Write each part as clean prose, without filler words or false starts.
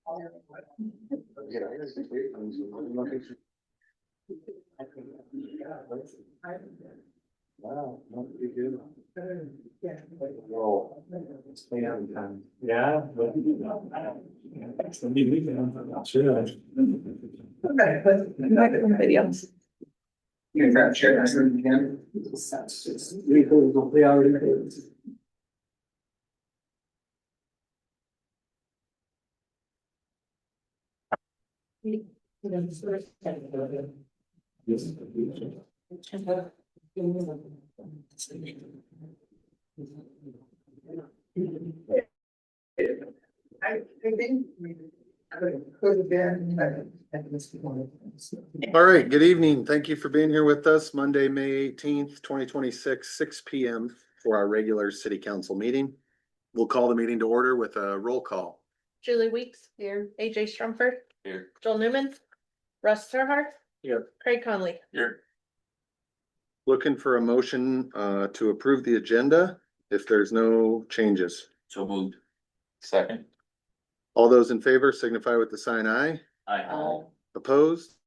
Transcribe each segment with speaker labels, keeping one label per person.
Speaker 1: Wow, not be good. Whoa. Yeah. Sure.
Speaker 2: Videos.
Speaker 3: You can share that screen again.
Speaker 1: They already.
Speaker 3: I think could have been.
Speaker 4: All right, good evening. Thank you for being here with us Monday, May 18th, 2026, 6 p.m. for our regular city council meeting. We'll call the meeting to order with a roll call.
Speaker 2: Julie Weeks here, AJ Strumford.
Speaker 4: Here.
Speaker 2: Joel Newman. Russ Serhart.
Speaker 4: Here.
Speaker 2: Craig Conley.
Speaker 4: Here. Looking for a motion to approve the agenda if there's no changes.
Speaker 5: So moved. Second.
Speaker 4: All those in favor signify with the sign aye.
Speaker 5: Aye.
Speaker 4: Opposed?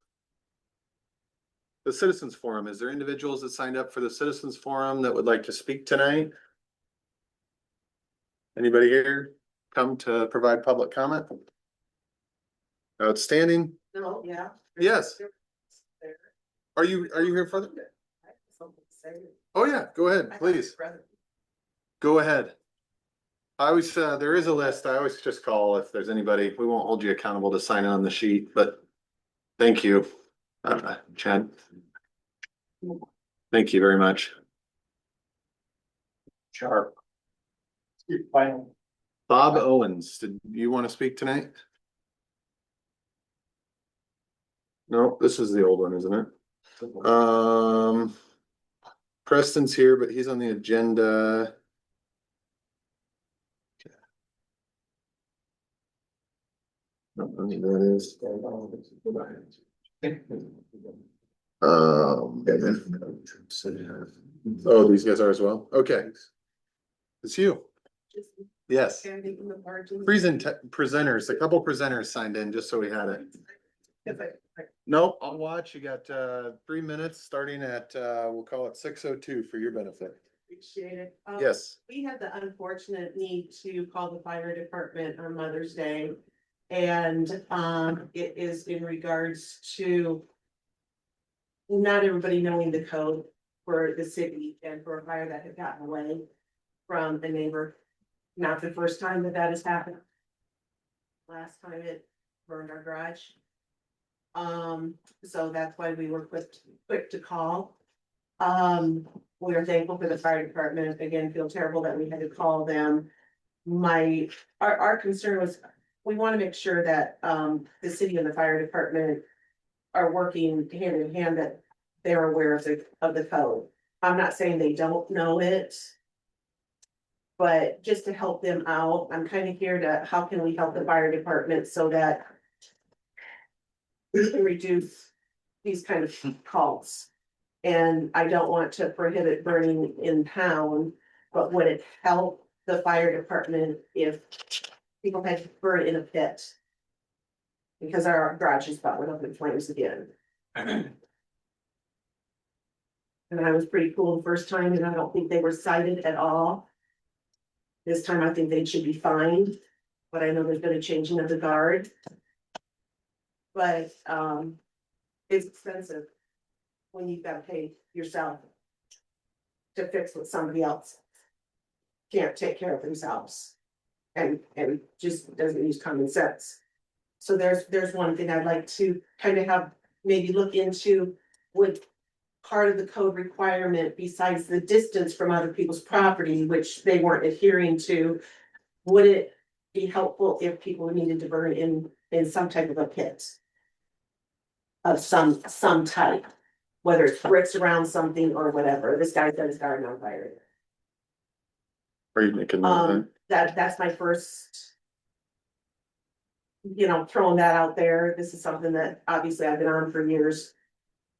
Speaker 4: The Citizens Forum, is there individuals that signed up for the Citizens Forum that would like to speak tonight? Anybody here come to provide public comment? Outstanding.
Speaker 3: No, yeah.
Speaker 4: Yes. Are you here for the? Oh, yeah, go ahead, please. Go ahead. I always, there is a list. I always just call if there's anybody. We won't hold you accountable to sign on the sheet, but thank you, Chad. Thank you very much.
Speaker 1: Sharp. Final.
Speaker 4: Bob Owens, did you want to speak tonight? No, this is the old one, isn't it? Preston's here, but he's on the agenda. I don't know who that is. Oh, these guys are as well. Okay. It's you. Yes. Presenters, a couple presenters signed in just so we had it. Nope, I'll watch. You got 3 minutes starting at we'll call it 6:02 for your benefit.
Speaker 6: Appreciate it.
Speaker 4: Yes.
Speaker 6: We had the unfortunate need to call the fire department on Mother's Day. And it is in regards to not everybody knowing the code for the city and for a fire that had gotten away from a neighbor. Not the first time that has happened. Last time it burned our garage. So that's why we were quick to call. We are thankful for the fire department. Again, feel terrible that we had to call them. Our concern was, we want to make sure that the city and the fire department are working hand in hand, that they're aware of the code. I'm not saying they don't know it. But just to help them out, I'm kind of here to, how can we help the fire department so that we can reduce these kind of calls? And I don't want to prohibit burning in town, but would it help the fire department if people had to burn in a pit? Because our garage is about went up in flames again. And I was pretty cool the first time, and I don't think they were cited at all. This time I think they should be fined, but I know there's been a changing of the guard. But it's expensive when you've got to pay yourself to fix what somebody else can't take care of themselves. And just doesn't use common sense. So there's one thing I'd like to kind of have maybe look into, would part of the code requirement, besides the distance from other people's property, which they weren't adhering to, would it be helpful if people needed to burn in some type of a pit? Of some type, whether it's bricks around something or whatever. This guy set his garden on fire.
Speaker 4: Are you making that?
Speaker 6: That's my first. Throwing that out there. This is something that obviously I've been on for years.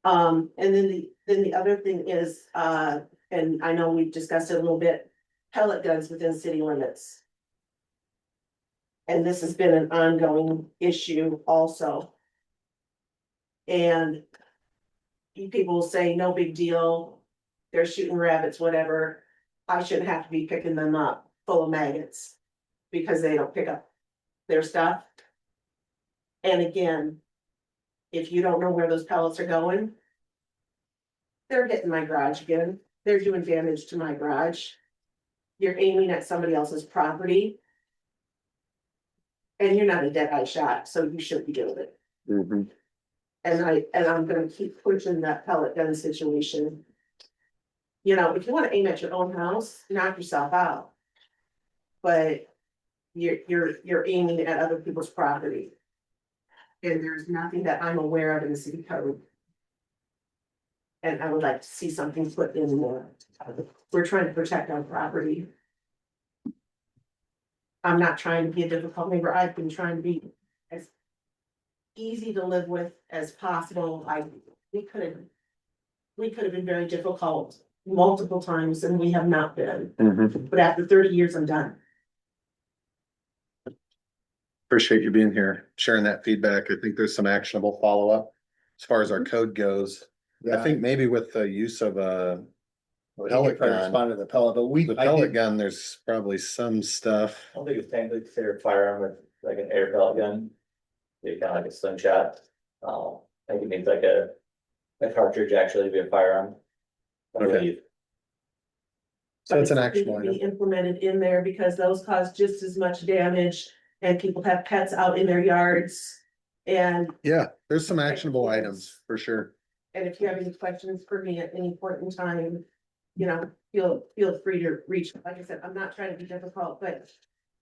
Speaker 6: And then the other thing is, and I know we've discussed it a little bit, pellet guns within city limits. And this has been an ongoing issue also. And people will say, no big deal, they're shooting rabbits, whatever. I shouldn't have to be picking them up full of maggots because they don't pick up their stuff. And again, if you don't know where those pellets are going, they're hitting my garage again. They're doing damage to my garage. You're aiming at somebody else's property. And you're not a dead eye shot, so you shouldn't be doing it.
Speaker 4: Mhm.
Speaker 6: And I'm gonna keep pushing that pellet gun situation. You know, if you wanna aim at your own house, knock yourself out. But you're aiming at other people's property. And there's nothing that I'm aware of in the city code. And I would like to see something put in there. We're trying to protect our property. I'm not trying to be a difficult neighbor. I've been trying to be as easy to live with as possible. We could have been very difficult multiple times and we have not been.
Speaker 4: Mhm.
Speaker 6: But after 30 years, I'm done.
Speaker 4: Appreciate you being here, sharing that feedback. I think there's some actionable follow-up as far as our code goes. I think maybe with the use of a pellet gun,
Speaker 1: Respond to the pellet, but
Speaker 4: the pellet gun, there's probably some stuff.
Speaker 5: I don't think it's technically considered a firearm with like an air pellet gun. It's kind of like a slingshot. I think it needs like a cartridge actually to be a firearm. I
Speaker 4: Okay.
Speaker 5: believe.
Speaker 4: So it's an
Speaker 6: But
Speaker 4: actionable
Speaker 6: something to
Speaker 4: item.
Speaker 6: be implemented in there because those cause just as much damage and people have pets out in their yards. And
Speaker 4: Yeah, there's some actionable items for sure.
Speaker 6: if you have any questions for me at any point in time, you know, feel free to reach. Like I said, I'm not trying to be difficult, but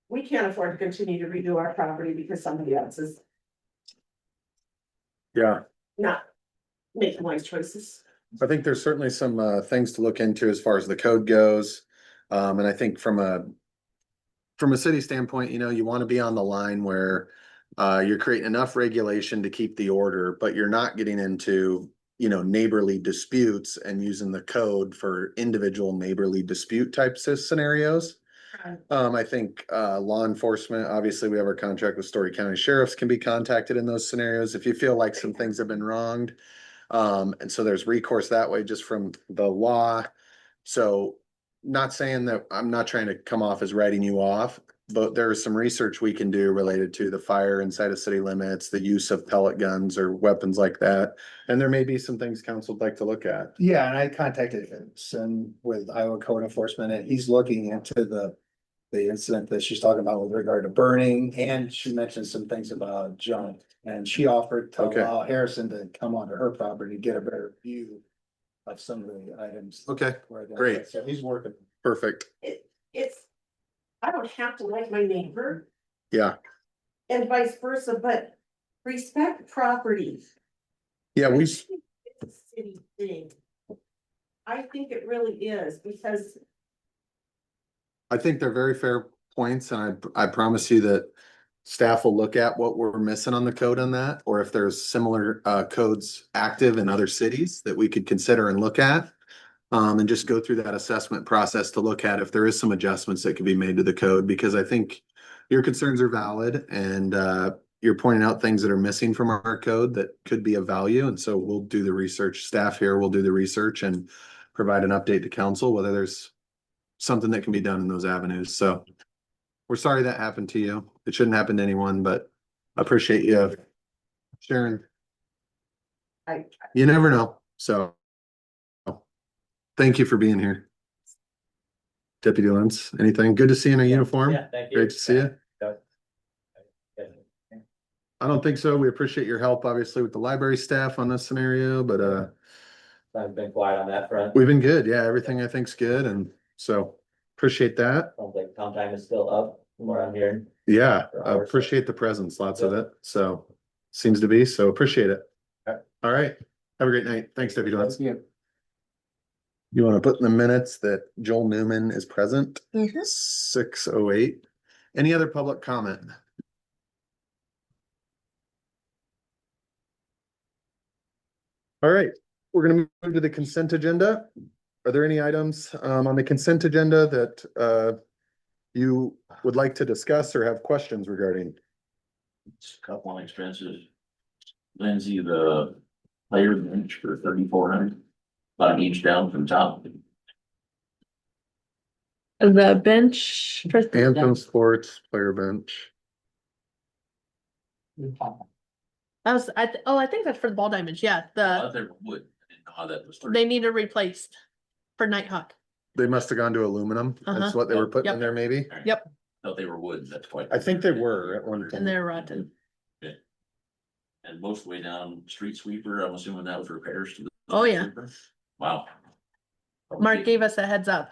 Speaker 6: we can't afford to continue to redo our property because somebody else is
Speaker 4: Yeah,
Speaker 6: not making wise choices.
Speaker 4: I think there's certainly some things to look into as far as the code goes. And I think from a city standpoint, you know, you want to be on the line where you're creating enough regulation to keep the order, but you're not getting into, you know, neighborly disputes and using the code for individual neighborly dispute types of scenarios. I think law enforcement, obviously, we have our contract with Story County Sheriffs, can be contacted in those scenarios if you feel like some things have been wronged. And so there's recourse that way just from the law. So not saying that I'm not trying to come off as writing you off, but there is some research we can do related to the fire inside of city limits, the use of pellet guns or weapons like that. And there may be some things council would like to look at.
Speaker 1: Yeah, and I contacted him with Iowa Code Enforcement, and he's looking into the incident that she's talking about with regard to burning, and she mentioned some things about junk. And she offered to
Speaker 4: Okay.
Speaker 1: allow Harrison to come onto her property to get a better view of some of the items.
Speaker 4: Okay,
Speaker 1: where they're
Speaker 4: great.
Speaker 1: at. So he's working.
Speaker 4: perfect.
Speaker 6: I don't have to like my neighbor
Speaker 4: Yeah.
Speaker 6: and vice versa, but respect property.
Speaker 4: Yeah,
Speaker 6: It's a city thing. I think it really is because
Speaker 4: I think they're very fair points, and I promise you that staff will look at what we're missing on the code on that, or if there's similar codes active in other cities that we could consider and look at. And just go through that assessment process to look at if there is some adjustments that could be made to the code, because I think your concerns are valid and you're pointing out things that are missing from our code that could be of value. And so we'll do the research. Staff here will do the research and provide an update to council, whether there's something that can be done in those avenues. So we're sorry that happened to you. It shouldn't happen to anyone, but I appreciate you sharing. You never know. So thank you for being here. Deputy Lentz, anything? Good to see you in a uniform.
Speaker 5: Yeah, thank you.
Speaker 4: Great to see you.
Speaker 5: Yeah.
Speaker 4: I don't think so. We appreciate your help, obviously, with the library staff on this scenario, but
Speaker 5: I've been quiet on that front.
Speaker 4: we've been good. Yeah, everything I think's good, and so appreciate that.
Speaker 5: Sounds like comp time is still up from what I'm hearing.
Speaker 4: Yeah, I appreciate the presence, lots of it. So seems to be, so appreciate it.
Speaker 5: Okay.
Speaker 4: All right. Have a great night. Thanks, Deputy Lentz.
Speaker 1: Yeah.
Speaker 4: You want to put in the minutes that Joel Newman is present?
Speaker 2: Mhm.
Speaker 4: 6:08. Any other public comment? All right, we're gonna move to the consent agenda. Are there any items on the consent agenda that you would like to discuss or have questions regarding?
Speaker 7: It's a couple on expenses. Lindsay, the player bench for 3,400, about an inch down from top.
Speaker 2: The bench for.
Speaker 4: Anthem Sports Player Bench.
Speaker 2: I think that's for the ball diamonds, yeah,
Speaker 7: Out there wood, I didn't know how that was.
Speaker 2: they need it replaced for Nighthawk.
Speaker 4: They must have gone to aluminum. That's
Speaker 2: Uh-huh.
Speaker 4: what they were putting in
Speaker 2: Yep.
Speaker 4: there, maybe.
Speaker 2: Yep,
Speaker 7: Thought they were wood, that's quite.
Speaker 4: I think they were at one
Speaker 2: and
Speaker 4: time.
Speaker 2: they're rotten.
Speaker 7: And most of the way down street sweeper, I'm assuming that was repairs to the.
Speaker 2: Oh, yeah.
Speaker 7: sweeper? Wow.
Speaker 2: Mark gave us a heads up.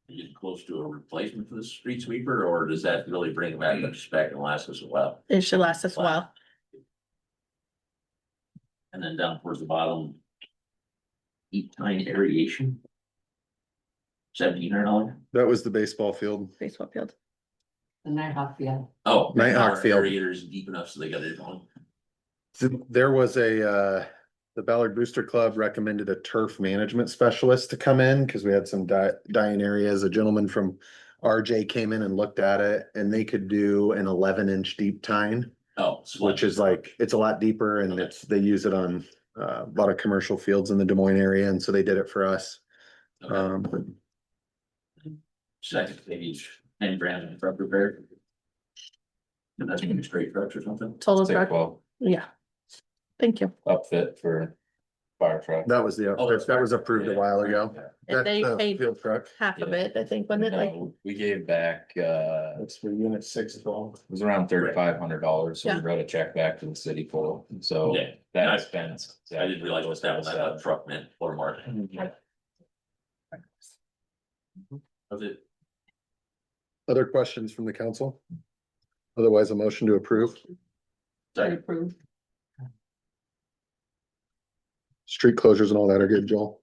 Speaker 7: Getting close to a replacement for the street sweeper, or does that really bring it back up to spec and last us a while?
Speaker 2: It should last us a while.
Speaker 7: And then down towards the bottom. Heat time aeration. $1,700.
Speaker 4: That was the baseball field.
Speaker 2: Baseball field.
Speaker 6: The Nighthawk field.
Speaker 7: Oh.
Speaker 4: Nighthawk
Speaker 7: our
Speaker 4: field.
Speaker 7: Aerators deep enough so they got it on.
Speaker 4: There was the Ballard Booster Club recommended a turf management specialist to come in because we had some dying areas. A gentleman from RJ came in and looked at it and they could do an 11-inch deep tine,
Speaker 7: Oh.
Speaker 4: which is like, it's a lot deeper and they use it on a lot of commercial fields in the Des Moines area. And so they did it for us.
Speaker 7: Okay. Second, maybe 10 grand in truck repair. And that's gonna be straight trucks or something.
Speaker 2: Total
Speaker 8: Say
Speaker 2: truck,
Speaker 8: 12
Speaker 2: yeah. Thank you.
Speaker 8: upfit for fire truck.
Speaker 4: That was that was approved a while ago.
Speaker 2: And they
Speaker 4: That's the
Speaker 2: paid
Speaker 4: field truck.
Speaker 2: half of it, I think, wasn't it like,
Speaker 8: No, we gave back,
Speaker 1: That's for unit 612.
Speaker 8: it was around $3,500, so
Speaker 2: Yeah.
Speaker 8: we wrote a check back to the city full, so
Speaker 7: Yeah.
Speaker 8: that's been.
Speaker 7: I didn't realize what that was, I thought truck meant floor mark. Was it?
Speaker 4: Other questions from the council? Otherwise, a motion to approve.
Speaker 7: Sorry.
Speaker 4: Street closures and all that are good, Joel.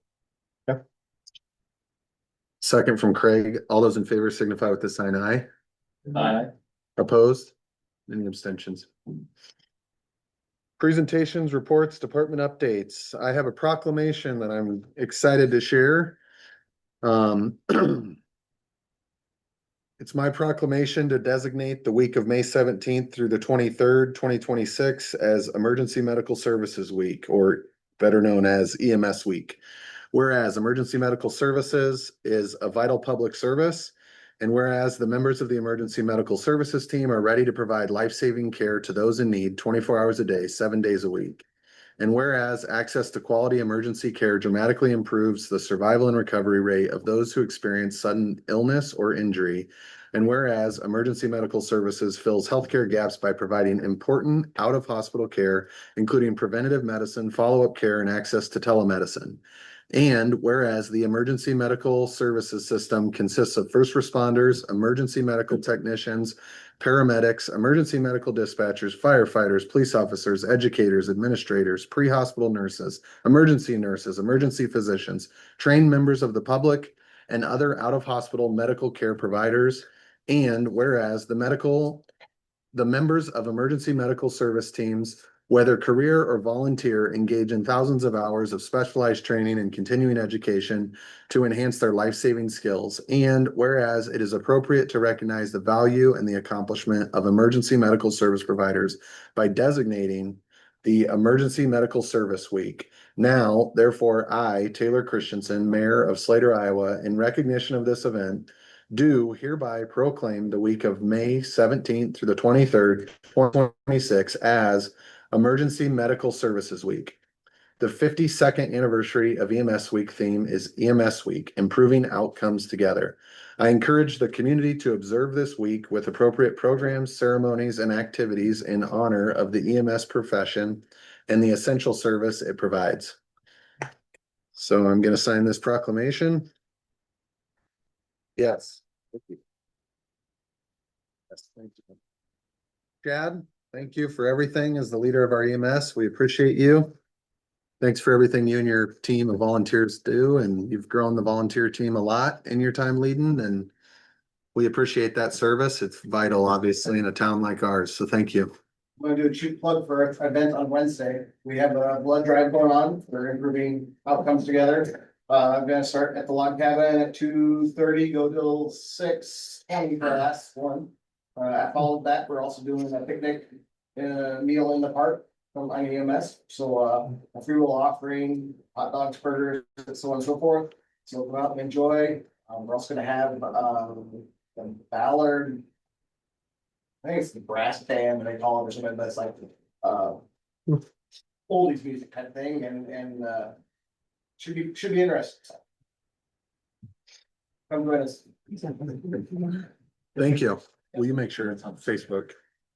Speaker 4: Yeah. Second from Craig. All those in favor signify with the sign aye. Opposed? Any abstentions? Presentations, reports, department updates. I have a proclamation that I'm excited to share. It's my proclamation to designate the week of May 17th through the 23rd, 2026 as Emergency Medical Services Week, or better known as EMS Week. Whereas Emergency Medical Services is a vital public service, and whereas the members of the Emergency Medical Services team are ready to provide life-saving care to those in need 24 hours a day, 7 days a week. And whereas access to quality emergency care dramatically improves the survival and recovery rate of those who experience sudden illness or injury. And whereas emergency medical services fills healthcare gaps by providing important out-of-hospital care, including preventative medicine, follow-up care, and access to telemedicine. And whereas the emergency medical services system consists of first responders, emergency medical technicians, paramedics, emergency medical dispatchers, firefighters, police officers, educators, administrators, pre-hospital nurses, emergency physicians, trained members of the public, and other out-of-hospital medical care providers. And whereas the members of emergency medical service teams, whether career or volunteer, engage in thousands of hours of specialized training and continuing education to enhance their life-saving skills. And whereas it is appropriate to recognize the value and the accomplishment of emergency medical service providers by designating the Emergency Medical Service Week. Now, therefore, I, Taylor Christensen, Mayor of Slater, Iowa, in recognition of this event, do hereby proclaim the week of May 17th through the 23rd, 2026 as Emergency Medical Services Week. The 52nd anniversary of EMS Week theme is EMS Week, Improving Outcomes Together. I encourage the community to observe this week with appropriate programs, ceremonies, and activities in honor of the EMS profession and the essential service it provides. So I'm going to sign this proclamation. Yes. Thank you. Yes, thank you. Chad, thank you for everything as the leader of our EMS. We appreciate you. Thanks for everything you and your team of volunteers do, and you've grown the volunteer team a lot in your time leading, and we appreciate that service. It's vital, obviously, in a town like ours, so thank you.
Speaker 1: I'm gonna do a cheap plug for our event on Wednesday. We have a blood drive going on for improving outcomes together. I'm gonna start at the log cabin at 2:30, go till 6:20 for the last one. I followed that, we're also doing a picnic, meal in the park from IEMS, so, a free will offering, hot dogs, burgers, and so on and so forth. So come out and enjoy, we're also gonna have, the Ballard. I think it's the brass band, they call it, or something, but it's like, oldies music kind of thing, and, should be interesting. Come join us.
Speaker 4: Thank you. Will you make sure it's on Facebook?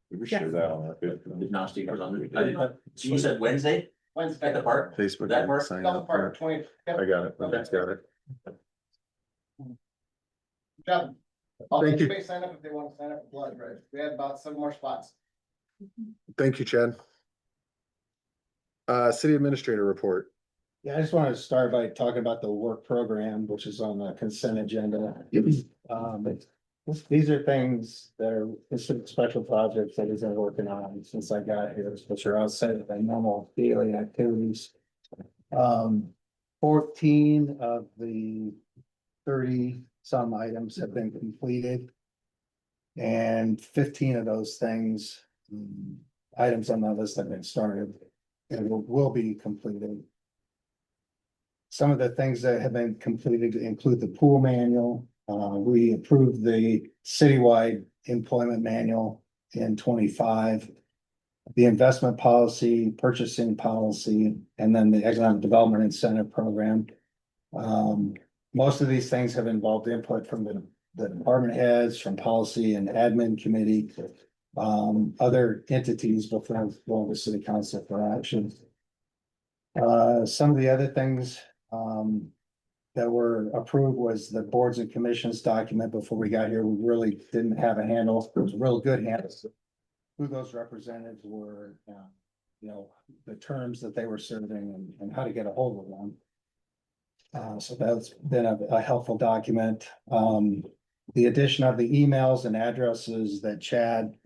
Speaker 8: We share that on our.
Speaker 7: Did not speak was on there. So you said Wednesday at the park?
Speaker 4: Facebook.
Speaker 7: That work?
Speaker 4: sign
Speaker 1: Double
Speaker 4: up
Speaker 1: part
Speaker 4: for-
Speaker 1: 20.
Speaker 4: I got it. That's got it.
Speaker 1: Good job. I'll
Speaker 4: Thank you.
Speaker 1: anybody sign up if they want to sign up for blood, right? We have about 7 more spots.
Speaker 4: Thank you, Chad. City Administrator report.
Speaker 1: Yeah, I just wanted to start by talking about the work program, which is on the consent agenda. These are things that are considered special projects that he's been working on since I got here, which are outside of the normal daily activities. 14 of the 30 some items have been completed. And 15 of those things, items on the list have been started and will be completed. Some of the things that have been completed include the pool manual. We approved the citywide employment manual in 25. The investment policy, purchasing policy, and then the economic development incentive program. Most of these things have involved input from the department heads, from policy and admin committee. Other entities before going to city council for action. Some of the other things, that were approved was the boards and commissions document before we got here. We really didn't have a handle. It was a real good handle. Who those representatives were, the terms that they were serving and how to get a hold of them. So that's been a helpful document. The addition of the emails and addresses that Chad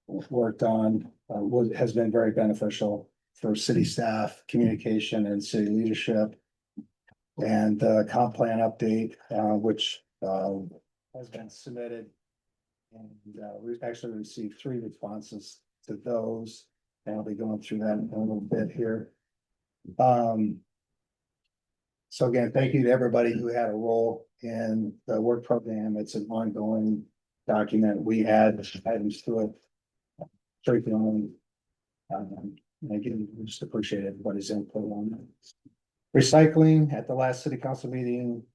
Speaker 1: worked on has been very beneficial for city staff, communication and city leadership. And the comp plan update, which has been submitted. And we've actually received 3 responses to those. And I'll be going through that in a little bit here. So again, thank you to everybody who had a role in the work program. It's an ongoing document. We add items to it frequently. Again, we just appreciate everybody's input on that. Recycling, at the last city council meeting,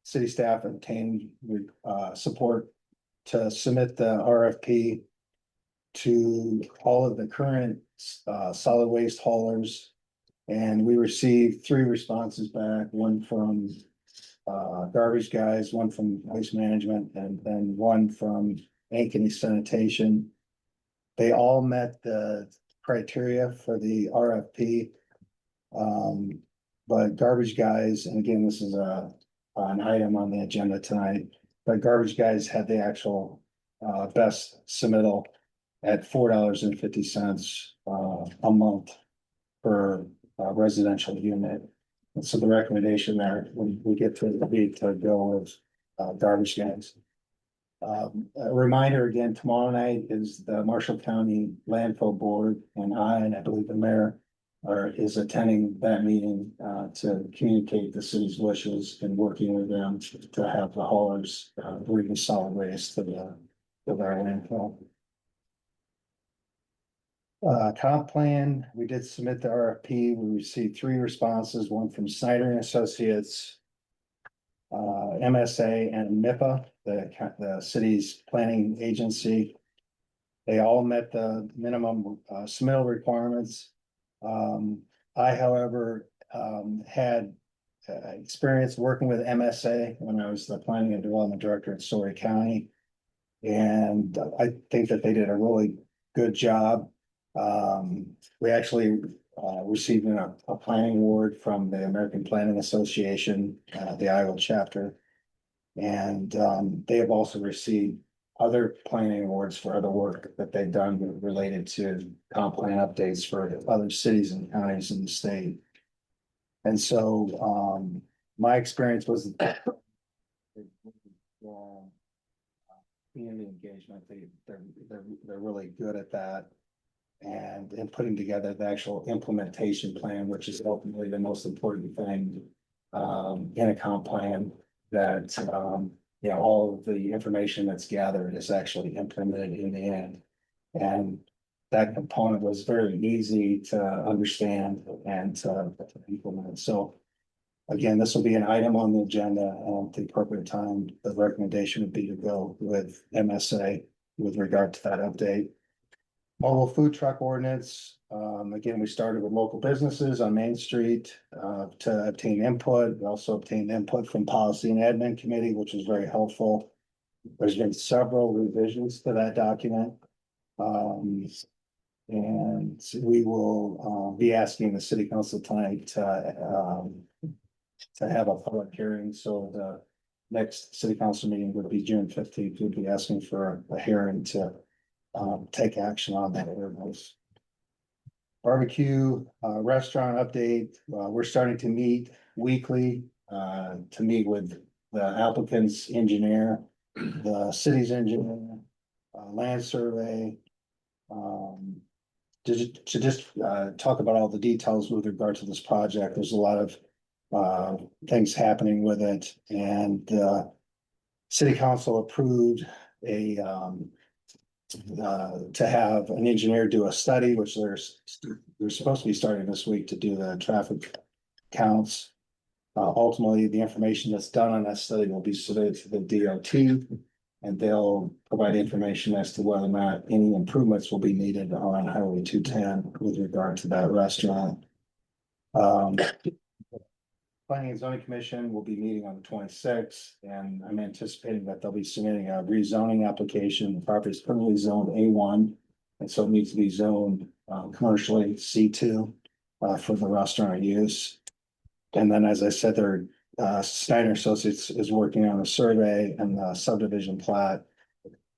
Speaker 1: city staff obtained support to submit the RFP to all of the current solid waste haulers. And we received 3 responses back, one from garbage guys, one from waste management, and then one from Ankeny Sanitation. They all met the criteria for the RFP. But garbage guys, and again, this is an item on the agenda tonight, but garbage guys had the actual best submittal at $4.50 a month per residential unit. And so the recommendation there, we get to be to go with garbage guys. A reminder again, tomorrow night is the Marshall County Landfill Board, and I believe the mayor is attending that meeting to communicate the city's wishes and working with them to have the haulers bring solid waste to their landfill. Comp plan, we did submit the RFP. We received 3 responses, one from Snyder and Associates, MSA and MIPA, the city's planning agency. They all met the minimum submittal requirements. I, however, had experience working with MSA when I was the planning and development director in Story County. And I think that they did a really good job. We actually received a planning award from the American Planning Association, the Iowa chapter. And they have also received other planning awards for other work that they've done related to comp plan updates for other cities and counties in the state. And so, my experience was. Community engagement, they're really good at that. And in putting together the actual implementation plan, which is ultimately the most important thing. In a comp plan that, all of the information that's gathered is actually implemented in the end. And that component was very easy to understand and to implement. So again, this will be an item on the agenda and at the appropriate time. The recommendation would be to go with MSA with regard to that update. Mobile food truck ordinance, again, we started with local businesses on Main Street, to obtain input. We also obtained input from Policy and Admin Committee, which was very helpful. There's been several revisions to that document. And we will, be asking the city council tonight to have a public hearing, so the next city council meeting would be June 15th. We'd be asking for a hearing to take action on that ordinance. Barbecue restaurant update, we're starting to meet weekly to meet with the applicant's engineer, the city's engineer, land survey. To just talk about all the details with regard to this project. There's a lot of things happening with it, and city council approved a to have an engineer do a study, which they're supposed to be starting this week to do the traffic counts. Ultimately, the information that's done on that study will be submitted to the DOT, and they'll provide information as to whether or not any improvements will be needed on Highway 210 with regard to that restaurant. Planning and Zoning Commission will be meeting on the 26th, and I'm anticipating that they'll be submitting a rezoning application. The property is currently zoned A1, and so it needs to be zoned commercially C2 for the restaurant use. And then, as I said, Steiner Associates is working on a survey and the subdivision plat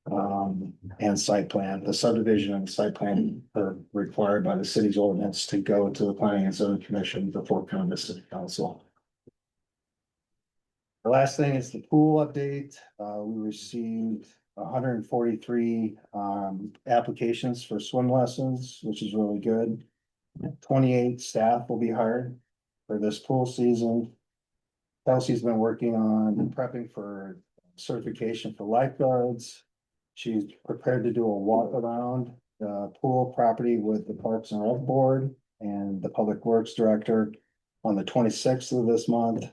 Speaker 1: and site plan. The subdivision and the site plan are required by the city's ordinance to go to the Planning and Zoning Commission before coming to city council. The last thing is the pool update. We received 143 applications for swim lessons, which is really good. 28 staff will be hired for this pool season. Kelsey's been working on prepping for certification for lifeguards. She's prepared to do a walk around the pool property with the Parks and Rec Board and the Public Works Director on the 26th of this month.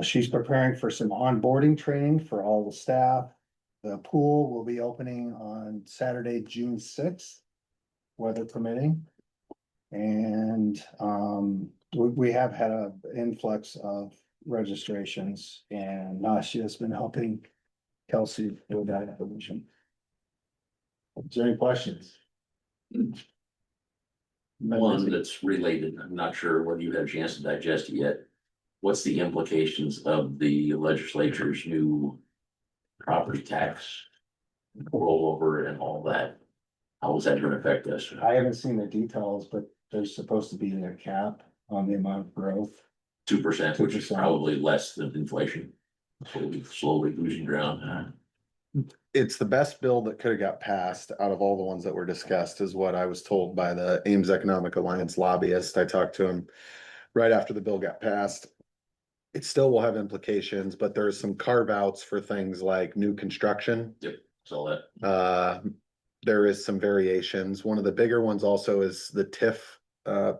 Speaker 1: She's preparing for some onboarding training for all the staff. The pool will be opening on Saturday, June 6th, weather permitting. And we have had an influx of registrations, and Nasha has been helping Kelsey with that information. Is there any questions?
Speaker 7: One that's related, I'm not sure whether you had a chance to digest it yet. What's the implications of the legislature's new property tax rollover and all that? How is that gonna affect us?
Speaker 1: I haven't seen the details, but there's supposed to be a cap on the amount of growth.
Speaker 7: 2%, which is
Speaker 1: 2%.
Speaker 7: probably less than inflation. So we're slowly losing ground.
Speaker 4: It's the best bill that could have got passed out of all the ones that were discussed, is what I was told by the Ames Economic Alliance lobbyist. I talked to him right after the bill got passed. It still will have implications, but there's some carve outs for things like new construction.
Speaker 7: So that,
Speaker 4: There is some variations. One of the bigger ones also is the TIF,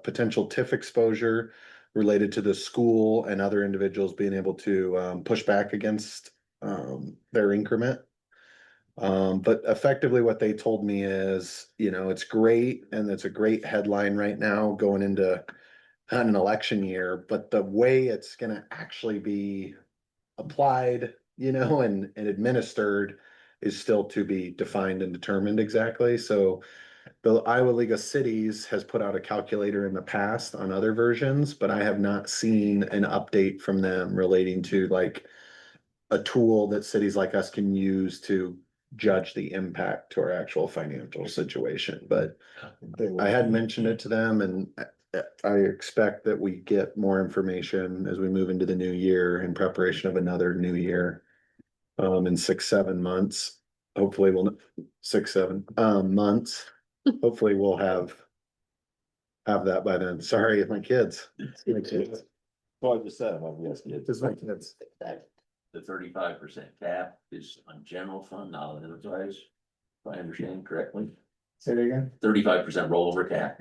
Speaker 4: potential TIF exposure related to the school and other individuals being able to push back against their increment. But effectively what they told me is, it's great, and it's a great headline right now going into an election year, but the way it's gonna actually be applied, and administered is still to be defined and determined exactly. So the Iowa League of Cities has put out a calculator in the past on other versions, but I have not seen an update from them relating to like a tool that cities like us can use to judge the impact to our actual financial situation. But I had mentioned it to them, and I expect that we get more information as we move into the new year in preparation of another new year. In 6, 7 months, hopefully we'll, 6, 7 months, hopefully we'll have that by then. Sorry, my kids. My kids.
Speaker 7: Well, I just said, yes,
Speaker 4: It's my kids.
Speaker 7: The 35% cap is on general fund, not on enterprise, if I understand correctly.
Speaker 1: Say it again.
Speaker 7: 35% rollover cap.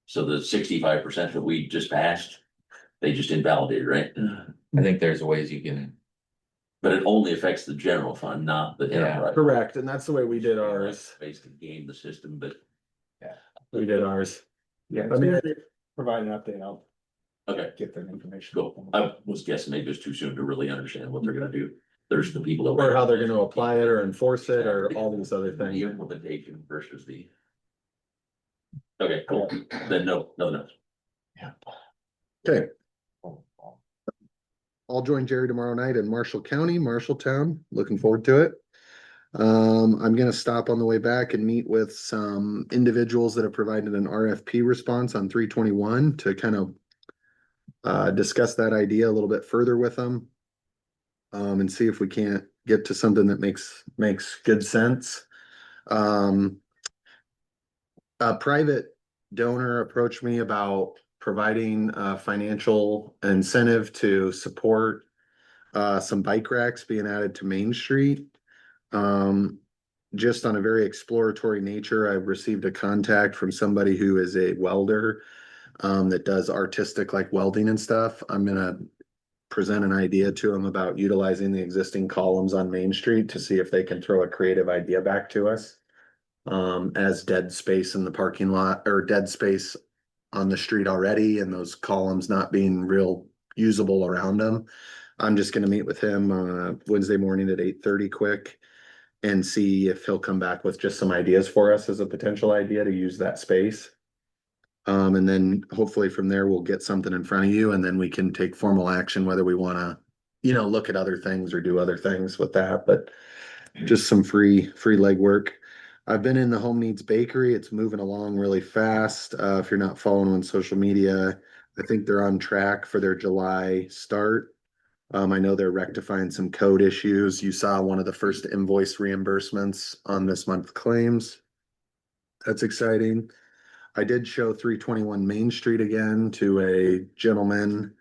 Speaker 7: So the 65% that we just passed, they just invalidated, right?
Speaker 8: I think there's ways you can,
Speaker 7: But it only affects the general fund, not the
Speaker 8: Yeah.
Speaker 7: enterprise.
Speaker 4: Correct, and that's the way we did ours.
Speaker 7: Basically game the system, but
Speaker 4: We did ours.
Speaker 1: Yeah,
Speaker 4: I mean,
Speaker 1: provide an update, I'll
Speaker 7: okay,
Speaker 1: get that information.
Speaker 7: cool. I was guessing maybe it's too soon to really understand what they're gonna do. There's the people that.
Speaker 4: or how they're gonna apply it or enforce it or all these other
Speaker 7: The
Speaker 4: things.
Speaker 7: implementation versus the. Okay, cool. Then no.
Speaker 4: Okay. I'll join Jerry tomorrow night in Marshall County, Marshalltown. Looking forward to it. I'm gonna stop on the way back and meet with some individuals that have provided an RFP response on 321 to kind of discuss that idea a little bit further with them. And see if we can't get to something that makes good sense. A private donor approached me about providing financial incentive to support some bike racks being added to Main Street. Just on a very exploratory nature, I've received a contact from somebody who is a welder that does artistic like welding and stuff. I'm gonna present an idea to them about utilizing the existing columns on Main Street to see if they can throw a creative idea back to us. As dead space in the parking lot or dead space on the street already and those columns not being real usable around them. I'm just gonna meet with him Wednesday morning at 8:30 quick and see if he'll come back with just some ideas for us as a potential idea to use that space. And then hopefully from there, we'll get something in front of you and then we can take formal action, whether we wanna, look at other things or do other things with that, but just some free legwork. I've been in the Home Needs Bakery. It's moving along really fast. If you're not following on social media, I think they're on track for their July start. I know they're rectifying some code issues. You saw one of the first invoice reimbursements on this month's claims. That's exciting. I did show 321 Main Street again to a gentleman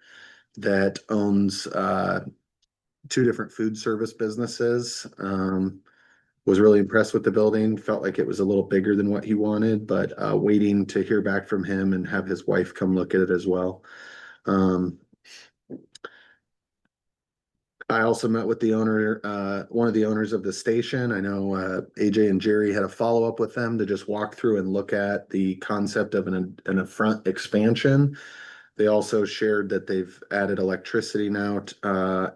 Speaker 4: that owns 2 different food service businesses. Was really impressed with the building, felt like it was a little bigger than what he wanted, but waiting to hear back from him and have his wife come look at it as well. I also met with the owner, one of the owners of the station. I know AJ and Jerry had a follow-up with them to just walk through and look at the concept of an front expansion. They also shared that they've added electricity now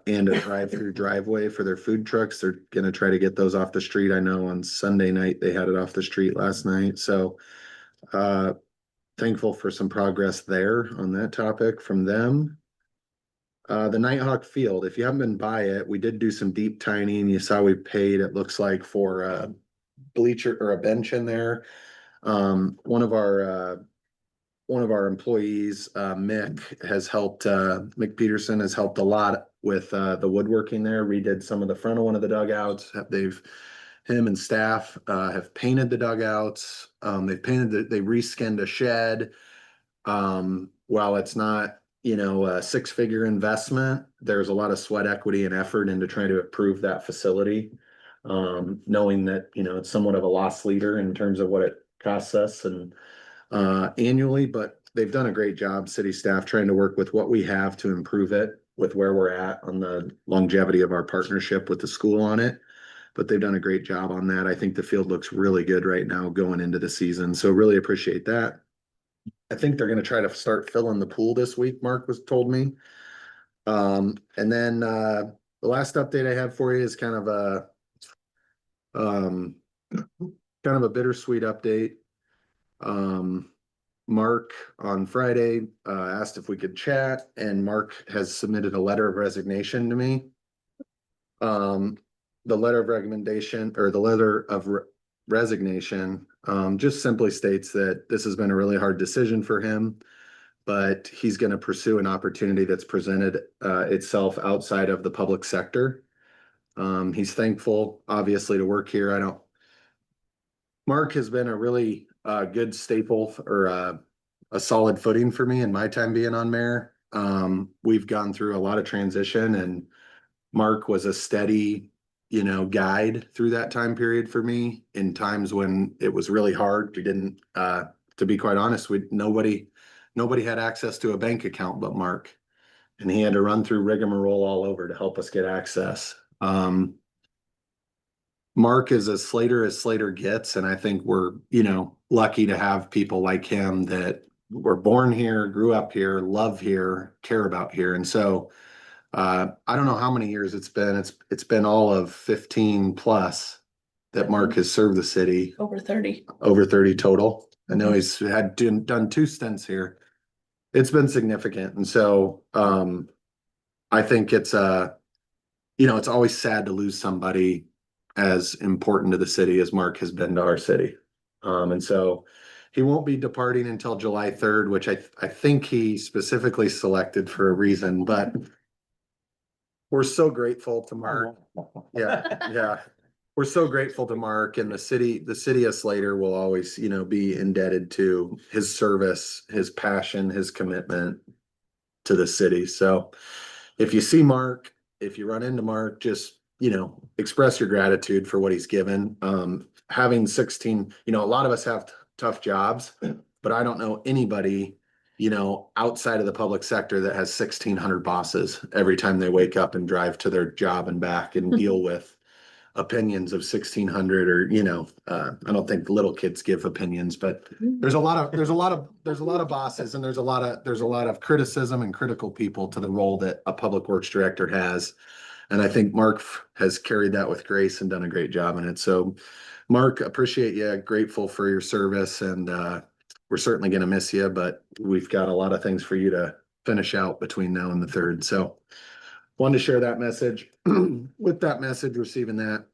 Speaker 4: and a drive-through driveway for their food trucks. They're gonna try to get those off the street. I know on Sunday night, they had it off the street last night, so thankful for some progress there on that topic from them. The Nighthawk Field, if you haven't been by it, we did do some deep tining. You saw we paid, it looks like, for a bleacher or a bench in there. One of our employees, Mick, has helped, Mick Peterson has helped a lot with the woodworking there, redid some of the front of one of the dugouts. Him and staff have painted the dugouts. They reskinned a shed. While it's not, a 6-figure investment, there's a lot of sweat equity and effort into trying to improve that facility. Knowing that, it's somewhat of a loss leader in terms of what it costs us and annually, but they've done a great job, city staff, trying to work with what we have to improve it with where we're at on the longevity of our partnership with the school on it. But they've done a great job on that. I think the field looks really good right now going into the season, so really appreciate that. I think they're gonna try to start filling the pool this week, Mark told me. And then the last update I have for you is kind of a bittersweet update. Mark on Friday asked if we could chat, and Mark has submitted a letter of resignation to me. The letter of recommendation or the letter of resignation just simply states that this has been a really hard decision for him. but he's gonna pursue an opportunity that's presented itself outside of the public sector. He's thankful, obviously, to work here. Mark has been a really good staple or a solid footing for me in my time being on mayor. We've gone through a lot of transition, and Mark was a steady, guide through that time period for me in times when it was really hard. We didn't, to be quite honest, nobody had access to a bank account but Mark. And he had to run through rigmarole all over to help us get access. Mark is as Slater gets, and I think we're, lucky to have people like him that were born here, grew up here, love here, care about here. And so I don't know how many years it's been. It's been all of 15 plus that Mark has served the city.
Speaker 2: Over 30.
Speaker 4: Over 30 total. I know he's done 2 stints here. It's been significant. And so I think it's it's always sad to lose somebody as important to the city as Mark has been to our city. And so he won't be departing until July 3rd, which I think he specifically selected for a reason, but we're so grateful to Mark. Yeah. We're so grateful to Mark, and the city of Slater will always, be indebted to his service, his passion, his commitment to the city. So if you see Mark, if you run into Mark, just, express your gratitude for what he's given. Having 16, a lot of us have tough jobs, but I don't know anybody, outside of the public sector that has 1,600 bosses every time they wake up and drive to their job and back and deal with opinions of 1,600 or, I don't think little kids give opinions, but there's a lot of bosses, and there's a lot of criticism and critical people to the role that a public works director has. And I think Mark has carried that with grace and done a great job in it. So Mark, appreciate you, grateful for your service, and we're certainly going to miss you, but we've got a lot of things for you to finish out between now and the 3rd. So wanted to share that message. With that message, receiving that,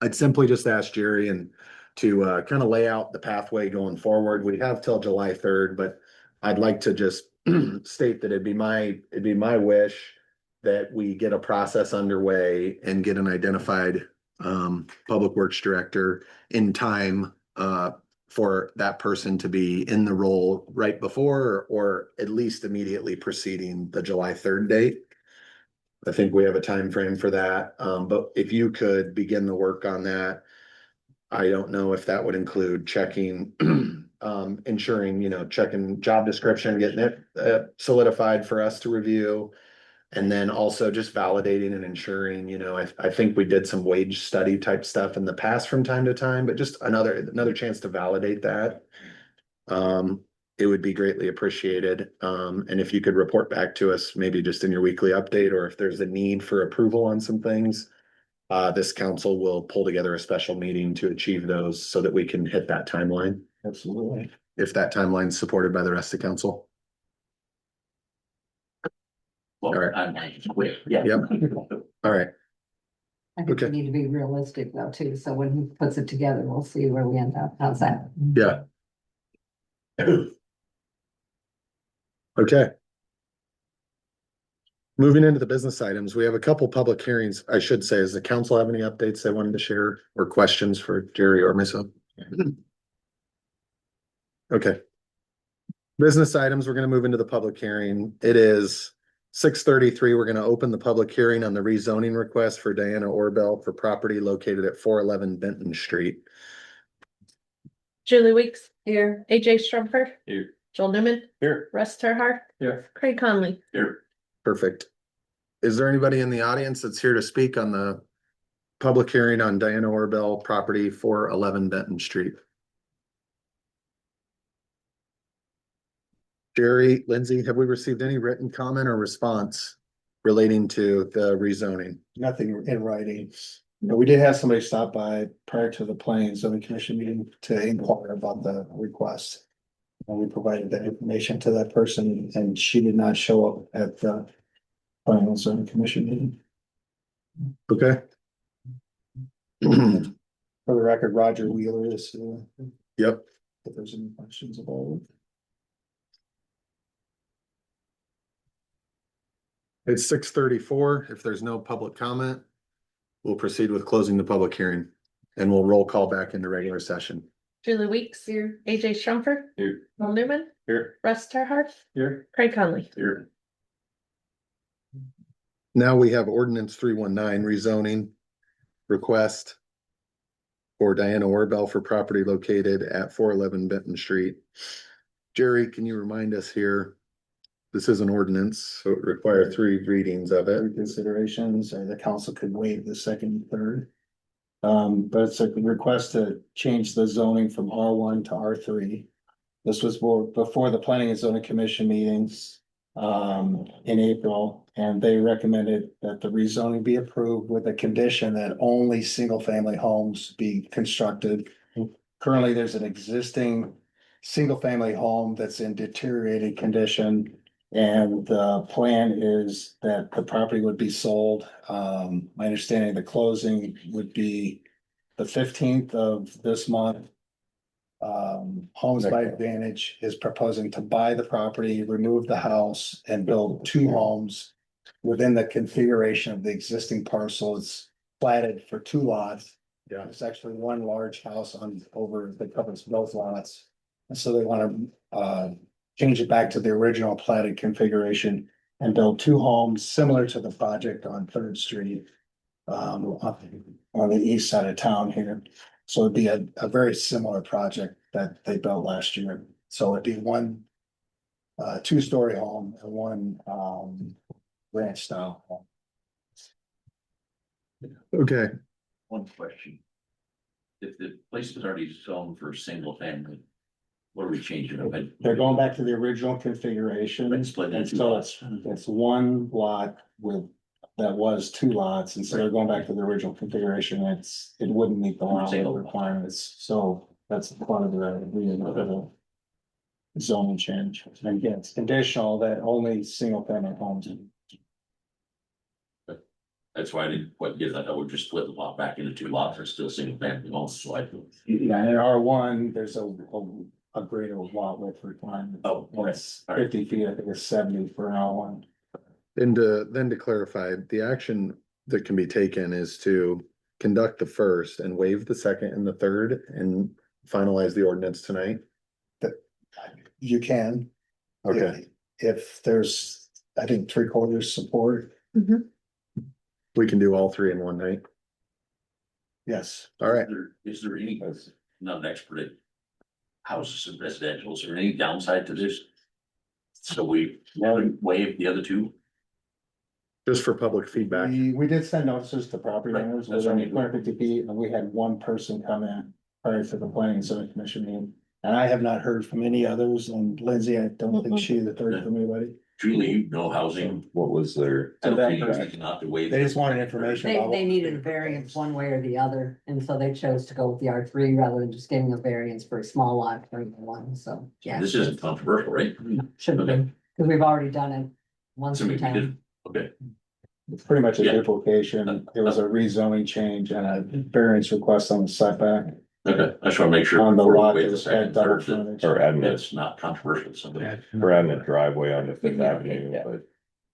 Speaker 4: I'd simply just ask Jerry and to kind of lay out the pathway going forward. We have till July 3rd, but I'd like to just state that it'd be my wish that we get a process underway and get an identified public works director in time for that person to be in the role right before or at least immediately preceding the July 3rd date. I think we have a time frame for that. But if you could begin the work on that, I don't know if that would include checking, ensuring, checking job description, getting it solidified for us to review. And then also just validating and ensuring, I think we did some wage study type stuff in the past from time to time, but just another chance to validate that. It would be greatly appreciated. And if you could report back to us, maybe just in your weekly update, or if there's a need for approval on some things, this council will pull together a special meeting to achieve those so that we can hit that timeline.
Speaker 1: Absolutely.
Speaker 4: If that timeline's supported by the rest of council.
Speaker 7: Well,
Speaker 4: All right.
Speaker 7: I'm quick, yeah.
Speaker 4: Yep. All right.
Speaker 9: I think we
Speaker 4: Okay.
Speaker 9: need to be realistic though too, so when he puts it together, we'll see where we end up. How's that?
Speaker 4: Yeah. Okay. Moving into the business items, we have a couple public hearings, I should say. Does the council have any updates they wanted to share or questions for Jerry or myself? Okay. Business items, we're gonna move into the public hearing. It is 6:33. We're gonna open the public hearing on the rezoning request for Diana Orbell for property located at 411 Benton Street.
Speaker 2: Julie Weeks. Here. AJ Strumper.
Speaker 7: Here.
Speaker 2: Joel Newman.
Speaker 4: Here.
Speaker 2: Russ Terhart.
Speaker 7: Here.
Speaker 2: Craig Conley.
Speaker 7: Here.
Speaker 4: Perfect. Is there anybody in the audience that's here to speak on the public hearing on Diana Orbell property 411 Benton Street? Jerry, Lindsay, have we received any written comment or response relating to the rezoning?
Speaker 1: Nothing in writing. We did have somebody stop by prior to the planning and zoning commission meeting to inquire about the request. And we provided that information to that person, and she did not show up at the planning and zoning commission meeting.
Speaker 4: Okay.
Speaker 1: For the record, Roger Wheeler is,
Speaker 4: Yep.
Speaker 1: if there's any questions about it.
Speaker 4: It's 6:34. If there's no public comment, we'll proceed with closing the public hearing and we'll roll call back into regular session.
Speaker 2: Julie Weeks. Here. AJ Strumper.
Speaker 7: Here.
Speaker 2: Joel Newman.
Speaker 4: Here.
Speaker 2: Russ Terhart.
Speaker 4: Here.
Speaker 2: Craig Conley.
Speaker 7: Here.
Speaker 4: Now we have ordinance 319 rezoning request for Diana Orbell for property located at 411 Benton Street. Jerry, can you remind us here? This is an ordinance, so it requires 3 readings of it.
Speaker 1: Considerations, or the council could waive the second and third. But it's a request to change the zoning from R1 to R3. This was before the Planning and Zoning Commission meetings in April, and they recommended that the rezoning be approved with a condition that only single-family homes be constructed. Currently, there's an existing single-family home that's in deteriorated condition. And the plan is that the property would be sold. My understanding, the closing would be the 15th of this month. Homes by Advantage is proposing to buy the property, remove the house, and build 2 homes within the configuration of the existing parcel. It's platted for 2 lots.
Speaker 4: Yeah.
Speaker 1: It's actually 1 large house that covers both lots. And so they want to change it back to the original platted configuration and build 2 homes similar to the project on Third Street. On the east side of town here. So it'd be a very similar project that they built last year. So it'd be 1 2-story home and 1 ranch style home.
Speaker 4: Okay,
Speaker 7: One question. If the place was already zoned for single family, what are we changing it?
Speaker 1: They're going back to the original configuration.
Speaker 7: Right, split into
Speaker 1: And
Speaker 7: two
Speaker 1: so
Speaker 7: lots.
Speaker 1: it's 1 lot that was 2 lots, and so they're going back to the original configuration. It wouldn't meet the lot
Speaker 7: Single.
Speaker 1: requirements, so that's part of the zoning change. And again, it's conditional that only single family homes.
Speaker 7: That's why I didn't quite get that. I would just split the lot back into 2 lots or still single family homes, so I.
Speaker 1: Yeah, and in R1, there's a greater lot width requirement.
Speaker 7: Oh, okay.
Speaker 1: It's 50 feet, I think it's 70 for an R1.
Speaker 4: and then to clarify, the action that can be taken is to conduct the first and waive the second and the third and finalize the ordinance tonight.
Speaker 1: You can.
Speaker 4: Okay,
Speaker 1: If there's, I think 3/4 support,
Speaker 4: we can do all 3 in one night.
Speaker 1: yes.
Speaker 4: All right.
Speaker 7: Is there any, not an expert at houses and residential, is there any downside to this? So we waive the other 2?
Speaker 4: Just for public feedback.
Speaker 1: We did send notices to property
Speaker 7: Right,
Speaker 1: owners
Speaker 7: that's what I
Speaker 1: within
Speaker 7: mean.
Speaker 1: 250 feet, and we had 1 person come in prior to the planning and zoning commission meeting. And I have not heard from any others, and Lindsay, I don't think she either heard from anybody.
Speaker 7: Julie, you know housing.
Speaker 8: What was their?
Speaker 7: I don't
Speaker 1: that
Speaker 7: think
Speaker 1: correct?
Speaker 7: you cannot to waive.
Speaker 1: They just wanted information.
Speaker 9: They,
Speaker 1: about
Speaker 9: they
Speaker 1: what-
Speaker 9: needed a variance one way or the other, and so they chose to go with the R3 rather than just getting a variance for a small lot for one, so, yeah.
Speaker 7: This isn't controversial, right?
Speaker 9: Shouldn't be, because we've already done it once
Speaker 7: So we
Speaker 9: in town.
Speaker 7: did, okay.
Speaker 1: It's pretty much a
Speaker 7: Yeah.
Speaker 1: duplication. It was a rezoning change and a variance request on the setback.
Speaker 7: Okay, I just wanna make sure.
Speaker 1: On the
Speaker 7: before we
Speaker 1: lot
Speaker 7: waive
Speaker 1: that
Speaker 7: the
Speaker 1: was
Speaker 7: second
Speaker 1: had
Speaker 7: and
Speaker 1: double
Speaker 7: third that
Speaker 1: frontage.
Speaker 8: Or adding it,
Speaker 7: It's not controversial to somebody.
Speaker 8: we're adding a driveway onto Fifth Avenue, but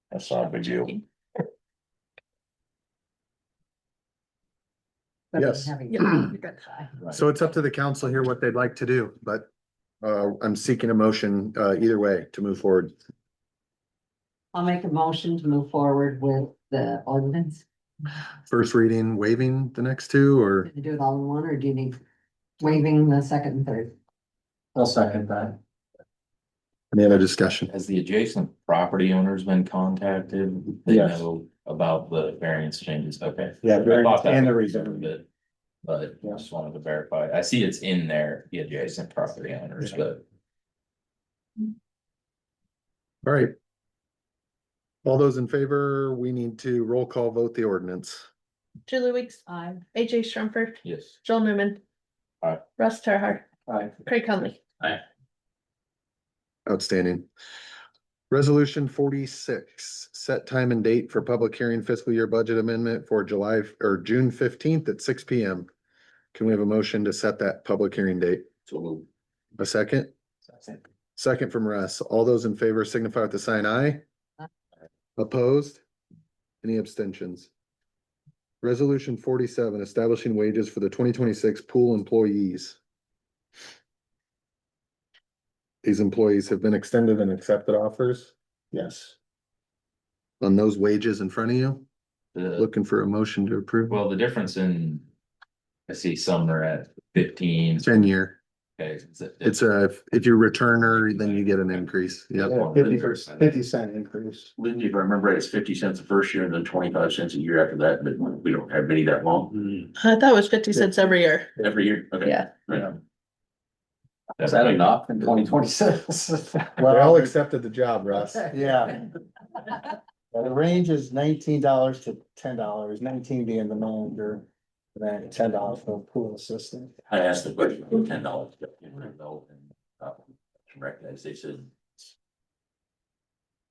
Speaker 8: that's not a big deal.
Speaker 9: But
Speaker 4: Yes.
Speaker 9: having-
Speaker 4: So it's up to the council here what they'd like to do, but I'm seeking a motion either way to move forward.
Speaker 9: I'll make a motion to move forward with the ordinance.
Speaker 4: First reading, waiving the next 2, or
Speaker 9: Do you do it all in one, or do you need waiving the second and third?
Speaker 1: I'll second that.
Speaker 4: any other discussion?
Speaker 8: Has the adjacent property owners been contacted? They
Speaker 1: Yes.
Speaker 8: know about the variance changes, okay.
Speaker 1: Yeah,
Speaker 8: I
Speaker 1: variance
Speaker 8: thought that
Speaker 1: and the
Speaker 8: was
Speaker 1: rezoning.
Speaker 8: bit, But
Speaker 1: Yeah.
Speaker 8: I just wanted to verify. I see it's in there, the adjacent property owners, but
Speaker 4: All right. All those in favor, we need to roll call vote the ordinance.
Speaker 2: Julie Weeks.
Speaker 9: Aye.
Speaker 2: AJ Strumper.
Speaker 8: yes.
Speaker 2: Joel Newman.
Speaker 8: Aye.
Speaker 2: Russ Terhart.
Speaker 1: Aye.
Speaker 2: Craig Conley.
Speaker 4: Outstanding. Resolution 46, set time and date for public hearing fiscal year budget amendment for June 15th at 6 PM. Can we have a motion to set that public hearing date?
Speaker 7: So move.
Speaker 4: A second? Second from Russ. All those in favor signify with the sign aye. Opposed? Any abstentions? Resolution 47, establishing wages for the 2026 pool employees. These employees have been extended and accepted offers
Speaker 1: Yes.
Speaker 4: on those wages in front of you.
Speaker 8: The,
Speaker 4: Looking for a motion to approve.
Speaker 8: well, the difference in, I see some are at 15.
Speaker 4: 10-year.
Speaker 8: Okay.
Speaker 4: It's if you returner, then you get an increase. Yep.
Speaker 1: Yeah, 50 cent increase.
Speaker 7: Lindsay, if I remember right, it's 50 cents the first year and then 25 cents a year after that, but we don't have many that long.
Speaker 2: I thought it was 50 cents every year.
Speaker 7: Every year, okay.
Speaker 2: Yeah.
Speaker 7: Right. Is that enough in 2026?
Speaker 4: They all accepted the job, Russ.
Speaker 1: Yeah. The range is $19 to $10, 19 being the manager, and then $10 for a pool assistant.
Speaker 7: I asked the question for $10. Recognize they said.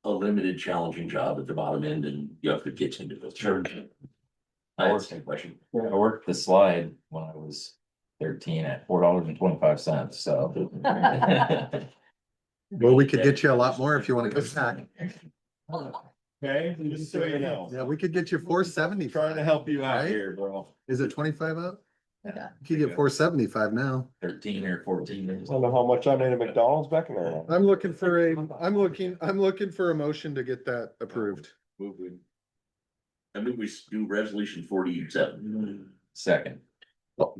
Speaker 7: A limited challenging job at the bottom end and you have to get into the church. I had the same question.
Speaker 8: I worked the slide when I was 13 at $4.25, so.
Speaker 4: Well, we could get you a lot more if you want to go back.
Speaker 8: Okay, just so you know.
Speaker 4: Yeah, we could get you 470.
Speaker 8: Trying to help you out
Speaker 4: Right?
Speaker 8: here, bro.
Speaker 4: Is it 25 up?
Speaker 2: Yeah.
Speaker 4: You could get 475 now.
Speaker 8: 13 or 14.
Speaker 10: I don't know how much I made at McDonald's back in there.
Speaker 4: I'm looking for I'm looking for a motion to get that approved.
Speaker 7: I mean, we do resolution 47.
Speaker 8: Second.
Speaker 4: No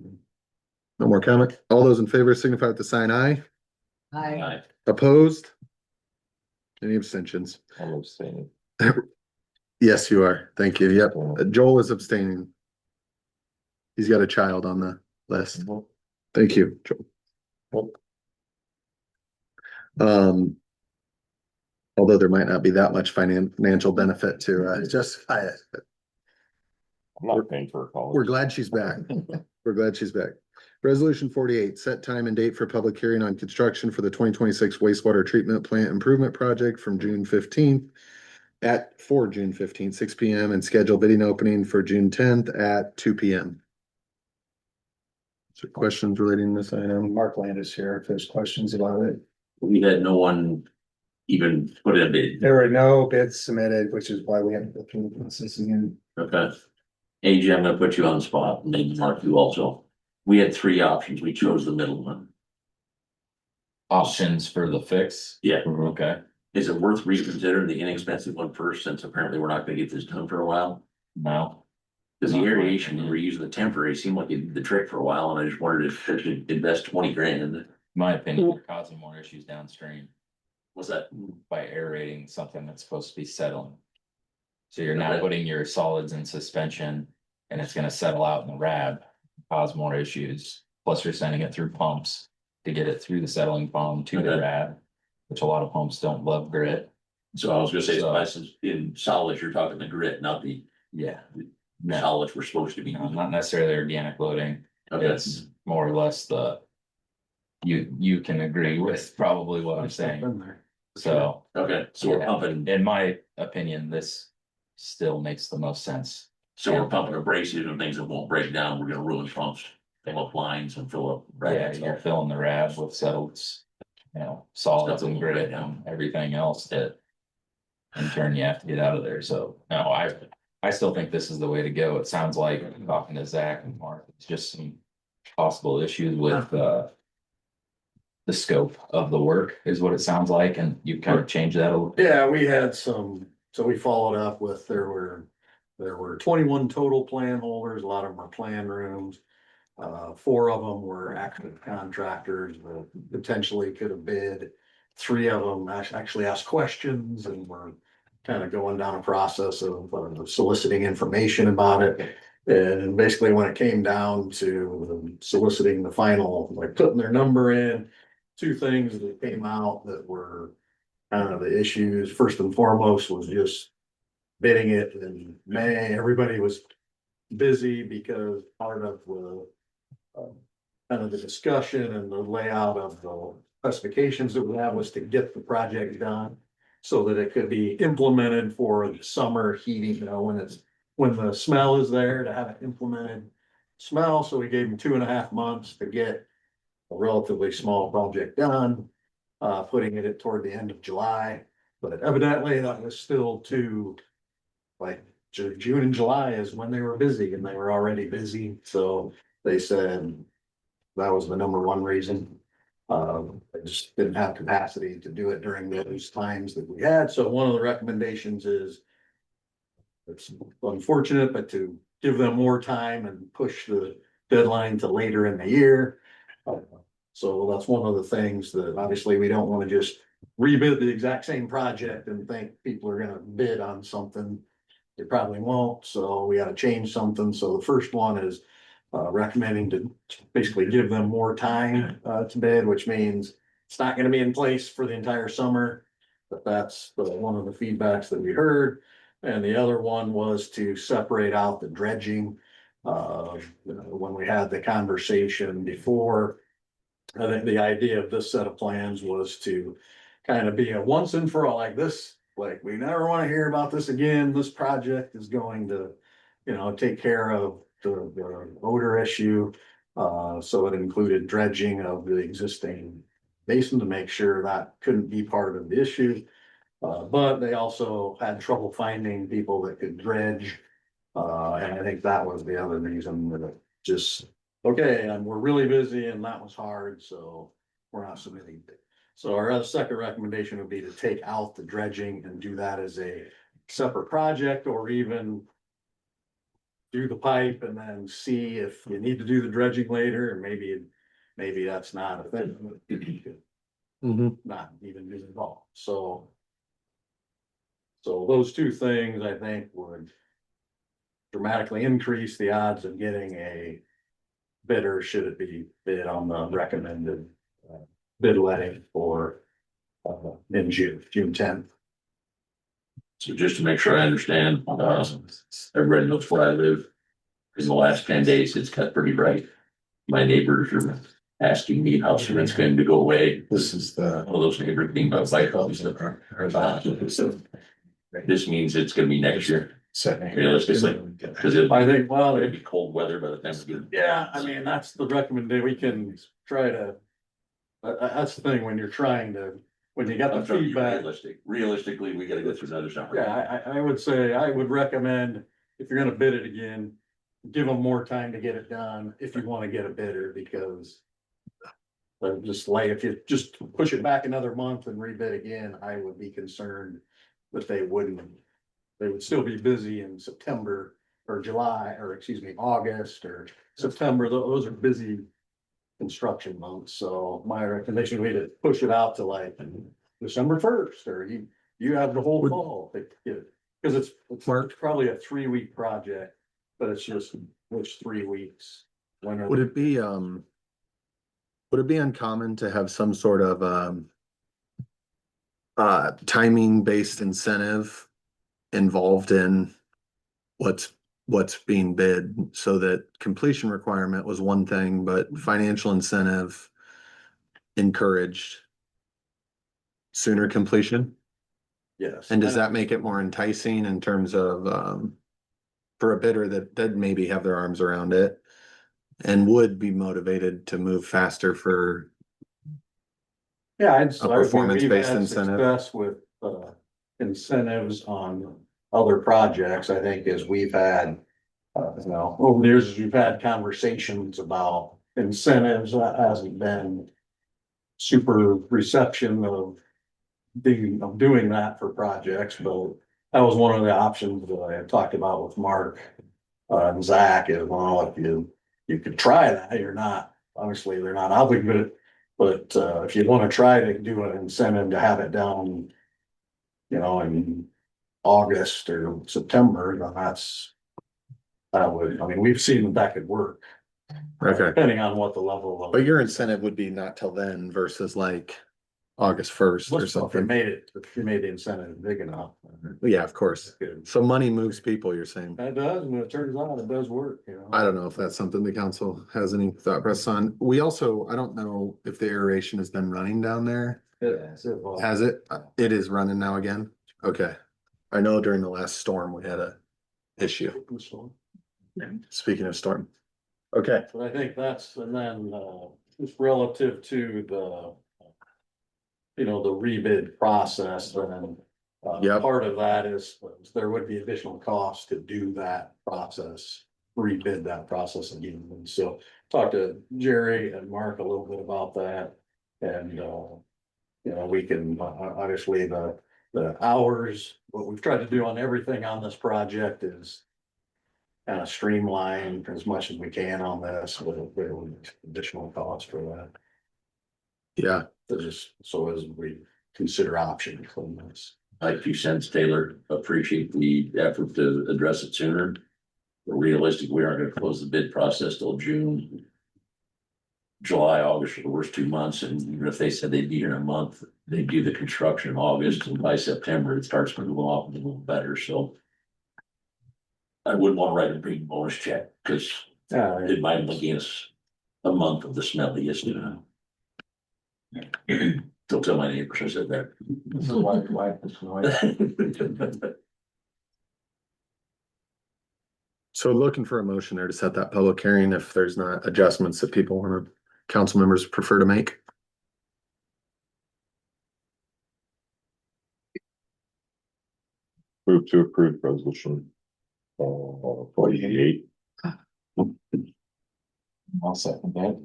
Speaker 4: more comment? All those in favor signify with the sign aye.
Speaker 9: I,
Speaker 4: Opposed? Any abstentions?
Speaker 10: I'm abstaining.
Speaker 4: Yes, you are. Thank you. Yep. Joel is abstaining. He's got a child on the list. Thank you, Joel. Although there might not be that much financial benefit to justify it, but
Speaker 10: I'm not paying for a college.
Speaker 4: we're glad she's back. We're glad she's back. Resolution 48, set time and date for public hearing on construction for the 2026 wastewater treatment plant improvement project from June 15th for June 15th, 6 p.m. and schedule bidding opening for June 10th at 2 p.m. So questions relating to this item?
Speaker 1: Mark Landis here, if there's questions about it.
Speaker 7: We had no one even put in a bid.
Speaker 1: There were no bids submitted, which is why we have to go through the process again.
Speaker 7: Okay. AJ, I'm gonna put you on the spot and then Mark, you also. We had three options. We chose the middle one.
Speaker 8: Options for the fix.
Speaker 7: Yeah.
Speaker 8: Okay,
Speaker 7: Is it worth reconsidering the inexpensive one first, since apparently we're not gonna get this done for a while?
Speaker 8: no.
Speaker 7: Cause the aeration, we were using the temporary, seemed like it did the trick for a while, and I just wondered if I should invest 20 grand.
Speaker 8: In my opinion, you're causing more issues downstream
Speaker 7: What's that?
Speaker 8: by aerating something that's supposed to be settling. So you're not
Speaker 7: Okay.
Speaker 8: putting your solids in suspension and it's gonna settle out in the rab, cause more issues. Plus you're sending it through pumps to get it through the settling foam to the
Speaker 7: Okay.
Speaker 8: rab, which a lot of pumps don't love grit.
Speaker 7: So I was gonna say, in solids, you're talking the grit, not the
Speaker 8: Yeah. No,
Speaker 7: solids we're supposed to be.
Speaker 8: not necessarily organic loading.
Speaker 7: Okay.
Speaker 8: It's more or less you can agree with probably what I'm saying. So,
Speaker 7: Okay, so we're
Speaker 8: yeah,
Speaker 7: pumping,
Speaker 8: in my opinion, this still makes the most sense.
Speaker 7: so we're pumping abrasives and things that won't break down. We're gonna ruin pumps, fill up lines and fill up.
Speaker 8: Yeah,
Speaker 7: rads.
Speaker 8: you're filling the rab with settles, solids and grit and everything else that. In turn, you have to get out of there. So, no, I still think this is the way to go. It sounds like talking to Zach and Mark, it's just some possible issues with, the scope of the work is what it sounds like, and you kind of changed that a little.
Speaker 11: Yeah, we had some, so we followed up with, there were 21 total plan holders, a lot of them were plan rooms. 4 of them were active contractors that potentially could have bid. 3 of them actually asked questions and were kind of going down a process of soliciting information about it. And basically when it came down to soliciting the final, like putting their number in, 2 things that came out that were kind of the issues. First and foremost was just bidding it in May. Everybody was busy because part of the kind of the discussion and the layout of the specifications that we have was to get the project done so that it could be implemented for the summer heating, when the smell is there, to have it implemented smell. So we gave them 2.5 months to get a relatively small project done, putting it toward the end of July. But evidently that was still too, like, June and July is when they were busy and they were already busy, so they said that was the number one reason. I just didn't have capacity to do it during those times that we had, so one of the recommendations is it's unfortunate, but to give them more time and push the deadline to later in the year. So that's one of the things that obviously we don't wanna just rebid the exact same project and think people are gonna bid on something. They probably won't, so we gotta change something. So the first one is recommending to basically give them more time to bid, which means it's not gonna be in place for the entire summer. But that's one of the feedbacks that we heard. And the other one was to separate out the dredging. When we had the conversation before, I think the idea of this set of plans was to kind of be a once and for all, like this, like, we never want to hear about this again. This project is going to, take care of the odor issue. So it included dredging of the existing basin to make sure that couldn't be part of the issue. But they also had trouble finding people that could dredge. And I think that was the other reason that it just, okay, and we're really busy and that was hard, so we're not submitting. So our other second recommendation would be to take out the dredging and do that as a separate project, or even do the pipe and then see if you need to do the dredging later, and maybe that's not a thing. Not even be involved, so those two things, I think, would dramatically increase the odds of getting a bidder, should it be bid on the recommended bid letting for in June 10th.
Speaker 7: So just to make sure I understand, everybody knows where I live. In the last 10 days, it's got pretty bright. My neighbors are asking me how soon it's going to go away.
Speaker 4: This is the.
Speaker 7: All those neighbors being about light bulbs. So this means it's gonna be next year, realistically, because
Speaker 11: I think, well,
Speaker 7: it'd be cold weather by the time we get.
Speaker 11: yeah, I mean, that's the recommendation. We can try to. That's the thing, when you're trying to, when you got
Speaker 7: I'm
Speaker 11: the
Speaker 7: trying to be
Speaker 11: feedback.
Speaker 7: realistic. Realistically, we gotta go through another summer.
Speaker 11: Yeah, I would say, I would recommend, if you're gonna bid it again, give them more time to get it done if you wanna get a bidder, because. Just like, if you just push it back another month and rebid again, I would be concerned that they wouldn't. They would still be busy in September or July, or excuse me, August or September. Those are busy construction months, so my recommendation would be to push it out to like December 1st, or you have the whole fall to get it. Cause it's probably a 3-week project, but it's just which 3 weeks.
Speaker 4: Would it be uncommon to have some sort of timing based incentive involved in what's being bid, so that completion requirement was one thing, but financial incentive encouraged sooner completion?
Speaker 11: Yes.
Speaker 4: And does that make it more enticing in terms of for a bidder that did maybe have their arms around it and would be motivated to move faster for
Speaker 11: Yeah,
Speaker 4: a performance-based
Speaker 11: had
Speaker 4: incentive?
Speaker 11: success with incentives on other projects, I think, as we've had. Over the years, as we've had conversations about incentives, that hasn't been super reception of doing that for projects, but that was one of the options that I had talked about with Mark and Zach, is, well, if you could try that, you're not, obviously, they're not obligated, but if you want to try to do an incentive to have it down, in August or September, then we've seen that could work.
Speaker 4: Okay,
Speaker 11: Depending on what the level of.
Speaker 4: but your incentive would be not till then versus like August 1st or
Speaker 11: If you
Speaker 4: something.
Speaker 11: if you made the incentive big enough.
Speaker 4: Yeah, of course.
Speaker 11: Good.
Speaker 4: So money moves people, you're saying?
Speaker 11: That does, and it turns out it does work,
Speaker 4: I don't know if that's something the council has any thought process on. We also, I don't know if the aeration has been running down there. Has it? It is running now again? Okay. I know during the last storm, we had a issue. Speaking of storm. Okay.
Speaker 11: But I think that's, and then, just relative to the rebid process, then
Speaker 4: Yep.
Speaker 11: Part of that is there would be additional costs to do that process, rebid that process again. And so talked to Jerry and Mark a little bit about that. And, you know, we can, obviously the hours, what we've tried to do on everything on this project is kind of streamline as much as we can on this with additional cost for that.
Speaker 4: Yeah,
Speaker 11: So as we consider options from this.
Speaker 7: Like 2 cents, Taylor, appreciate the effort to address it sooner. But realistic, we aren't gonna close the bid process till June. July, August are the worst 2 months, and even if they said they'd be here in a month, they do the construction in August, and by September, it starts moving off a little better, so. I wouldn't want to write a big bonus check, because it might only gain us a month of the smelliest, you know. Don't tell my neighbors I said that.
Speaker 11: This is why it's noise.
Speaker 4: so looking for a motion there to set that public hearing if there's not adjustments that people want to, council members prefer to make.
Speaker 10: Move to approve resolution. 48.
Speaker 8: I'll second that.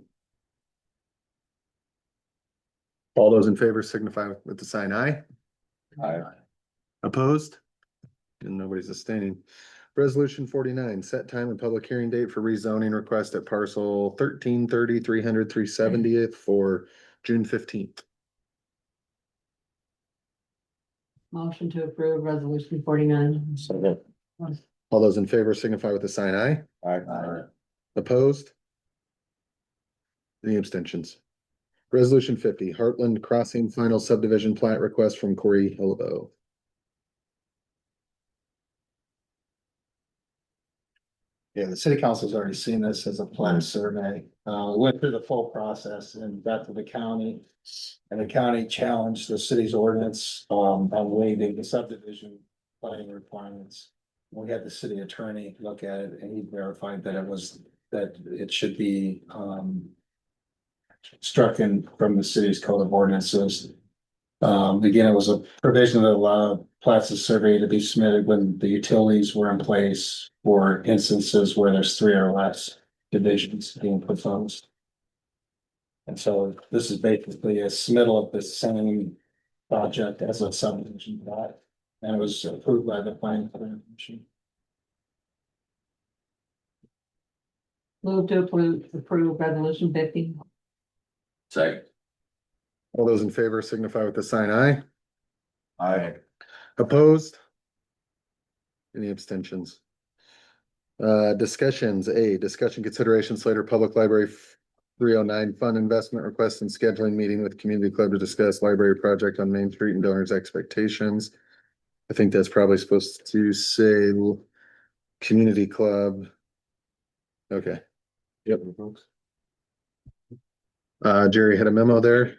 Speaker 4: All those in favor signify with the sign aye.
Speaker 10: Aye.
Speaker 4: Opposed? And nobody's abstaining. Resolution 49, set time and public hearing date for rezoning request at parcel 1330 300 370th for June 15th.
Speaker 9: Motion to approve resolution 49.
Speaker 10: Second.
Speaker 4: All those in favor signify with the sign aye.
Speaker 10: Aye.
Speaker 4: Opposed? Any abstentions? Resolution 50, Heartland Crossing Final Subdivision Plat Request from Corey Hillebo.
Speaker 1: Yeah, the city council's already seen this as a plan survey. Went through the full process and got to the county. And the county challenged the city's ordinance, on waiving the subdivision planning requirements. We had the city attorney look at it and he verified that it should be, struck in from the city's code of ordinances. Again, it was a provision that allowed plats of survey to be submitted when the utilities were in place for instances where there's 3 or less divisions being proposed. And so this is basically a submittal of the same project as a subdivision plat, and it was approved by the planning commission.
Speaker 9: Move to approve resolution 50.
Speaker 7: Second.
Speaker 4: All those in favor signify with the sign aye.
Speaker 10: Aye.
Speaker 4: Opposed? Any abstentions? Discussions, discussion consideration Slater Public Library 309 fund investment request and scheduling meeting with community club to discuss library project on Main Street and donors' expectations. I think that's probably supposed to say community club. Okay. Yep. Jerry had a memo there.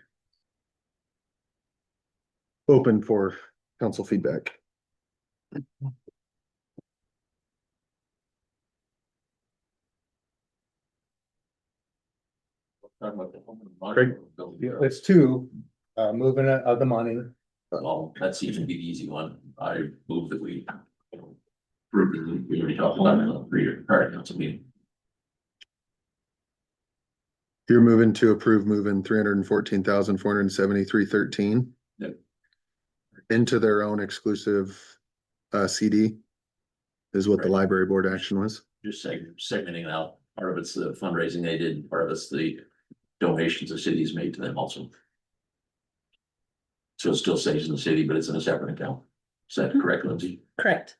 Speaker 4: Open for council feedback. Craig?
Speaker 1: It's 2, moving of the money.
Speaker 7: Well, that seems to be the easy one. I move that we. We already talked about it on the prior council meeting.
Speaker 4: You're moving to approve moving 314,473.13.
Speaker 7: Yep.
Speaker 4: Into their own exclusive CD is what the
Speaker 7: Right.
Speaker 4: library board action was.
Speaker 7: Just segmenting out. Part of it's the fundraising they did, part of it's the donations the city's made to them also. So it still stays in the city, but it's in a separate account. Is that correct, Lindsay?
Speaker 2: Correct.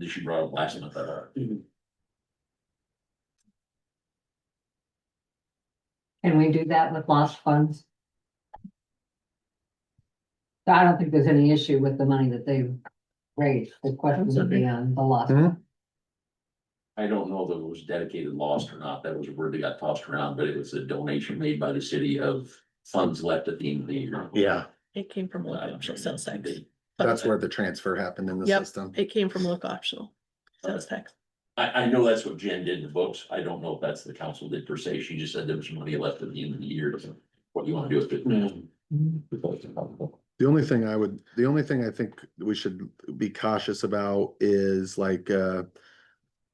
Speaker 7: She brought up last month.
Speaker 9: Can we do that with lost funds? I don't think there's any issue with the money that they've raised. The question would be on the lost.
Speaker 4: Mhm.
Speaker 7: I don't know if it was dedicated lost or not. That was a word that got tossed around, but it was a donation made by the city of funds left at the end of the year.
Speaker 4: Yeah,
Speaker 2: It came from local optional sales tax.
Speaker 4: that's where the transfer happened in the
Speaker 2: Yep.
Speaker 4: system.
Speaker 2: It came from local optional sales tax.
Speaker 7: I know that's what Jen did in the books. I don't know if that's the council did per se. She just said there was money left at the end of the year. What do you want to do with it?
Speaker 4: The only thing I think we should be cautious about is like,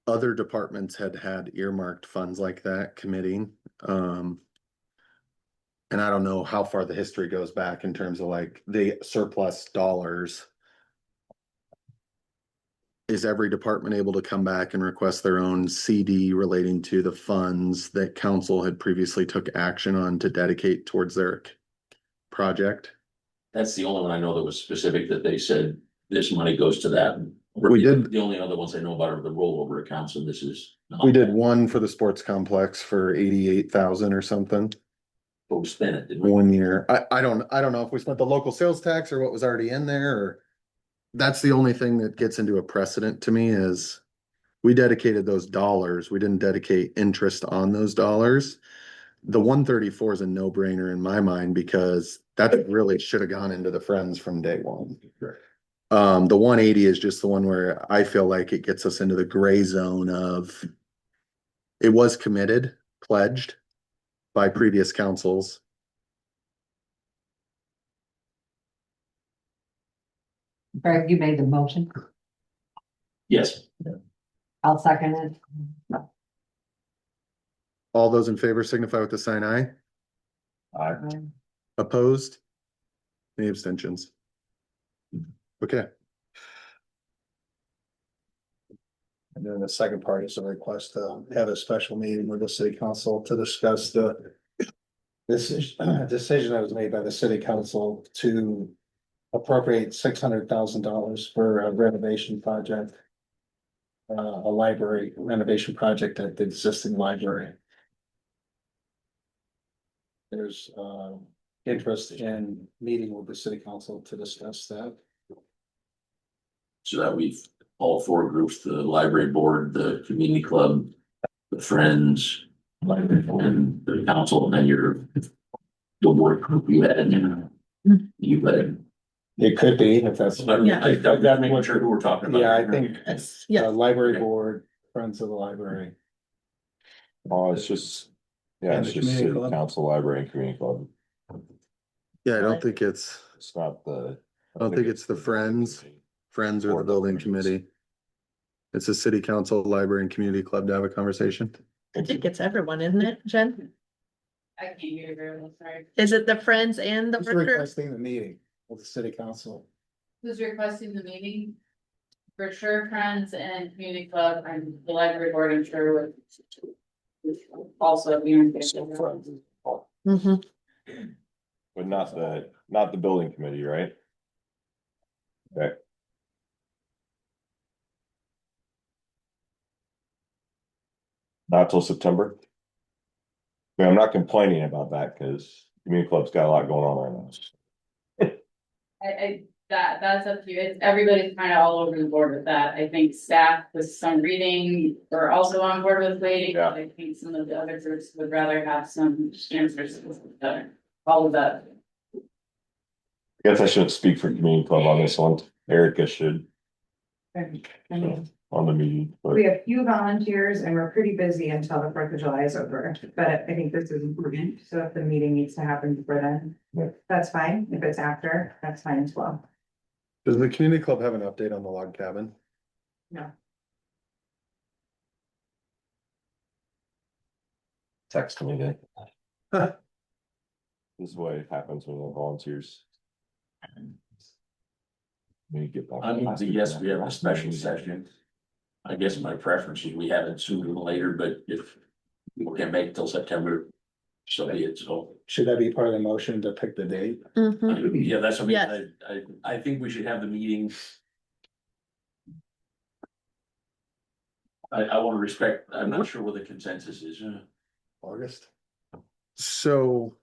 Speaker 4: other departments had earmarked funds like that committing, and I don't know how far the history goes back in terms of like the surplus dollars. Is every department able to come back and request their own CD relating to the funds that council had previously took action on to dedicate towards their project?
Speaker 7: That's the only one I know that was specific, that they said this money goes to that.
Speaker 4: We did-
Speaker 7: The only other ones I know about are the rollover accounts, and this is. not
Speaker 4: We did
Speaker 7: that.
Speaker 4: one for the sports complex for 88,000 or something.
Speaker 7: But we spent it, didn't we?
Speaker 4: 1 year. I don't know if we spent the local sales tax or what was already in there, or. That's the only thing that gets into a precedent to me is. We dedicated those dollars. We didn't dedicate interest on those dollars. The 134 is a no-brainer in my mind because that really should have gone into the Friends from day one. The 180 is just the one where I feel like it gets us into the gray zone of. It was committed, pledged by previous councils.
Speaker 9: Greg, you made the motion.
Speaker 7: Yes.
Speaker 9: I'll second it.
Speaker 4: All those in favor signify with the sign aye. Opposed? Any abstentions? Okay,
Speaker 1: And then the second part is a request to have a special meeting with the city council to discuss the. Decision that was made by the city council to appropriate $600,000 for a renovation project. A library renovation project at the existing library. There's interest in meeting with the city council to discuss that.
Speaker 7: So that we've, all four groups, the library board, the community club, the friends, and the council, and then your. The work group you had, you had.
Speaker 1: It could be, if that's.
Speaker 7: Yeah, I'm making sure who we're talking about.
Speaker 1: Yeah, I think
Speaker 2: Yes,
Speaker 1: the
Speaker 2: yeah,
Speaker 1: library board, friends of the library.
Speaker 10: Oh, it's just, yeah,
Speaker 1: And
Speaker 10: it's
Speaker 1: the
Speaker 10: just
Speaker 1: community
Speaker 10: city
Speaker 1: club.
Speaker 10: council, library and community club.
Speaker 4: yeah, I don't think it's,
Speaker 10: It's not the.
Speaker 4: I don't think it's the Friends or the
Speaker 10: Or the
Speaker 4: building
Speaker 10: Friends.
Speaker 4: committee. It's a city council, library and community club to have a conversation.
Speaker 2: I think it's everyone, isn't it, Jen?
Speaker 6: I can't hear you very well, sorry.
Speaker 2: Is it the friends and the
Speaker 1: Who's
Speaker 2: workers?
Speaker 1: requesting the meeting with the city council?
Speaker 12: Who's requesting the meeting? For sure, Friends and Community Club and the Library Board, I'm sure would. Also be in.
Speaker 2: Mhm.
Speaker 10: But not the building committee, right? Okay. Not till September. I mean, I'm not complaining about that because community club's got a lot going on right now.
Speaker 12: That's up to you. It's, everybody's kind of all over the board with that. I think staff with some reading are also on board with waiting.
Speaker 10: Yeah.
Speaker 12: I think some of the other groups would rather have some answers. All of that.
Speaker 10: I guess I shouldn't speak for community club on this one. Erica should on the meeting, but
Speaker 3: We have few volunteers and we're pretty busy until the 4th of July is over, but I think this is important, so if the meeting needs to happen before then.
Speaker 10: Yeah.
Speaker 3: That's fine, if it's after, that's fine as well.
Speaker 4: Does the community club have an update on the log cabin?
Speaker 3: No.
Speaker 10: text me then. This is what happens when the volunteers. When you get back.
Speaker 7: I would suggest we have a special session. I guess my preference is we have it sooner than later, but if people can't make it till September, so be it, so.
Speaker 1: Should that be part of the motion to pick the date?
Speaker 2: Mhm.
Speaker 7: Yeah, that's what I
Speaker 2: Yes.
Speaker 7: mean, I think we should have the meeting. I wanna respect, I'm not sure what the consensus is.
Speaker 1: August?
Speaker 4: So,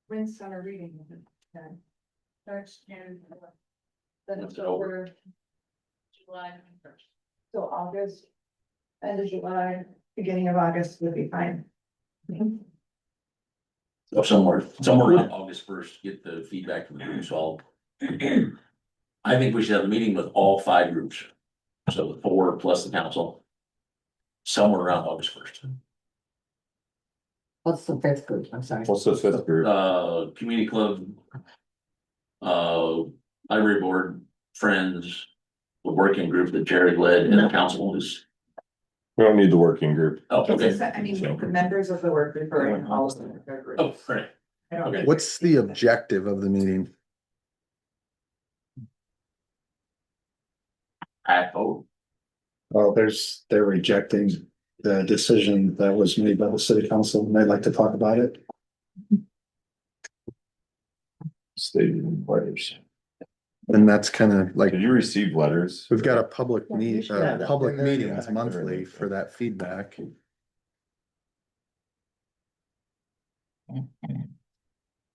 Speaker 3: When's summer reading?
Speaker 12: Starts June. Then
Speaker 7: What's
Speaker 12: it's
Speaker 7: it over?
Speaker 12: over. July 1st.
Speaker 3: So August, end of July, beginning of August would be fine.
Speaker 7: So somewhere around August first, get the feedback from the groups all. I think we should have a meeting with all five groups, so the four plus the council. Somewhere around August first.
Speaker 9: What's the fifth group? I'm sorry.
Speaker 10: What's the fifth group?
Speaker 7: Community club. Library board, friends, the working group that Jared led and the
Speaker 2: No.
Speaker 7: council is.
Speaker 10: We don't need the working group.
Speaker 7: Oh, okay.
Speaker 3: I mean, the members of the work group are in all of their groups.
Speaker 7: Oh, right.
Speaker 3: I don't think-
Speaker 1: What's the objective of the meeting?
Speaker 7: Oh,
Speaker 1: Well, they're rejecting the decision that was made by the city council, and they'd like to talk about it.
Speaker 10: Stated letters.
Speaker 1: And that's kind of like,
Speaker 10: Did you receive letters?
Speaker 1: we've got a public
Speaker 2: Yeah, you should have that.
Speaker 1: public meetings monthly for that feedback.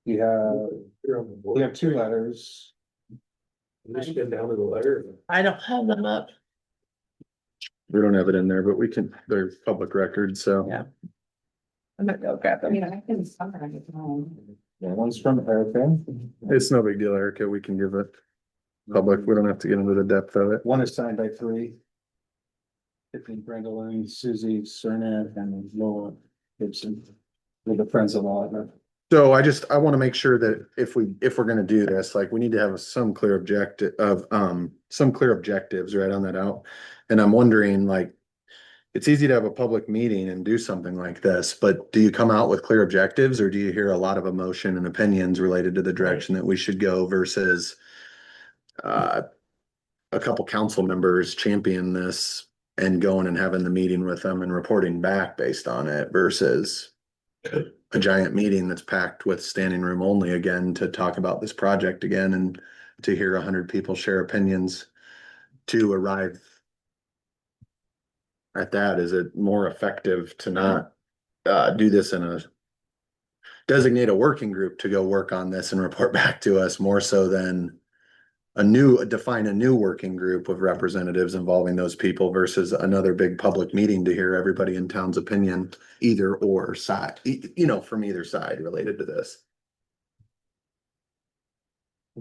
Speaker 1: We have two letters.
Speaker 11: Just get down to the letter.
Speaker 2: I don't have them up.
Speaker 1: We don't have it in there, but we can, they're public records, so.
Speaker 2: Yeah. I'm gonna go grab
Speaker 3: I
Speaker 2: them.
Speaker 3: mean, I can summarize it home.
Speaker 1: Yeah, one's from Erica. It's no big deal, Erica. We can give it public. We don't have to get into the depth of it. One is signed by three. Tiffany Brendel, Susie Cernak, and Laura Gibson. With the Friends of Law. So I want to make sure that if we're gonna do this, like, we need to have some clear objective of, some clear objectives, right, on that out. And I'm wondering, like, it's easy to have a public meeting and do something like this, but do you come out with clear objectives, or do you hear a lot of emotion and opinions related to the direction that we should go versus a couple council members champion this and going and having the meeting with them and reporting back based on it versus a giant meeting that's packed with standing room only again to talk about this project again and to hear 100 people share opinions to arrive at that. Is it more effective to not do this in a designate a working group to go work on this and report back to us, more so than define a new working group of representatives involving those people versus another big public meeting to hear everybody in town's opinion, either or side, from either side related to this?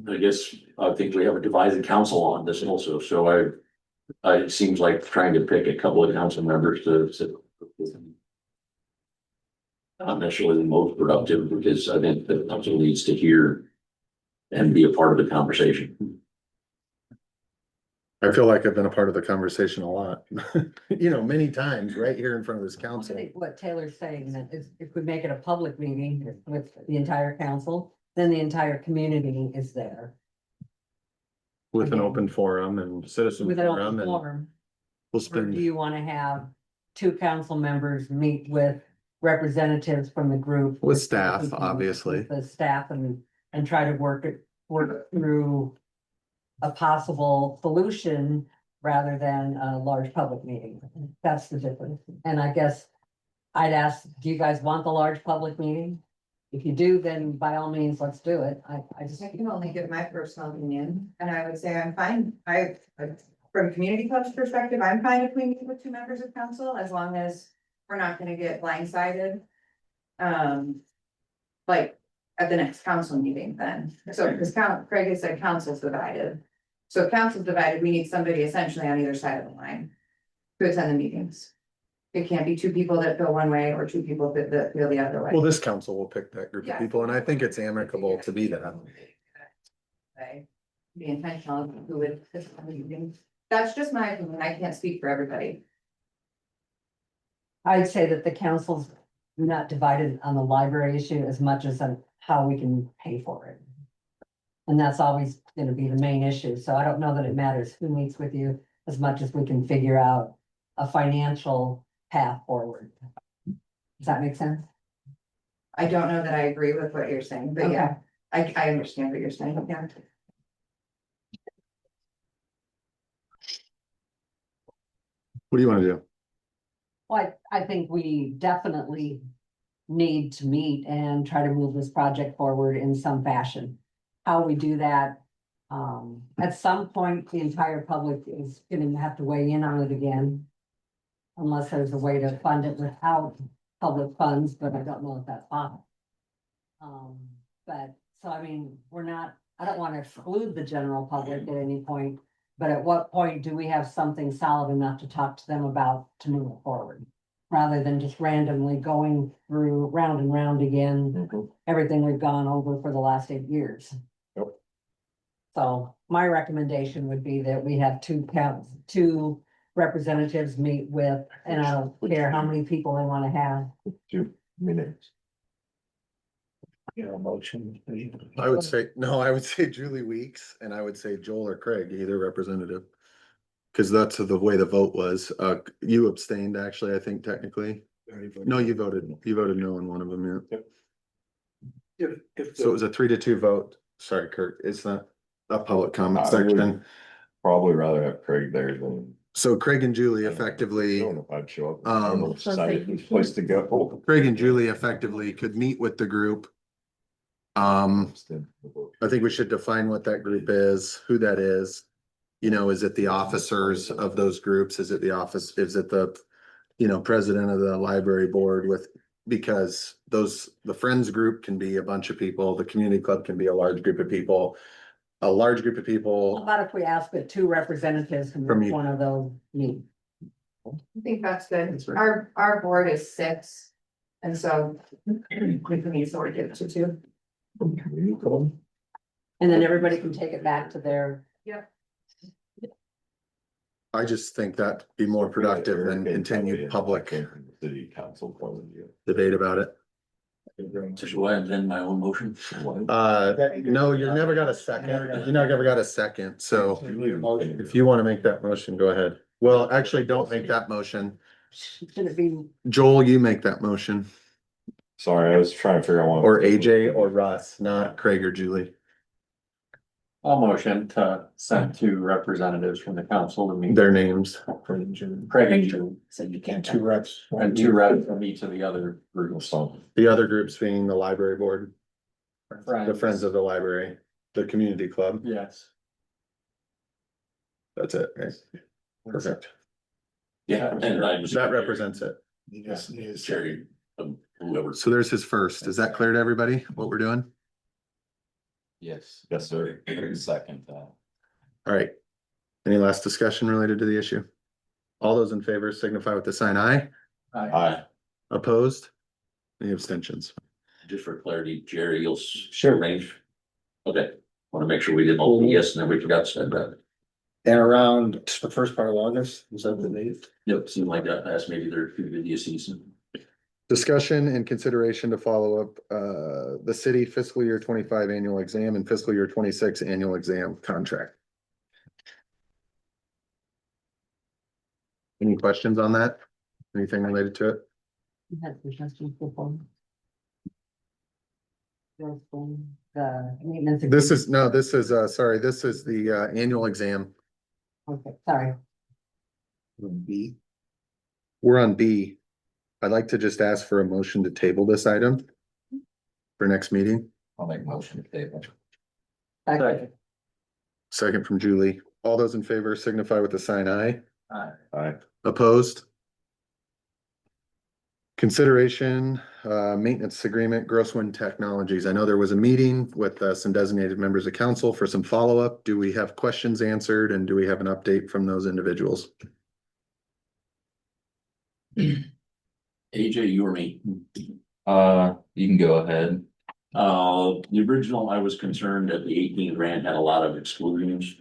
Speaker 7: I guess I think we have a divided council on this also, so it seems like trying to pick a couple of council members to sit. Not necessarily the most productive, because I think the council needs to hear and be a part of the conversation.
Speaker 1: I feel like I've been a part of the conversation a lot, many times right here in front of this
Speaker 9: I
Speaker 1: council.
Speaker 9: think what Taylor's saying that is, if we make it a public meeting with the entire council, then the entire community is there.
Speaker 1: With an open forum and citizen
Speaker 9: With an
Speaker 1: forum,
Speaker 9: open
Speaker 1: and
Speaker 9: forum.
Speaker 1: we'll
Speaker 9: Or
Speaker 1: spend.
Speaker 9: do you wanna have two council members meet with representatives from the group?
Speaker 1: With staff, obviously.
Speaker 9: With the staff and try to work through a possible solution rather than a large public meeting. That's the difference. And I guess I'd ask, do you guys want the large public meeting? If you do, then by all means, let's do it. I just.
Speaker 3: I can only give my personal opinion, and I would say I'm fine. From a community club's perspective, I'm fine if we meet with two members of council, as long as we're not gonna get blindsided. Like at the next council meeting then. So, because Craig has said council's divided. So if council's divided, we need somebody essentially on either side of the line to attend the meetings. It can't be two people that feel one way or two people that feel the other way.
Speaker 1: Well, this council will pick that group of
Speaker 3: Yeah.
Speaker 1: people, and I think it's amicable to be that.
Speaker 3: Be intentional of who would. That's just my opinion. I can't speak for everybody.
Speaker 9: I'd say that the council's not divided on the library issue as much as on how we can pay for it. And that's always gonna be the main issue, so I don't know that it matters who meets with you as much as we can figure out a financial path forward. Does that make sense?
Speaker 3: I don't know that I agree with what you're saying, but yeah, I understand what you're saying, yeah.
Speaker 1: What do you want to do?
Speaker 9: Well, I think we definitely need to meet and try to move this project forward in some fashion. How we do that, at some point, the entire public is gonna have to weigh in on it again. Unless there's a way to fund it without public funds, but I don't know if that's possible. But, so I mean, I don't wanna exclude the general public at any point. But at what point do we have something solid enough to talk to them about to move it forward? rather than just randomly going through round and round again, everything we've gone over for the last 8 years.
Speaker 10: Yep.
Speaker 9: So my recommendation would be that we have two representatives meet with, and I don't care how many people they wanna have.
Speaker 10: 2 minutes.
Speaker 1: You know, motion.
Speaker 4: I would say, no, I would say Julie Weeks and I would say Joel or Craig, either representative. Cause that's the way the vote was. You abstained actually, I think technically. No, you voted no on one of them, yeah. So it was a 3-2 vote. Sorry, Kurt, it's not a public comment
Speaker 10: I would-
Speaker 4: section.
Speaker 10: Probably rather have Craig there than.
Speaker 4: So Craig and Julie
Speaker 10: I don't
Speaker 4: effectively,
Speaker 10: know if I'd show up. I don't know if
Speaker 2: So
Speaker 10: decided
Speaker 2: say-
Speaker 10: which place to go.
Speaker 4: Craig and Julie effectively could meet with the group. I think we should define what that group is, who that is. You know, is it the officers of those groups? Is it the, president of the library board with? Because the Friends group can be a bunch of people, the community club can be a large group of people. A large group of
Speaker 9: How
Speaker 4: people,
Speaker 9: about if we ask the two representatives from
Speaker 4: From
Speaker 9: each
Speaker 4: you.
Speaker 9: one of those meet?
Speaker 3: I think that's good.
Speaker 1: That's right.
Speaker 3: Our board is 6. And so we can easily get to 2.
Speaker 9: And then everybody can take it back to their,
Speaker 4: I just think that'd be more productive than continued public
Speaker 10: City council point of view.
Speaker 4: debate about it.
Speaker 7: So should I amend my own motion?
Speaker 4: No, you never got a second. You never got a second, so if you wanna make that motion, go ahead. Well, actually, don't make that motion.
Speaker 9: should it be,
Speaker 4: Joel, you make that motion,
Speaker 10: Sorry, I was trying to figure out.
Speaker 4: or AJ or Russ, not Craig or Julie.
Speaker 5: I'll motion to send 2 representatives from the council to meet.
Speaker 4: Their names.
Speaker 5: Craig and Julie,
Speaker 2: So you can't.
Speaker 1: Two reps.
Speaker 5: and 2 reps from each of the other groups.
Speaker 4: The other groups being the library board, the Friends of the Library, the community club.
Speaker 5: Yes.
Speaker 4: That's it, right? Perfect.
Speaker 7: Yeah, and I was.
Speaker 4: That represents it.
Speaker 1: You just need to say-
Speaker 7: Jerry, whoever.
Speaker 4: So there's his first. Is that clear to everybody, what we're doing?
Speaker 8: Yes.
Speaker 10: Yes, sir.
Speaker 8: Second,
Speaker 4: All right. Any last discussion related to the issue? All those in favor signify with the sign aye.
Speaker 10: Aye.
Speaker 4: Opposed? Any abstentions?
Speaker 7: Just for clarity, Jerry, you'll
Speaker 1: Sure.
Speaker 7: arrange. Okay, wanna make sure we didn't all say yes and then we forgot to say that.
Speaker 1: And around the first part of August, is that the date?
Speaker 7: Yep, seemed like that, that's maybe their video season.
Speaker 4: Discussion and consideration to follow up, the city fiscal year 25 annual exam and fiscal year 26 annual exam contract. Any questions on that? Anything related to it?
Speaker 9: you had some questions before? The maintenance.
Speaker 4: This is the annual exam.
Speaker 9: Okay, sorry.
Speaker 1: B.
Speaker 4: We're on B. I'd like to just ask for a motion to table this item for next meeting.
Speaker 8: I'll make a motion to table.
Speaker 9: Second.
Speaker 4: Second from Julie. All those in favor signify with the sign aye.
Speaker 10: Aye.
Speaker 4: Opposed? Consideration, maintenance agreement, Grosswind Technologies. I know there was a meeting with some designated members of council for some follow-up. Do we have questions answered and do we have an update from those individuals?
Speaker 7: AJ, you or me?
Speaker 8: You can go ahead.
Speaker 7: The original, I was concerned that the 18 grant had a lot of exclusions.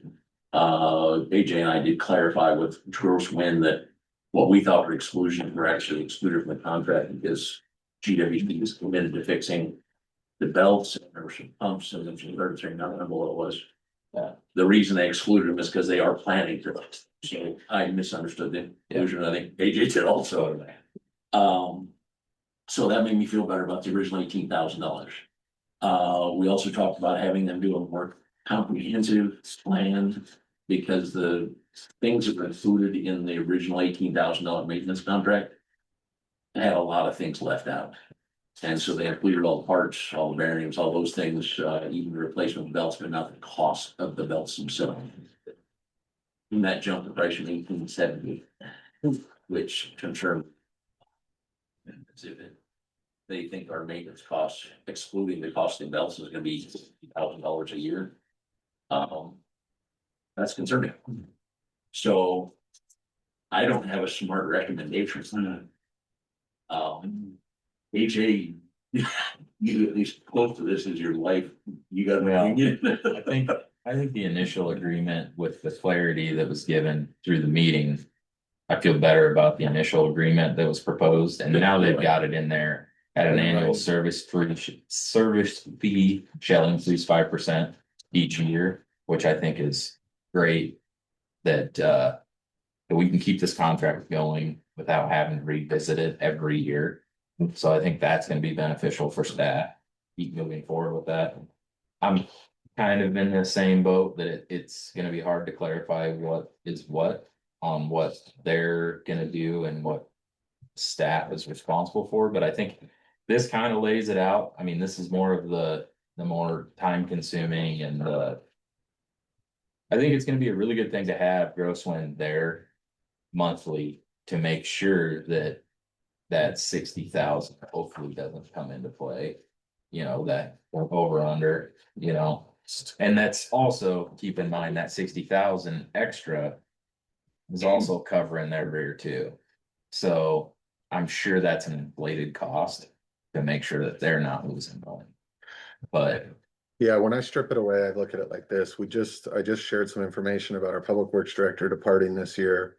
Speaker 7: AJ and I did clarify with Grosswind that what we thought were exclusions were actually excluded from the contract because GWP was committed to fixing the belts and there were some pumps and some other thing, I don't remember what it was. The reason they excluded them is because they are planning to, so I misunderstood the inclusion, I think AJ did also. So that made me feel better about the original $18,000. We also talked about having them do a more comprehensive plan because the things that were included in the original $18,000 maintenance contract had a lot of things left out. And so they included all the parts, all the bearings, all those things, even the replacement belts, but not the cost of the belts themselves. And that jumped the price from 1870, which concerned. They think our maintenance costs, excluding the cost of belts, is gonna be $50,000 a year. That's concerning. So I don't have a smart recommendation. AJ, you at least close to this is your life, you got.
Speaker 8: Well, I think the initial agreement with the clarity that was given through the meeting. I feel better about the initial agreement that was proposed, and now they've got it in there at an annual service fee shall increase 5% each year, which I think is great. That we can keep this contract going without having to revisit it every year. So I think that's gonna be beneficial for staff, keep moving forward with that. I'm kind of in the same boat that it's gonna be hard to clarify what is what on what they're gonna do and what staff is responsible for, but I think this kind of lays it out. I mean, this is more of the more time consuming and I think it's gonna be a really good thing to have Grosswind there monthly to make sure that that 60,000 hopefully doesn't come into play. You know, that over under, you know, and that's also, keep in mind that 60,000 extra is also covering their rear too. So I'm sure that's an inflated cost to make sure that they're not losing money. But
Speaker 4: Yeah, when I strip it away, I look at it like this. I just shared some information about our public works director departing this year.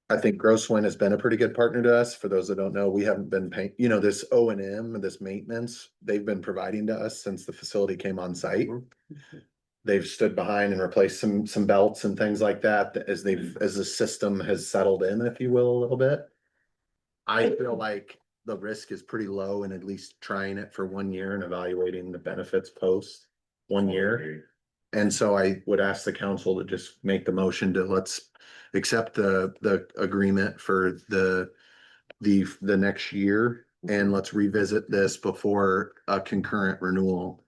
Speaker 4: I think Grosswind has been a pretty good partner to us. For those that don't know, we haven't been paying, you know, this O&M, this maintenance, they've been providing to us since the facility came on site. They've stood behind and replaced some belts and things like that as the system has settled in, if you will, a little bit. I feel like the risk is pretty low in at least trying it for 1 year and evaluating the benefits post 1 year. And so I would ask the council to just make the motion to let's accept the agreement for the next year. And let's revisit this before a concurrent renewal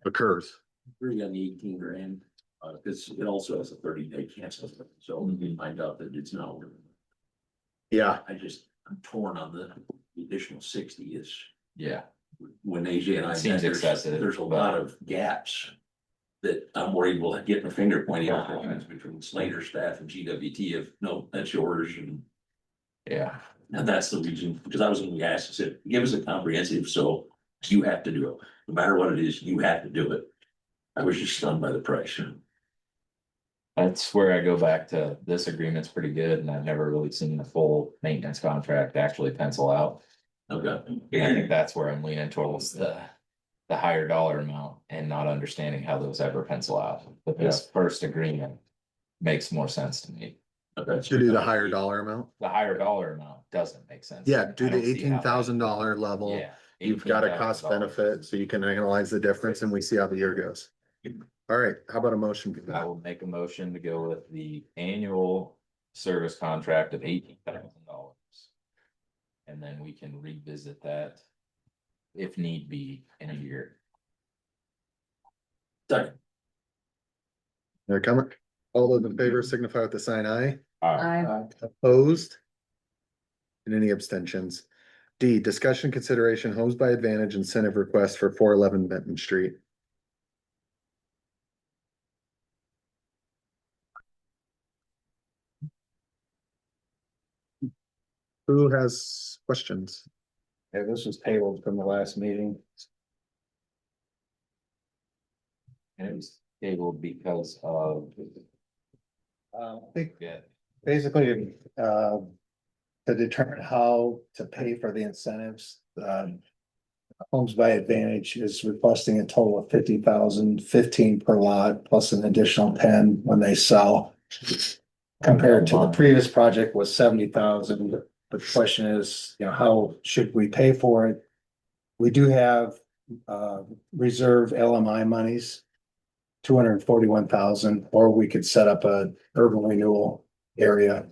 Speaker 4: occurs.
Speaker 7: Really on the 18 grand, because it also has a 30-day cancel, so we can find out that it's not.
Speaker 4: Yeah,
Speaker 7: I'm torn on the additional 60 is.
Speaker 8: yeah,
Speaker 7: When AJ and I.
Speaker 8: It seems
Speaker 7: met,
Speaker 8: excessive,
Speaker 7: There's a
Speaker 8: but-
Speaker 7: lot of gaps. That I'm worried we'll get my finger pointing out between Slater staff and GWT of, no, that's yours,
Speaker 8: yeah.
Speaker 7: and that's the reason, because I was gonna ask, I said, give us a comprehensive, so you have to do it, no matter what it is, you have to do it. I was just stunned by the price.
Speaker 8: That's where I go back to, this agreement's pretty good, and I've never really seen the full maintenance contract actually pencil out.
Speaker 7: Okay.
Speaker 8: And I think that's where I'm leaning towards the higher dollar amount and not understanding how those ever pencil out. But this first agreement makes more sense to me.
Speaker 7: Okay.
Speaker 4: to do the higher dollar amount.
Speaker 8: The higher dollar amount doesn't make sense.
Speaker 4: Yeah, do
Speaker 8: I
Speaker 4: the
Speaker 8: don't see how that-
Speaker 4: $18,000 level.
Speaker 8: Yeah.
Speaker 4: You've got a cost
Speaker 8: $18,000.
Speaker 4: benefit, so you can analyze the difference and we see how the year goes. All right, how about a motion?
Speaker 8: I will make a motion to go with the annual service contract of $18,000. And then we can revisit that if need be in a year.
Speaker 7: Second.
Speaker 4: There comment? All those in favor signify with the sign aye.
Speaker 9: I,
Speaker 4: Opposed? And any abstentions? D, discussion consideration homes by advantage incentive request for 411 Benton Street. Who has questions?
Speaker 1: Yeah, this was tabled from the last meeting.
Speaker 8: And it was tabled because of.
Speaker 1: I think
Speaker 8: Yeah,
Speaker 1: basically, to determine how to pay for the incentives, Homes by Advantage is requesting a total of 50,000, 15 per lot, plus an additional 10 when they sell. Compared to the previous project was 70,000. The question is, you know, how should we pay for it? We do have reserve LMI monies. 241,000, or we could set up a urban renewal area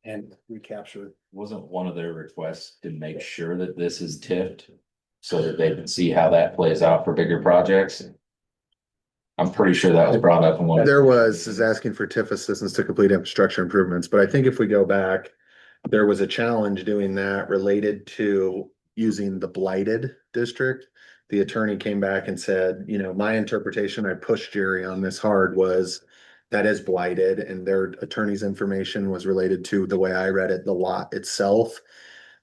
Speaker 1: and recapture.
Speaker 8: wasn't one of their requests to make sure that this is tipped. So that they can see how that plays out for bigger projects. I'm pretty sure that was brought up in one.
Speaker 4: There is asking for TIF assistance to complete infrastructure improvements, but I think if we go back, there was a challenge doing that related to using the blighted district. The attorney came back and said, you know, my interpretation, I pushed Jerry on this hard, was that is blighted, and their attorney's information was related to, the way I read it, the lot itself.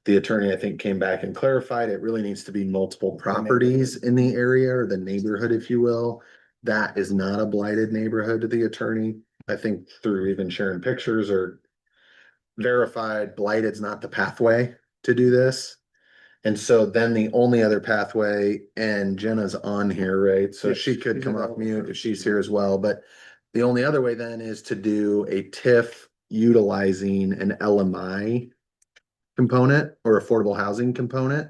Speaker 4: The attorney, I think, came back and clarified it really needs to be multiple properties in the area, or the neighborhood, if you will. That is not a blighted neighborhood to the attorney. I think through even sharing pictures or verified, blighted's not the pathway to do this. And so then the only other pathway, and Jenna's on here, right? So
Speaker 1: Yes,
Speaker 4: she could
Speaker 1: she's
Speaker 4: come off
Speaker 1: available.
Speaker 4: mute if she's here as well, but the only other way then is to do a TIF utilizing an LMI component or affordable housing component.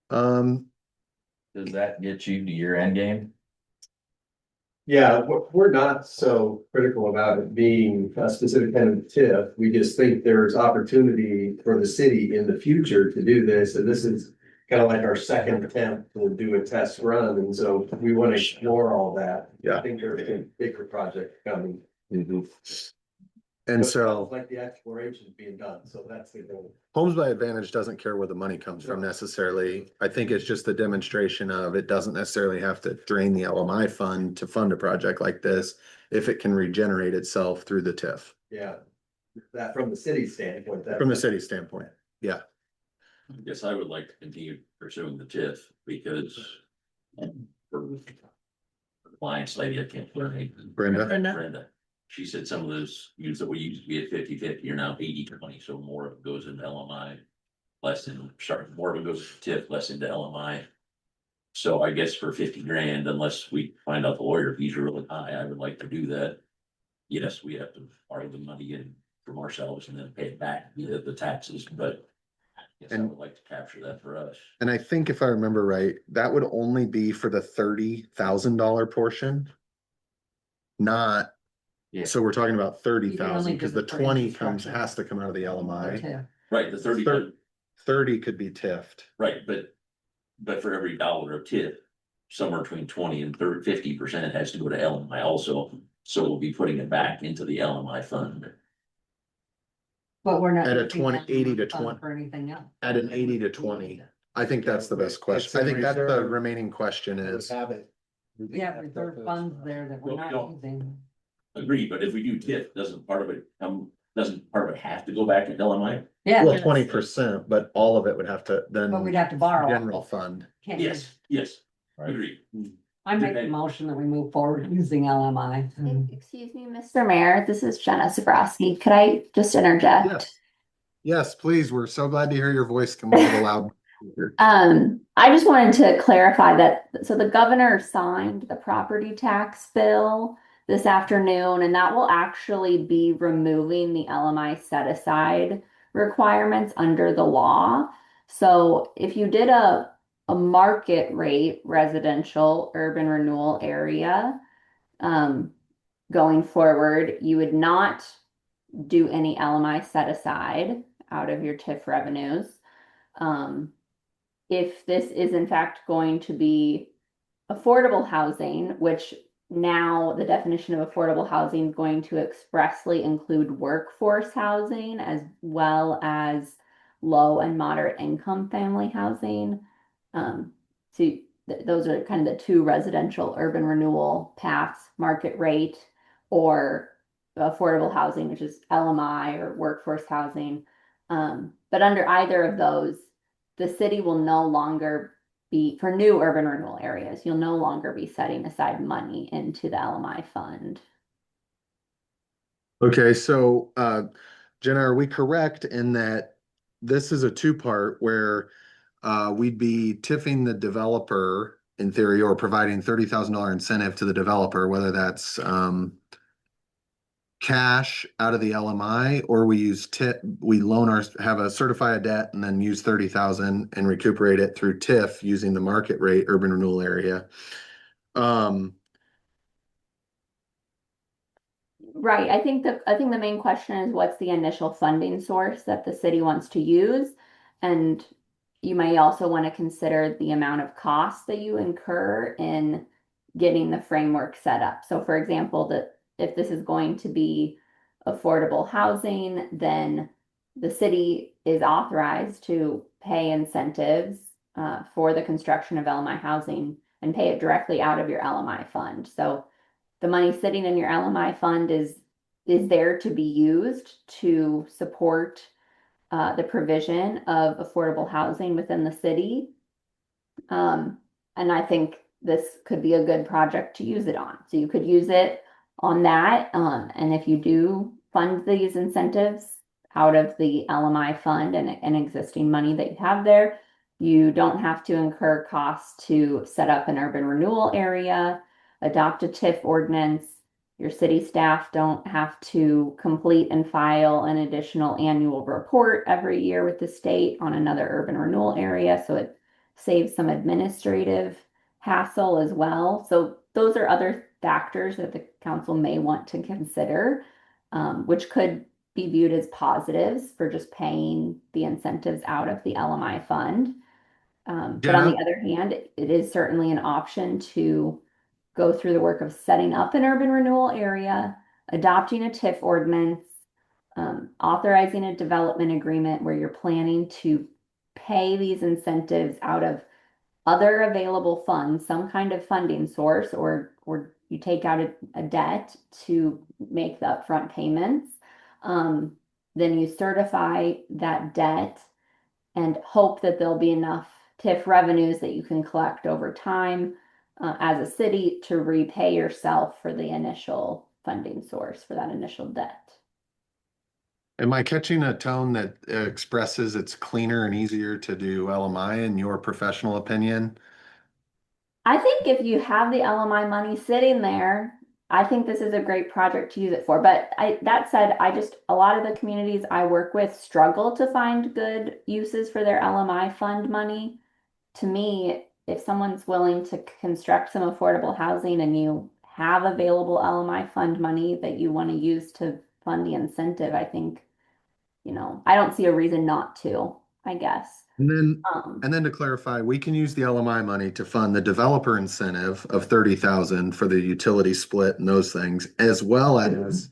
Speaker 8: Does that get you to your end game?
Speaker 13: Yeah, we're not so critical about it being a specific kind of TIF. We just think there's opportunity for the city in the future to do this, and this is kind of like our second attempt to do a test run, and so we want to explore all that.
Speaker 4: Yeah.
Speaker 13: I think there's a bigger project coming.
Speaker 4: And
Speaker 13: But
Speaker 4: so
Speaker 13: like the exploration is being done, so that's the goal.
Speaker 4: Homes by Advantage doesn't care where the money comes from necessarily. I think it's just the demonstration of, it doesn't necessarily have to drain the LMI fund to fund a project like this if it can regenerate itself through the TIF,
Speaker 13: Yeah, that from the city standpoint.
Speaker 4: from the city standpoint. Yeah.
Speaker 7: I guess I would like to continue pursuing the TIF because for the clients lady, I can't learn anything.
Speaker 4: Brenda?
Speaker 7: Brenda, she said some of those units that we used to be at 50-50 are now 80-20, so more of it goes into LMI. More of it goes to TIF, less into LMI. So I guess for 50 grand, unless we find out the lawyer fees are really high, I would like to do that. Yes, we have to borrow the money in from ourselves and then pay it back via the taxes, but yes, I would like to capture that for us.
Speaker 4: And I think if I remember right, that would only be for the $30,000 portion. Not,
Speaker 8: Yeah.
Speaker 4: so we're talking about
Speaker 9: You can
Speaker 4: 30,000
Speaker 9: only
Speaker 4: because
Speaker 9: do
Speaker 4: the
Speaker 9: it for
Speaker 4: 20
Speaker 9: infrastructure.
Speaker 4: has to come out of the LMI.
Speaker 7: Right, the 30,
Speaker 4: 30 could be TIF'd.
Speaker 7: right, but for every dollar of TIF, somewhere between 20 and 50% has to go to LMI also. So we'll be putting it back into the LMI fund.
Speaker 9: But we're not.
Speaker 4: At a
Speaker 9: using
Speaker 4: 20,
Speaker 9: that
Speaker 4: 80 to
Speaker 9: fund
Speaker 4: 20.
Speaker 9: For anything else.
Speaker 4: At an 80 to 20. I think that's the best question. I think that's the remaining question is.
Speaker 1: Have it.
Speaker 9: We have reserve funds there that we're
Speaker 7: Well,
Speaker 9: not
Speaker 7: don't-
Speaker 9: using.
Speaker 7: Agreed, but if we do TIF, doesn't part of it have to go back to LMI?
Speaker 9: Yeah.
Speaker 4: Well, 20%, but all of it would have to then.
Speaker 9: But we'd have to borrow.
Speaker 4: General fund.
Speaker 9: Can't use-
Speaker 7: Yes, yes, agreed.
Speaker 9: I make the motion that we move forward using LMI.
Speaker 14: Excuse me, Mr. Mayor, this is Jenna Sabrowski. Could I just interject?
Speaker 4: Yes. Yes, please. We're so glad to hear your voice come a little loud.
Speaker 14: I just wanted to clarify that, so the governor signed the property tax bill this afternoon, and that will actually be removing the LMI set aside requirements under the law. So if you did a market rate residential urban renewal area, going forward, you would not do any LMI set aside out of your TIF revenues. If this is in fact going to be affordable housing, which now the definition of affordable housing is going to expressly include workforce housing as well as low and moderate income family housing. Those are kind of the two residential urban renewal paths, market rate or affordable housing, which is LMI or workforce housing. But under either of those, the city will no longer be, for new urban renewal areas, you'll no longer be setting aside money into the LMI fund.
Speaker 4: Okay, so Jenna, are we correct in that this is a two-part where we'd be tiffing the developer in theory, or providing $30,000 incentive to the developer, whether that's cash out of the LMI, or we use we have a certified debt and then use 30,000 and recuperate it through TIF using the market rate urban renewal area.
Speaker 14: Right. I think the main question is what's the initial funding source that the city wants to use? And you may also want to consider the amount of costs that you incur in getting the framework set up. So for example, that if this is going to be affordable housing, then the city is authorized to pay incentives for the construction of LMI housing and pay it directly out of your LMI fund. So the money sitting in your LMI fund is there to be used to support the provision of affordable housing within the city. And I think this could be a good project to use it on. So you could use it on that. And if you do fund these incentives out of the LMI fund and existing money that you have there, you don't have to incur costs to set up an urban renewal area, adopt a TIF ordinance. Your city staff don't have to complete and file an additional annual report every year with the state on another urban renewal area. So it saves some administrative hassle as well. So those are other factors that the council may want to consider, which could be viewed as positives for just paying the incentives out of the LMI fund. But on the other hand, it is certainly an option to go through the work of setting up an urban renewal area, adopting a TIF ordinance, authorizing a development agreement where you're planning to pay these incentives out of other available funds, some kind of funding source, or you take out a debt to make the upfront payments. Then you certify that debt and hope that there'll be enough TIF revenues that you can collect over time as a city to repay yourself for the initial funding source for that initial debt.
Speaker 4: Am I catching a tone that expresses it's cleaner and easier to do LMI in your professional opinion?
Speaker 14: I think if you have the LMI money sitting there, I think this is a great project to use it for. But that said, a lot of the communities I work with struggle to find good uses for their LMI fund money. To me, if someone's willing to construct some affordable housing and you have available LMI fund money that you want to use to fund the incentive, I think, I don't see a reason not to, I guess.
Speaker 4: And then to clarify, we can use the LMI money to fund the developer incentive of 30,000 for the utility split and those things, as well as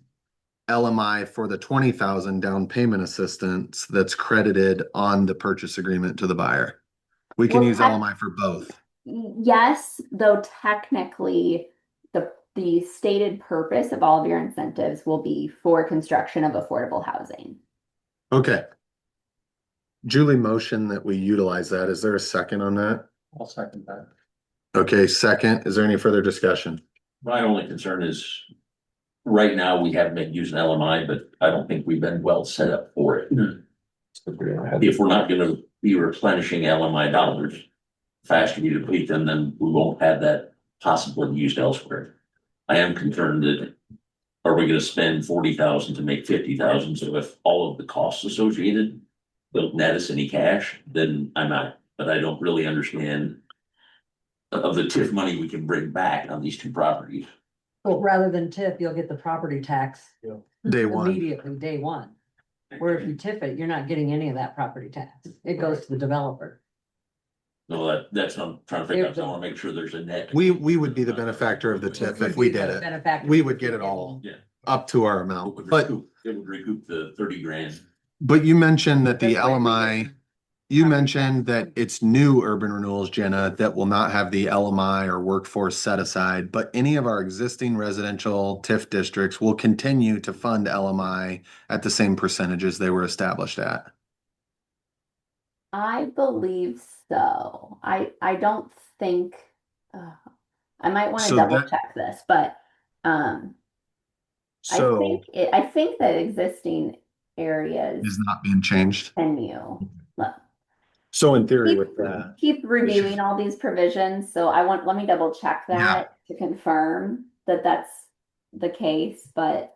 Speaker 4: LMI for the 20,000 down payment assistance that's credited on the purchase agreement to the buyer. We can use LMI for both.
Speaker 14: Yes, though technically the stated purpose of all of your incentives will be for construction of affordable housing.
Speaker 4: Okay. Julie motioned that we utilize that. Is there a second on that?
Speaker 5: I'll second that.
Speaker 4: Okay, second. Is there any further discussion?
Speaker 7: My only concern is, right now, we haven't been using LMI, but I don't think we've been well set up for it. If we're not gonna be replenishing LMI dollars, faster we deplete them, then we won't have that possibility used elsewhere. I am concerned that, are we gonna spend 40,000 to make 50,000? So if all of the costs associated don't net us any cash, then I'm out. But I don't really understand of the TIF money we can bring back on these two properties.
Speaker 9: Well, rather than TIF, you'll get the property tax
Speaker 4: Day one.
Speaker 9: immediately, day one. Where if you TIF it, you're not getting any of that property tax. It goes to the developer.
Speaker 7: No, that's what I'm trying to figure out. I wanna make sure there's a net.
Speaker 4: We would be the benefactor of the TIF if we did it.
Speaker 9: Benefactor.
Speaker 4: We would get it all
Speaker 7: Yeah.
Speaker 4: up to our amount. But
Speaker 7: It would recoup the 30 grand.
Speaker 4: you mentioned that the
Speaker 9: That's why we
Speaker 4: LMI,
Speaker 9: get
Speaker 4: you mentioned that it's new urban renewals, Jenna, that will not have the LMI or workforce set aside, but any of our existing residential TIF districts will continue to fund LMI at the same percentages they were established at.
Speaker 14: I believe so. I don't think, I might want to
Speaker 4: So
Speaker 14: double
Speaker 4: that-
Speaker 14: check this, but, I
Speaker 4: So
Speaker 14: think that existing areas
Speaker 4: is not being changed.
Speaker 14: continue.
Speaker 4: So in theory
Speaker 14: Keep-
Speaker 4: with that,
Speaker 14: Keep reviewing all these provisions, so let me double check that to confirm that that's the case, but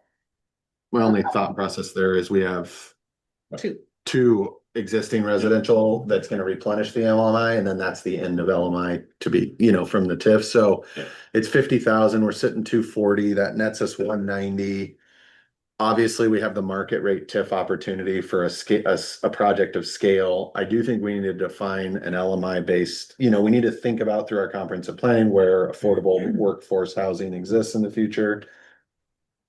Speaker 4: my only thought process there is we have
Speaker 9: Two.
Speaker 4: two existing residential that's gonna replenish the LMI, and then that's the end of LMI to be, from the TIF, so
Speaker 7: Yeah.
Speaker 4: it's 50,000, we're sitting 240, that nets us 190. Obviously, we have the market rate TIF opportunity for a project of scale. I do think we need to define an LMI based, we need to think about through our comprehensive planning where affordable workforce housing exists in the future.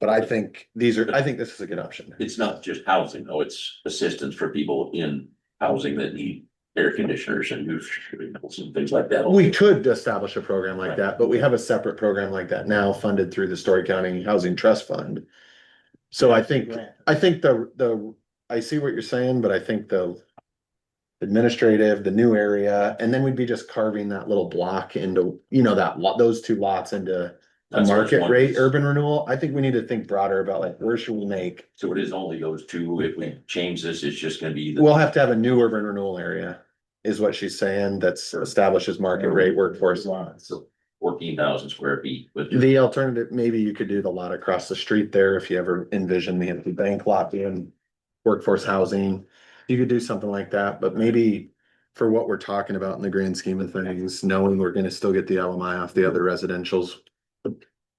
Speaker 4: But I think this is a good option.
Speaker 7: It's not just housing, though, it's assistance for people in housing that need air conditioners and new vehicles and things like that.
Speaker 4: We could establish a program like that, but we have a separate program like that now funded through the Story County Housing Trust Fund. So I think I see what you're saying, but I think the administrative, the new area, and then we'd be just carving that little block into, you know, that lot, those two lots into a
Speaker 7: That's what I was
Speaker 4: market rate
Speaker 7: wondering.
Speaker 4: urban renewal. I think we need to think broader about like, where should we make?
Speaker 7: So it is only those two. If we change this, it's just gonna be.
Speaker 4: We'll have to have a new urban renewal area, is what she's saying, that's establishes market rate workforce.
Speaker 7: So 14,000 square feet with.
Speaker 4: The alternative, maybe you could do the lot across the street there, if you ever envision the empty bank lot being workforce housing. You could do something like that, but maybe for what we're talking about in the grand scheme of things, knowing we're gonna still get the LMI off the other residentials.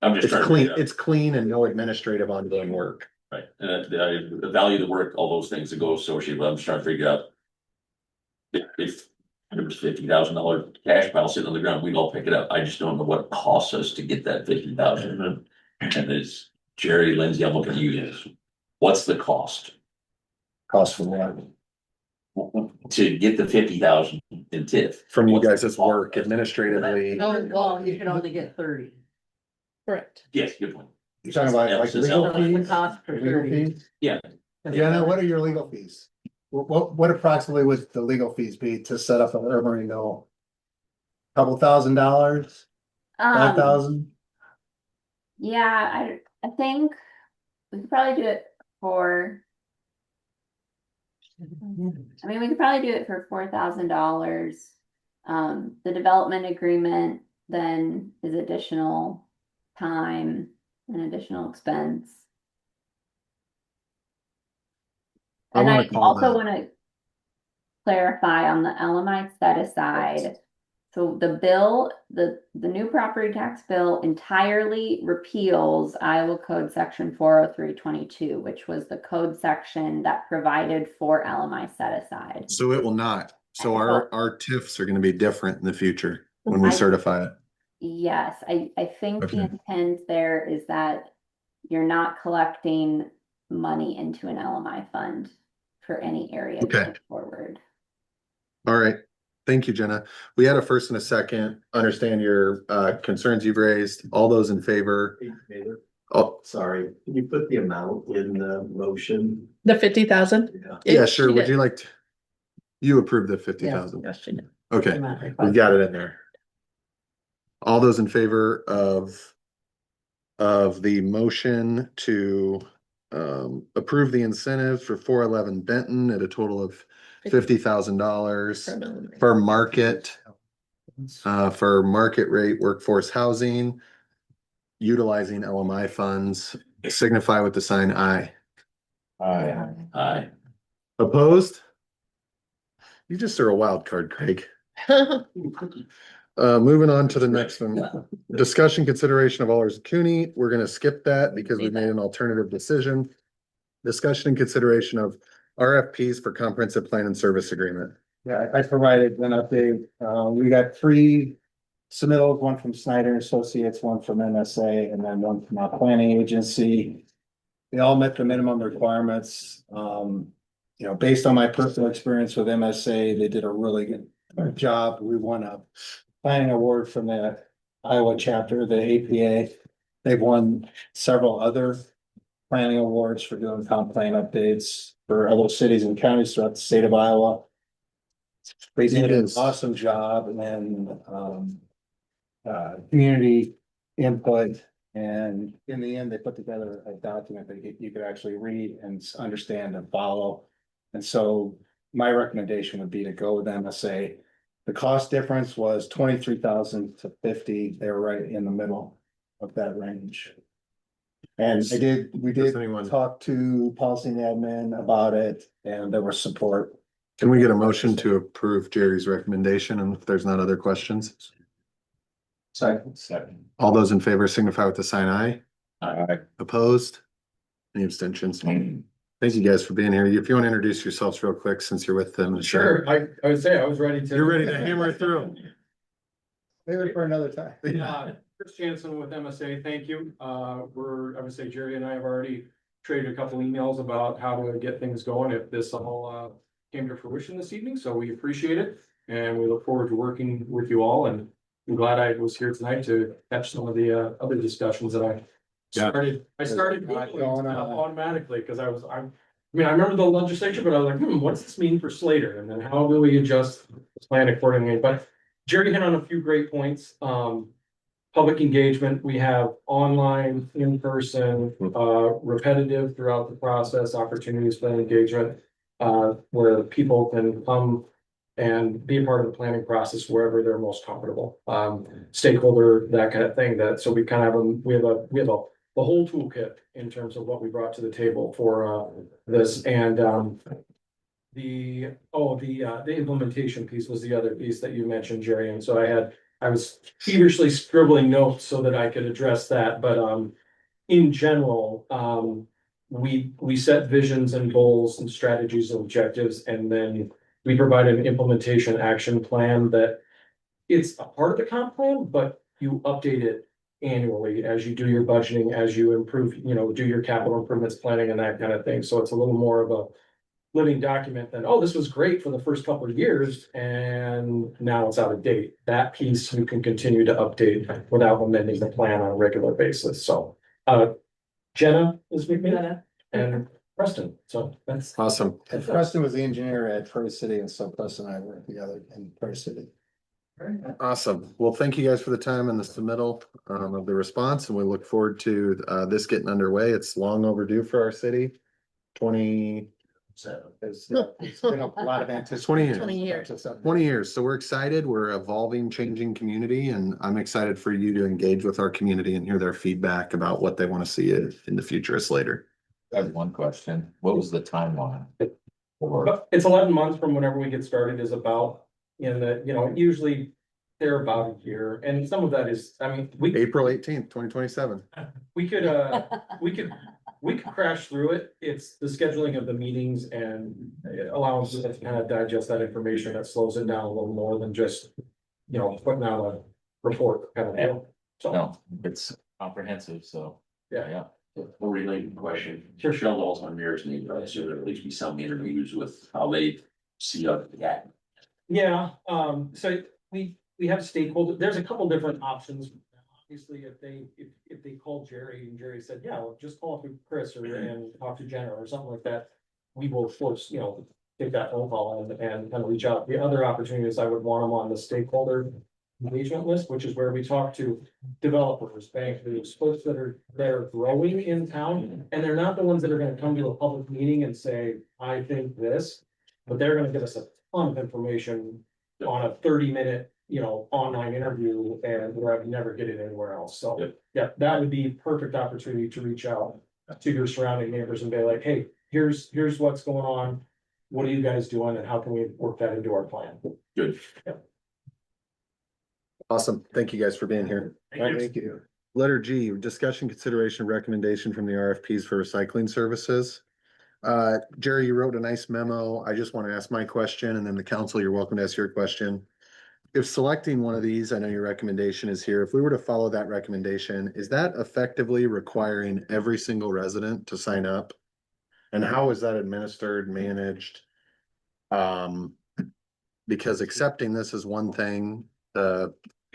Speaker 7: I'm just
Speaker 4: It's
Speaker 7: trying to
Speaker 4: clean,
Speaker 7: figure out-
Speaker 4: it's clean and no administrative ongoing work.
Speaker 7: Right, and the value of the work, all those things that go associated, with it, I'm just trying to figure out. If there was $50,000 cash pile sitting on the ground, we'd all pick it up. I just don't know what it costs us to get that 50,000. And it's Jerry, Lindsay, I'm looking at you guys. What's the cost
Speaker 1: Cost for what?
Speaker 7: to get the 50,000 in TIF?
Speaker 4: From you
Speaker 7: What's the
Speaker 4: guys'
Speaker 7: cost?
Speaker 4: work administratively.
Speaker 2: Oh, well,
Speaker 9: You can only get 30.
Speaker 2: correct.
Speaker 7: Yes, good point.
Speaker 1: You're talking about like
Speaker 7: Emphasis
Speaker 1: legal
Speaker 7: on-
Speaker 9: The
Speaker 1: fees?
Speaker 9: cost for
Speaker 1: Legal
Speaker 9: 30.
Speaker 1: fees?
Speaker 7: Yeah.
Speaker 1: Jenna, what are your legal fees? What approximately would the legal fees be to set up an urban renewal? Couple $1,000,
Speaker 14: Um,
Speaker 1: 5,000?
Speaker 14: yeah, I think we could probably do it for, I mean, we could probably do it for $4,000. The development agreement then is additional time and additional expense.
Speaker 4: I
Speaker 14: And
Speaker 4: wanna
Speaker 14: I
Speaker 4: call
Speaker 14: also
Speaker 4: that.
Speaker 14: wanna clarify on the LMI set aside. So the bill, the new property tax bill entirely repeals Iowa Code Section 40322, which was the code section that provided for LMI set aside.
Speaker 4: So it will not. So our TIFs are gonna be different in the future when we
Speaker 14: I-
Speaker 4: certify it.
Speaker 14: Yes, I think the
Speaker 4: Okay.
Speaker 14: intent there is that you're not collecting money into an LMI fund for any area
Speaker 4: Okay.
Speaker 14: going forward.
Speaker 4: All right. Thank you, Jenna. We had a first and a second. Understand your concerns you've raised. All those in favor?
Speaker 13: Hey, Taylor,
Speaker 4: Oh,
Speaker 13: sorry, can you put the amount in the motion?
Speaker 2: The 50,000?
Speaker 13: Yeah.
Speaker 4: yeah, sure. Would you like to? You approved the 50,000.
Speaker 2: Yes, she did.
Speaker 4: Okay,
Speaker 9: Amount
Speaker 4: we
Speaker 9: requested.
Speaker 4: got it in there. All those in favor of the motion to approve the incentive for 411 Benton at a total of $50,000 for market rate workforce housing, utilizing LMI funds, signify with the sign aye.
Speaker 7: Aye.
Speaker 4: Opposed? You just are a wild card, Craig. Moving on to the next one. Discussion consideration of Allers Cooney. We're gonna skip that because we made an alternative decision. Discussion and consideration of RFPs for comprehensive plan and service agreement.
Speaker 1: Yeah, I provided an update. We got 3 submittals, one from Snyder Associates, one from MSA, and then one from our planning agency. They all met the minimum requirements. Based on my personal experience with MSA, they did a really good job. We won a planning award from the Iowa chapter, the APA. They've won several other planning awards for doing comp plan updates for other cities and counties throughout the state of Iowa. They did an awesome job and community input. And in the end, they put together a document that you could actually read and understand and follow. And so my recommendation would be to go with MSA. The cost difference was 23,000 to 50. They were right in the middle of that range. And we did talk to policy and admin about it, and there was support.
Speaker 4: Can we get a motion to approve Jerry's recommendation? And if there's not other questions?
Speaker 13: Second.
Speaker 4: All those in favor signify with the sign aye.
Speaker 7: Aye.
Speaker 4: Opposed? Any abstentions? Thank you guys for being here. If you want to introduce yourselves real quick, since you're with them.
Speaker 11: Sure, I would say I was ready to.
Speaker 4: You're ready to hammer it through.
Speaker 1: Maybe for another time.
Speaker 11: Chris Jansen with MSA, thank you. I would say Jerry and I have already traded a couple emails about how to get things going if this all came to fruition this evening, so we appreciate it. And we look forward to working with you all, and I'm glad I was here tonight to catch some of the other discussions that I
Speaker 4: Yeah.
Speaker 11: started
Speaker 1: Not
Speaker 11: Googling
Speaker 1: going
Speaker 11: stuff
Speaker 1: on.
Speaker 11: automatically, because I remember the legislature, but I was like, what's this mean for Slater? And then how do we adjust the plan accordingly? But Jerry hit on a few great points. Public engagement, we have online, in person, repetitive throughout the process, opportunities for engagement. Where people can come and be a part of the planning process wherever they're most comfortable. Stakeholder, that kind of thing, so we kind of, we have the whole toolkit in terms of what we brought to the table for this, and the implementation piece was the other piece that you mentioned, Jerry, and so I was feverishly scribbling notes so that I could address that, but in general, we set visions and goals and strategies and objectives, and then we provide an implementation action plan that it's a part of the comp plan, but you update it annually as you do your budgeting, as you improve, do your capital improvements planning and that kind of thing. So it's a little more of a living document than, oh, this was great for the first couple of years and now it's out of date. That piece you can continue to update without amending the plan on a regular basis. So Jenna is with me and Preston. So that's
Speaker 4: Awesome.
Speaker 1: And Preston was the engineer at Pro City, and so Preston and I worked together in Pro City.
Speaker 4: Awesome. Well, thank you guys for the time and the submittal of the response, and we look forward to this getting underway. It's long overdue for our city. 20. It's been a lot of anticipation.
Speaker 2: 20
Speaker 4: years.
Speaker 2: years.
Speaker 4: 20 years. So we're excited. We're evolving, changing community, and I'm excited for you to engage with our community and hear their feedback about what they want to see in the future as later.
Speaker 8: I have one question. What was the timeline? Or,
Speaker 11: It's 11 months from whenever we get started is about, usually they're about a year, and some of that is,
Speaker 4: April 18th, 2027.
Speaker 11: we could crash through it. It's the scheduling of the meetings and allowing us to kind of digest that information that slows it down a little more than just, putting out a report kind of deal. So,
Speaker 8: no, it's comprehensive, so.
Speaker 11: yeah.
Speaker 7: A related question.
Speaker 11: Sure.
Speaker 7: Shell also mirrors me, but I assume there at least be some interviews with how they see that.
Speaker 11: Yeah, so we have stakeholders, there's a couple different options. Obviously, if they called Jerry and Jerry said, yeah, well, just call through Chris and talk to Jenna or something like that. We will of course, take that phone call and kind of reach out. The other opportunities, I would want them on the stakeholder engagement list, which is where we talk to developers, bankers, folks that are growing in town. And they're not the ones that are gonna come to a public meeting and say, I think this, but they're gonna give us a ton of information on a 30-minute, online interview, and where I'd never get it anywhere else. So,
Speaker 7: Yep.
Speaker 11: yeah, that would be perfect opportunity to reach out to your surrounding neighbors and be like, hey, here's what's going on. What are you guys doing and how can we work that into our plan?
Speaker 7: Good.
Speaker 4: Awesome. Thank you guys for being here.
Speaker 1: Thank you.
Speaker 4: Letter G, discussion, consideration, recommendation from the RFPs for recycling services. Jerry, you wrote a nice memo. I just want to ask my question, and then the council, you're welcome to ask your question. If selecting one of these, I know your recommendation is here. If we were to follow that recommendation, is that effectively requiring every single resident to sign up? And how is that administered, managed? Because accepting this is one thing, the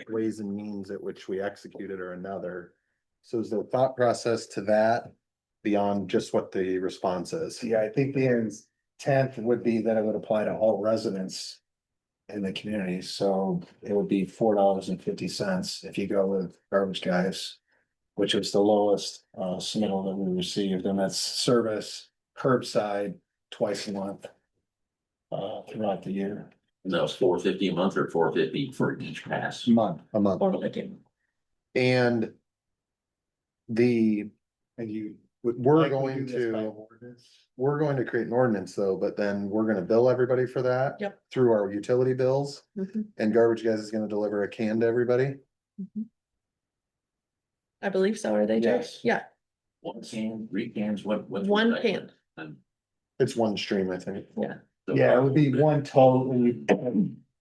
Speaker 4: ways and means at which we execute it are another. So is the thought process to that beyond just what the response is?
Speaker 1: Yeah, I think the intent would be that it would apply to all residents in the community, so it would be $4.50 if you go with Garbage Guys, which was the lowest submittal that we received, and that's service curbside twice a month throughout the year.
Speaker 7: And that was $4.50 a month or $4.50 for each pass.
Speaker 1: A month.
Speaker 2: Or like it.
Speaker 4: And we're going to create an ordinance though, but then we're gonna bill everybody for that.
Speaker 2: Yep.
Speaker 4: Through our utility bills,
Speaker 2: Mhm.
Speaker 4: and Garbage Guys is gonna deliver a can to everybody.
Speaker 2: I believe so, are they, Jerry?
Speaker 1: Yes.
Speaker 2: Yeah,
Speaker 7: 1 can, 3 cans, what's
Speaker 2: One
Speaker 7: recycled?
Speaker 2: can.
Speaker 7: And
Speaker 4: It's one stream, I think.
Speaker 2: yeah.
Speaker 7: so-
Speaker 1: Yeah, it would be one total,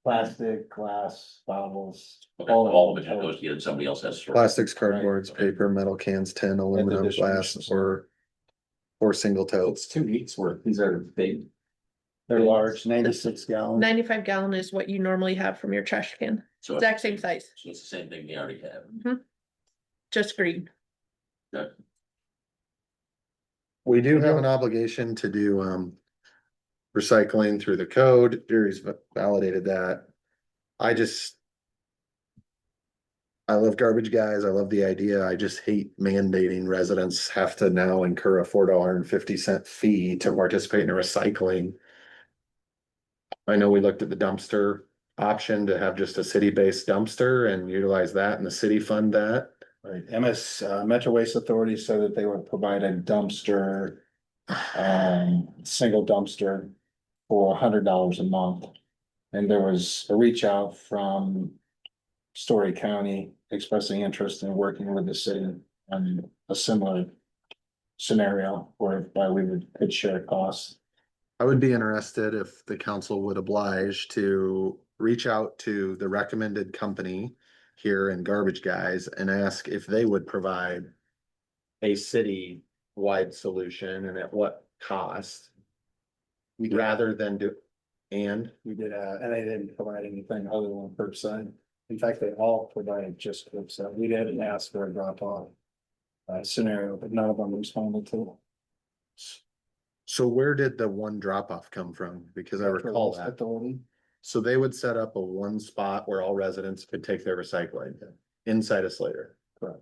Speaker 1: plastic, glass, bottles.
Speaker 7: All of it just goes together, somebody else has. to sort it.
Speaker 4: Plastics, cardboards, paper, metal cans, tin, aluminum, glass,
Speaker 1: distribution.
Speaker 4: or single totes.
Speaker 7: It's 2 weeks worth. These are big.
Speaker 1: They're large, 96 gallon.
Speaker 2: 95 gallon is what you normally have from your trash can,
Speaker 7: So
Speaker 2: exact same size,
Speaker 7: So it's the same thing they already have.
Speaker 2: just green.
Speaker 4: We do have an obligation to do recycling through the code. Jerry's validated that. I love garbage guys. I love the idea. I just hate mandating residents have to now incur a $4.50 fee to participate in a recycling. I know we looked at the dumpster option to have just a city-based dumpster and utilize that and the city fund that.
Speaker 1: Right, Metro Waste Authority said that they would provide a dumpster, single dumpster for $100 a month. And there was a reach out from Story County expressing interest in working with the city on a similar scenario whereby could share costs.
Speaker 4: I would be interested if the council would oblige to reach out to the recommended company here in Garbage Guys and ask if they would provide a city-wide solution and at what cost. Rather than
Speaker 1: We did, and they didn't provide anything other than curbside. In fact, they all provided just curbside. We didn't ask for a drop off scenario, but none of them responded to.
Speaker 4: So where did the one drop off come from? Because I recall that.
Speaker 1: Authority.
Speaker 4: So they would set up a one spot where all residents could take their recycling inside of Slater.
Speaker 1: Correct.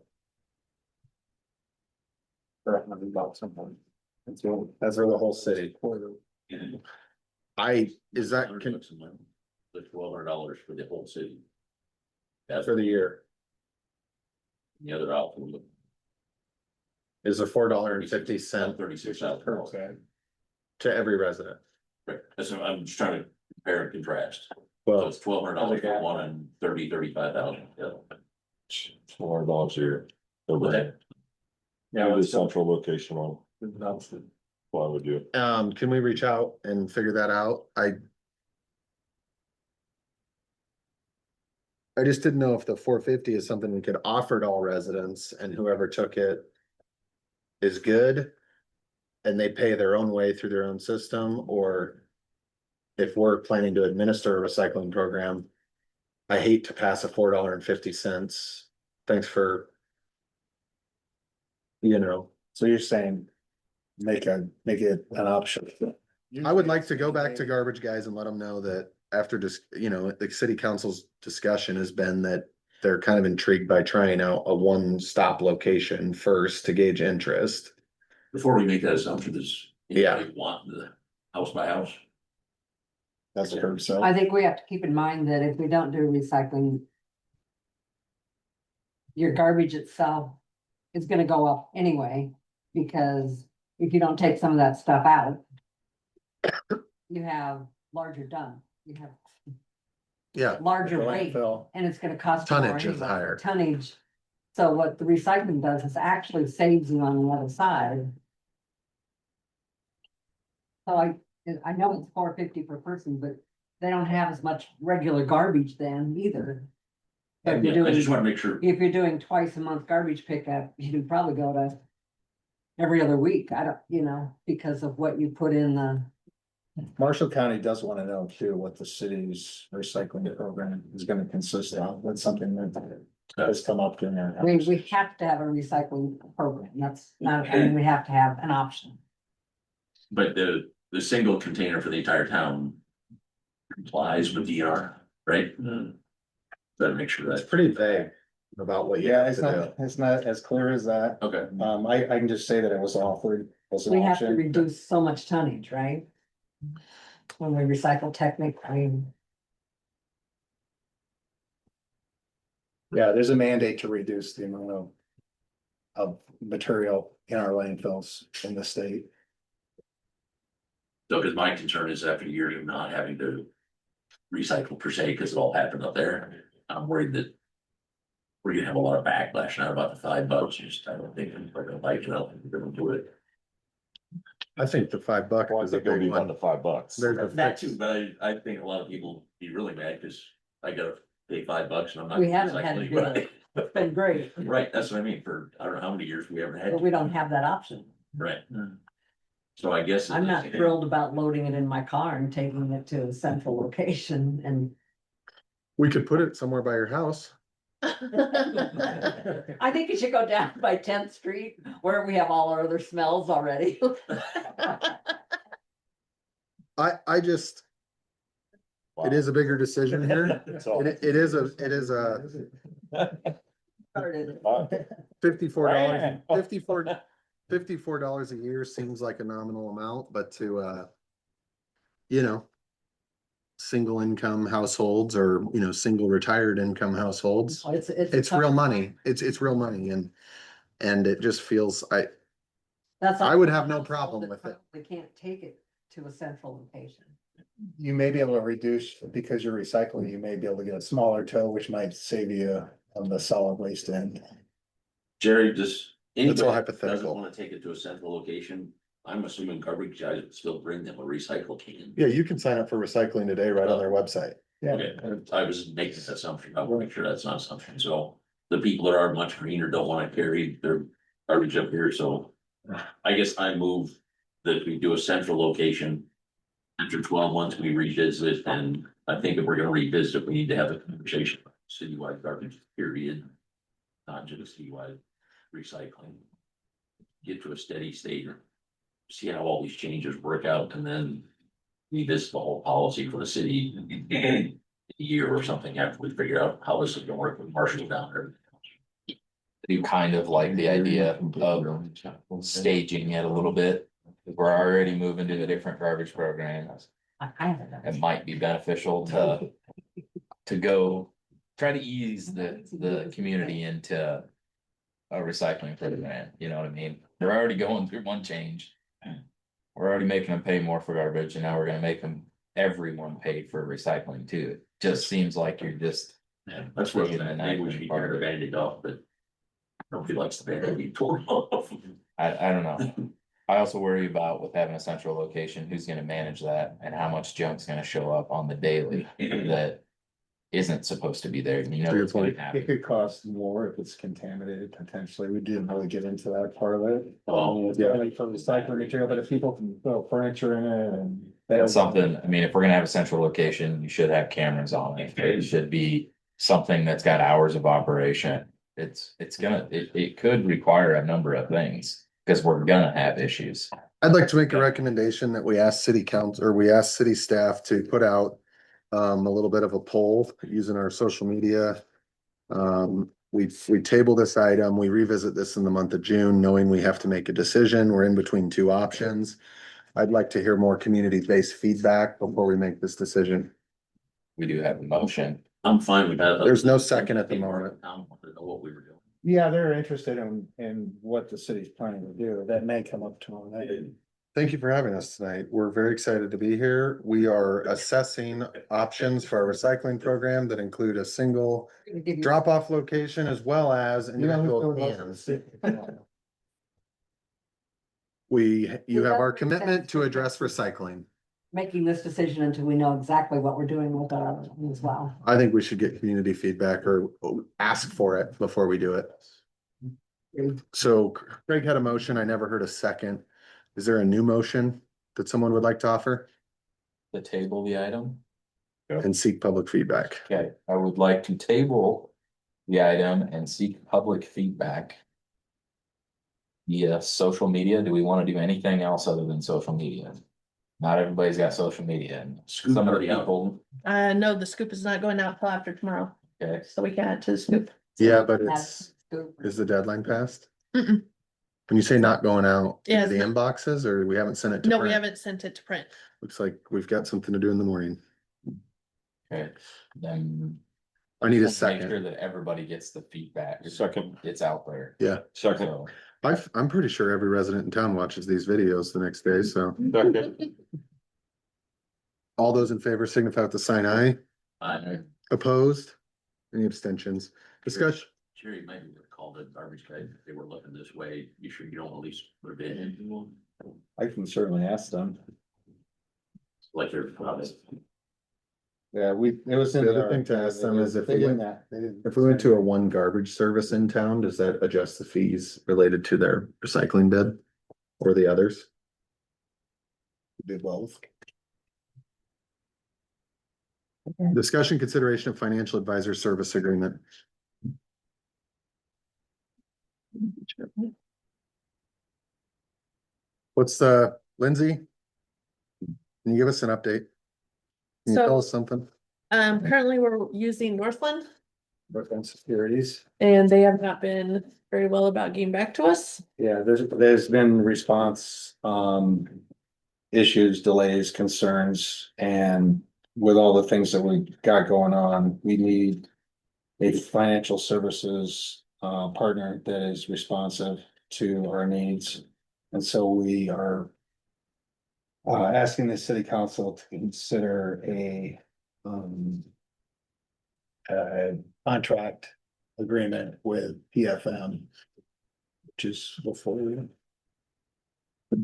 Speaker 1: For $100 something. That's where the whole city.
Speaker 4: Is that
Speaker 7: The $1,200 for the whole city. That's
Speaker 4: for the year?
Speaker 7: the other option.
Speaker 4: Is a $4.50
Speaker 7: $36,000.
Speaker 4: to every resident?
Speaker 7: Right, that's what I'm just trying to compare and contrast. So
Speaker 4: Well,
Speaker 7: it's $1,200 for one and 35,000.
Speaker 10: $400 a year.
Speaker 7: Okay.
Speaker 10: Yeah, the central location one, why would you?
Speaker 4: can we reach out and figure that out? I just didn't know if the $4.50 is something we could offer to all residents and whoever took it is good. And they pay their own way through their own system, or if we're planning to administer a recycling program. I hate to pass a $4.50. Thanks for.
Speaker 1: So you're saying make it an option.
Speaker 4: I would like to go back to Garbage Guys and let them know that after the city council's discussion has been that they're kind of intrigued by trying out a one-stop location first to gauge interest.
Speaker 7: Before we make that assumption, does
Speaker 4: Yeah.
Speaker 7: anybody want the house by house?
Speaker 1: That's curbside.
Speaker 9: I think we have to keep in mind that if we don't do recycling, your garbage itself is gonna go up anyway, because if you don't take some of that stuff out, you have larger dump, you have
Speaker 4: Yeah.
Speaker 9: larger weight,
Speaker 1: Landfill.
Speaker 9: and it's gonna cost. more
Speaker 4: Tonnage is
Speaker 9: anyway.
Speaker 4: higher.
Speaker 9: Tonnage. So what the recycling does is actually saves you on the other side. So I know it's $4.50 per person, but they don't have as much regular garbage then either. But if you're
Speaker 7: I just
Speaker 9: doing,
Speaker 7: want to make sure.
Speaker 9: if you're doing twice a month garbage pickup, you can probably go to every other week. I don't, because of what you put in the.
Speaker 1: Marshall County does want to know too, what the city's recycling program is gonna consist of. That's something that has come up during our.
Speaker 9: We have to have a recycling program. That's not, I mean, we have to have an option.
Speaker 7: But the single container for the entire town complies with DNR, right? Better make sure
Speaker 4: It's
Speaker 7: that,
Speaker 4: pretty vague about what you
Speaker 1: Yeah,
Speaker 4: have to do.
Speaker 1: it's not as clear as that.
Speaker 7: okay,
Speaker 1: I can just say that it was offered as an
Speaker 9: We have to
Speaker 1: option.
Speaker 9: reduce so much tonnage, right? When we recycle technically.
Speaker 1: Yeah, there's a mandate to reduce the amount of material in our landfills in the state.
Speaker 7: so because my concern is after years of not having to recycle per se, because it all happened up there, I'm worried that we're gonna have a lot of backlash, not about the $5, just, I don't think people are gonna like it, I don't think they're gonna do it.
Speaker 4: I think the $5
Speaker 10: Well, I
Speaker 4: is a
Speaker 10: think it'll
Speaker 4: big
Speaker 10: be
Speaker 4: one.
Speaker 10: $1 to $5.
Speaker 4: There's a
Speaker 7: That
Speaker 4: fix.
Speaker 7: too, but I think a lot of people be really mad, because I gotta pay $5 and I'm not.
Speaker 9: We haven't had to
Speaker 7: recycling,
Speaker 9: do
Speaker 7: right?
Speaker 9: it. It's been great,
Speaker 7: Right, that's what I mean, for, I don't know how many years we haven't had.
Speaker 9: but we don't have that option.
Speaker 7: Right. So I guess.
Speaker 9: I'm not thrilled about loading it in my car and taking it to a central location and
Speaker 4: We could put it somewhere by your house.
Speaker 9: I think it should go down by 10th Street where we have all our other smells already.
Speaker 4: I just, it is a bigger decision here. It is a $54 a year seems like a nominal amount, but to, you know, single income households or, you know, single retired income households, it's real money. It's real money and it just feels, I would have no problem with it.
Speaker 9: They can't take it to a central location.
Speaker 1: You may be able to reduce, because you're recycling, you may be able to get a smaller tow, which might save you on the solid waste end.
Speaker 7: Jerry, does
Speaker 1: It's all
Speaker 7: anybody that doesn't
Speaker 1: hypothetical.
Speaker 7: wanna take it to a central location? I'm assuming garbage guys would still bring them a recycle can.
Speaker 4: Yeah, you can sign up for recycling today right on their website.
Speaker 7: Okay, I was making that assumption, I will make sure that's not an assumption, so the people that are much greener don't wanna carry their garbage up here, so. I guess I move that we do a central location. After 12 months, we revisit, and I think if we're gonna revisit, we need to have a conversation about citywide garbage, period. Not just citywide recycling. Get to a steady state, see how all these changes work out, and then revisit the whole policy for the city in a year or something after we figure out how this is gonna work with Marshall down there.
Speaker 8: Do kind of like the idea of staging it a little bit. We're already moving to a different garbage program. It might be beneficial to go try to ease the community into a recycling program, you know what I mean? They're already going through one change. We're already making them pay more for garbage, and now we're gonna make everyone pay for recycling too. It just seems like you're just.
Speaker 7: Yeah, that's where maybe we should tear the Band-Aid off, but nobody likes the Band-Aid torn off.
Speaker 8: I don't know. I also worry about with having a central location, who's gonna manage that and how much junk's gonna show up on the daily that isn't supposed to be there. You know,
Speaker 1: To your
Speaker 8: it's gonna
Speaker 1: point,
Speaker 8: happen.
Speaker 1: it could cost more if it's contaminated potentially. We didn't really get into that part of it.
Speaker 7: Oh,
Speaker 1: Yeah, like for recycling material, but if people can throw furniture in it and.
Speaker 8: That's something, I mean, if we're gonna have a central location, you should have cameras on it. It should be something that's got hours of operation. It could require a number of things, because we're gonna have issues.
Speaker 4: I'd like to make a recommendation that we ask city council, or we ask city staff to put out a little bit of a poll using our social media. We table this item, we revisit this in the month of June, knowing we have to make a decision. We're in between two options. I'd like to hear more community-based feedback before we make this decision.
Speaker 8: We do have a motion.
Speaker 7: I'm fine with that.
Speaker 4: There's no second at the moment.
Speaker 7: I wanted to know what we were doing.
Speaker 1: Yeah, they're interested in what the city's planning to do. That may come up tomorrow night.
Speaker 4: Thank you for having us tonight. We're very excited to be here. We are assessing options for our recycling program that include a single drop-off location as well as individual cans. You have our commitment to address recycling.
Speaker 9: Making this decision until we know exactly what we're doing with our as well.
Speaker 4: I think we should get community feedback or ask for it before we do it. So Craig had a motion. I never heard a second. Is there a new motion that someone would like to offer
Speaker 8: The table, the item.
Speaker 4: and seek public feedback?
Speaker 8: Okay, I would like to table the item and seek public feedback via social media. Do we want to do anything else other than social media? Not everybody's got social media, and some of the
Speaker 7: already out.
Speaker 8: people,
Speaker 2: No, the scoop is not going out till after tomorrow,
Speaker 8: okay,
Speaker 2: so we can add to the scoop.
Speaker 4: Yeah, but is the deadline passed?
Speaker 2: Mm-mm.
Speaker 4: When you say not going out,
Speaker 2: Yeah,
Speaker 4: the
Speaker 2: it's
Speaker 4: inboxes, or we haven't sent it to
Speaker 2: No, we
Speaker 4: print?
Speaker 2: haven't sent it to print.
Speaker 4: Looks like we've got something to do in the morning.
Speaker 8: okay, then.
Speaker 4: I need a
Speaker 8: let's make Sure
Speaker 4: second.
Speaker 8: that everybody gets the feedback.
Speaker 10: Second.
Speaker 8: It's out there.
Speaker 4: Yeah,
Speaker 10: Second.
Speaker 8: So,
Speaker 4: I'm pretty sure every resident in town watches these videos the next day, so.
Speaker 10: Second.
Speaker 4: All those in favor signify with the sign aye. Opposed? Any abstentions? Discussion?
Speaker 7: Jerry, maybe we called the garbage guy, if they were looking this way, you sure you don't at least put a bid in?
Speaker 1: I can certainly ask them.
Speaker 7: Like they're.
Speaker 1: Yeah, it was. in
Speaker 4: The other
Speaker 1: our-
Speaker 4: thing to ask them is if
Speaker 1: They
Speaker 4: we
Speaker 1: didn't
Speaker 4: went-
Speaker 1: that- they didn't-
Speaker 4: If we went to a one garbage service in town, does that adjust the fees related to their recycling bid or the others?
Speaker 1: Do both.
Speaker 4: Discussion consideration of financial advisor service agreement. What's the, Lindsay? Can you give us an update? Can you
Speaker 2: So-
Speaker 4: tell us something?
Speaker 2: Currently we're using Northland
Speaker 1: Brooklyn Securities.
Speaker 2: and they have not been very well about getting back to us.
Speaker 1: Yeah, there's been response, issues, delays, concerns, and with all the things that we got going on, we need a financial services, partner that is responsive to our needs. And so we are asking the city council to consider a contract agreement with PFM, which is before we.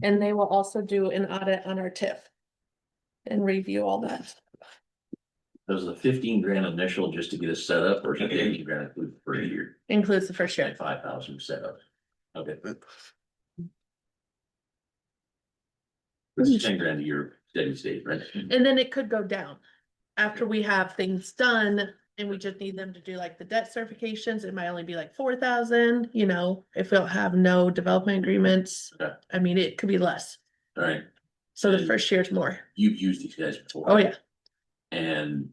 Speaker 2: And they will also do an audit on our TIF. And review all that.
Speaker 7: Does the 15 grand initial just to get us set up, or is it 15 grand included for a year?
Speaker 2: Includes the first year.
Speaker 7: 5,000 set up. Okay.
Speaker 2: Mm-hmm.
Speaker 7: This is 10 grand a year steady state, right?
Speaker 2: And then it could go down. After we have things done and we just need them to do like the debt certifications, it might only be like 4,000, you know, if we'll have no development agreements.
Speaker 7: Okay.
Speaker 2: I mean, it could be less.
Speaker 7: All right,
Speaker 2: So the first year's more.
Speaker 7: you've used these guys before.
Speaker 2: Oh, yeah.
Speaker 7: And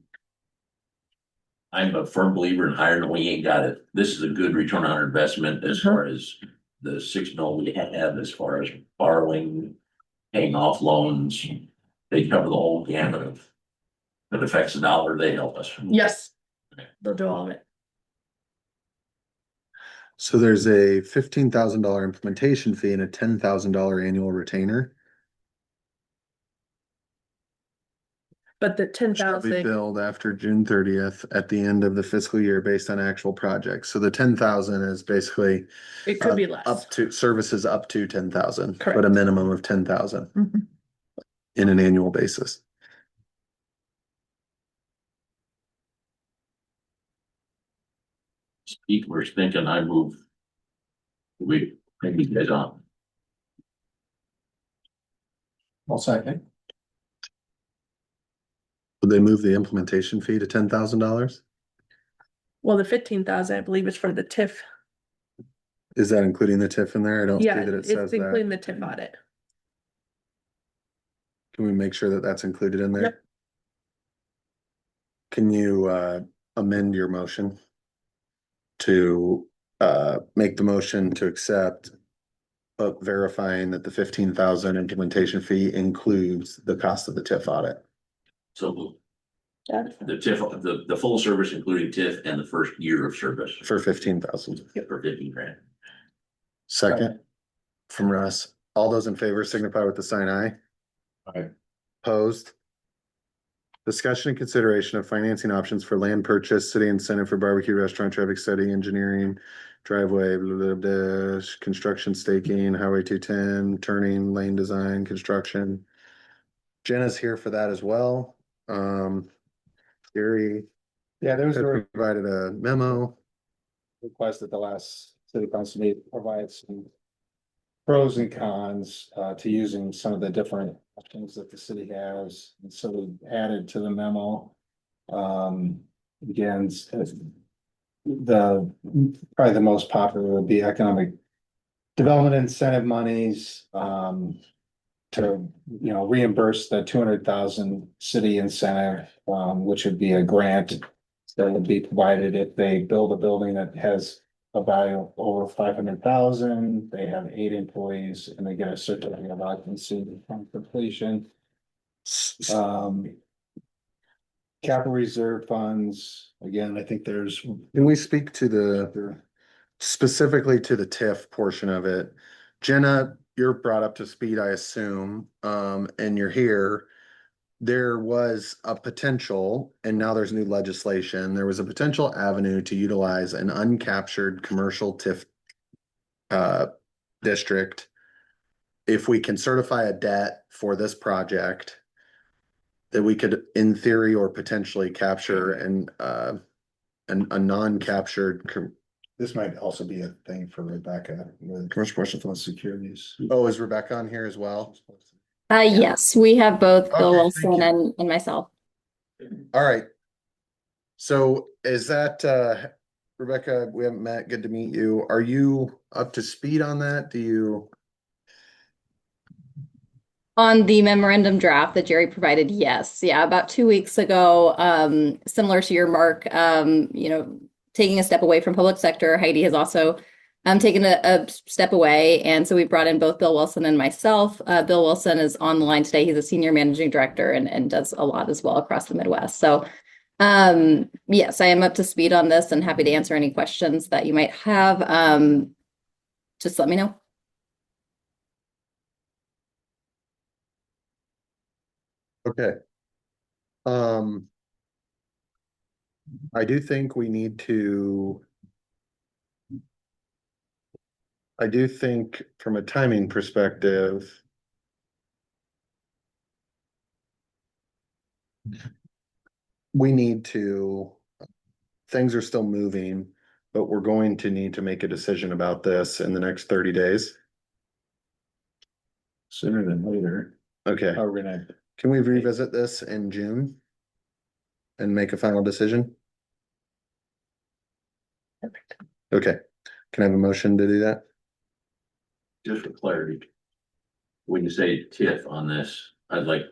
Speaker 7: I'm a firm believer in hiring when we ain't got it. This is a good return on our investment as far as the 6 mil we have as far as borrowing, paying off loans. They cover the whole gamut of that affects the dollar, they help us.
Speaker 2: Yes. They'll do all of it.
Speaker 4: So there's a $15,000 implementation fee and a $10,000 annual retainer.
Speaker 2: But the
Speaker 4: Shall be
Speaker 2: 10,000,
Speaker 4: billed after June 30th at the end of the fiscal year based on actual projects. So the 10,000 is basically
Speaker 2: it could be less.
Speaker 4: up to services up to 10,000, but a
Speaker 2: Correct.
Speaker 4: minimum of 10,000
Speaker 2: Mhm.
Speaker 4: in an annual basis.
Speaker 7: People are thinking I move. We, maybe you guys on.
Speaker 1: I'll second.
Speaker 4: Would they move the implementation fee to $10,000?
Speaker 2: Well, the 15,000, I believe is for the TIF.
Speaker 4: Is that including the TIF in there? I don't see
Speaker 2: Yeah,
Speaker 4: that it
Speaker 2: it's
Speaker 4: says
Speaker 2: including
Speaker 4: that.
Speaker 2: the TIF audit.
Speaker 4: Can we make sure that that's included in there?
Speaker 2: Yep.
Speaker 4: Can you amend your motion to make the motion to accept, but verifying that the 15,000 implementation fee includes the cost of the TIF audit?
Speaker 7: So
Speaker 2: Yeah.
Speaker 7: the TIF, the full service including TIF and the first year of service
Speaker 4: For 15,000.
Speaker 7: for 15 grand.
Speaker 4: Second from Russ. All those in favor signify with the sign aye.
Speaker 10: Aye.
Speaker 4: Opposed? Discussion and consideration of financing options for land purchase, city incentive for barbecue restaurant, traffic study, engineering, driveway, blah, blah, blah, construction staking, highway 210, turning, lane design, construction. Jenna's here for that as well. Gary
Speaker 1: Yeah, there was
Speaker 4: has
Speaker 1: a
Speaker 4: provided a memo.
Speaker 1: request at the last city council meeting, to provide some pros and cons to using some of the different options that the city has. And so we added to the memo. Again, probably the most popular would be economic development incentive monies, to, reimburse the 200,000 city incentive, which would be a grant that would be provided if they build a building that has a value of over 500,000, they have 8 employees and they get a certificate of occupancy upon completion. Capital reserve funds, again, I think there's.
Speaker 4: Can we speak to the, specifically to the TIF portion of it? Jenna, you're brought up to speed, I assume, and you're here. There was a potential, and now there's new legislation, there was a potential avenue to utilize an uncaptured commercial TIF district. If we can certify a debt for this project, that we could, in theory, or potentially capture a non-captured.
Speaker 1: This might also be a thing for Rebecca with
Speaker 4: Commercial
Speaker 1: fund securities.
Speaker 4: Oh, is Rebecca on here as well?
Speaker 15: Yes, we have both Bill
Speaker 4: Okay,
Speaker 15: Wilson
Speaker 4: thank
Speaker 15: and myself.
Speaker 4: All right. So is that, Rebecca, we haven't met, good to meet you. Are you up to speed on that? Do you?
Speaker 15: On the memorandum draft that Jerry provided, yes. Yeah, about 2 weeks ago, similar to your Mark, taking a step away from public sector, Heidi has also taken a step away. And so we brought in both Bill Wilson and myself. Bill Wilson is on the line today. He's a senior managing director and does a lot as well across the Midwest. So yes, I am up to speed on this and happy to answer any questions that you might have. Just let me know.
Speaker 4: Okay. I do think we need to. I do think from a timing perspective. We need to, things are still moving, but we're going to need to make a decision about this in the next 30 days.
Speaker 1: Sooner than later.
Speaker 4: Okay,
Speaker 1: How we're gonna,
Speaker 4: can we revisit this in June? And make a final decision? Okay, can I have a motion to do that?
Speaker 7: Just for clarity. When you say TIF on this, I'd like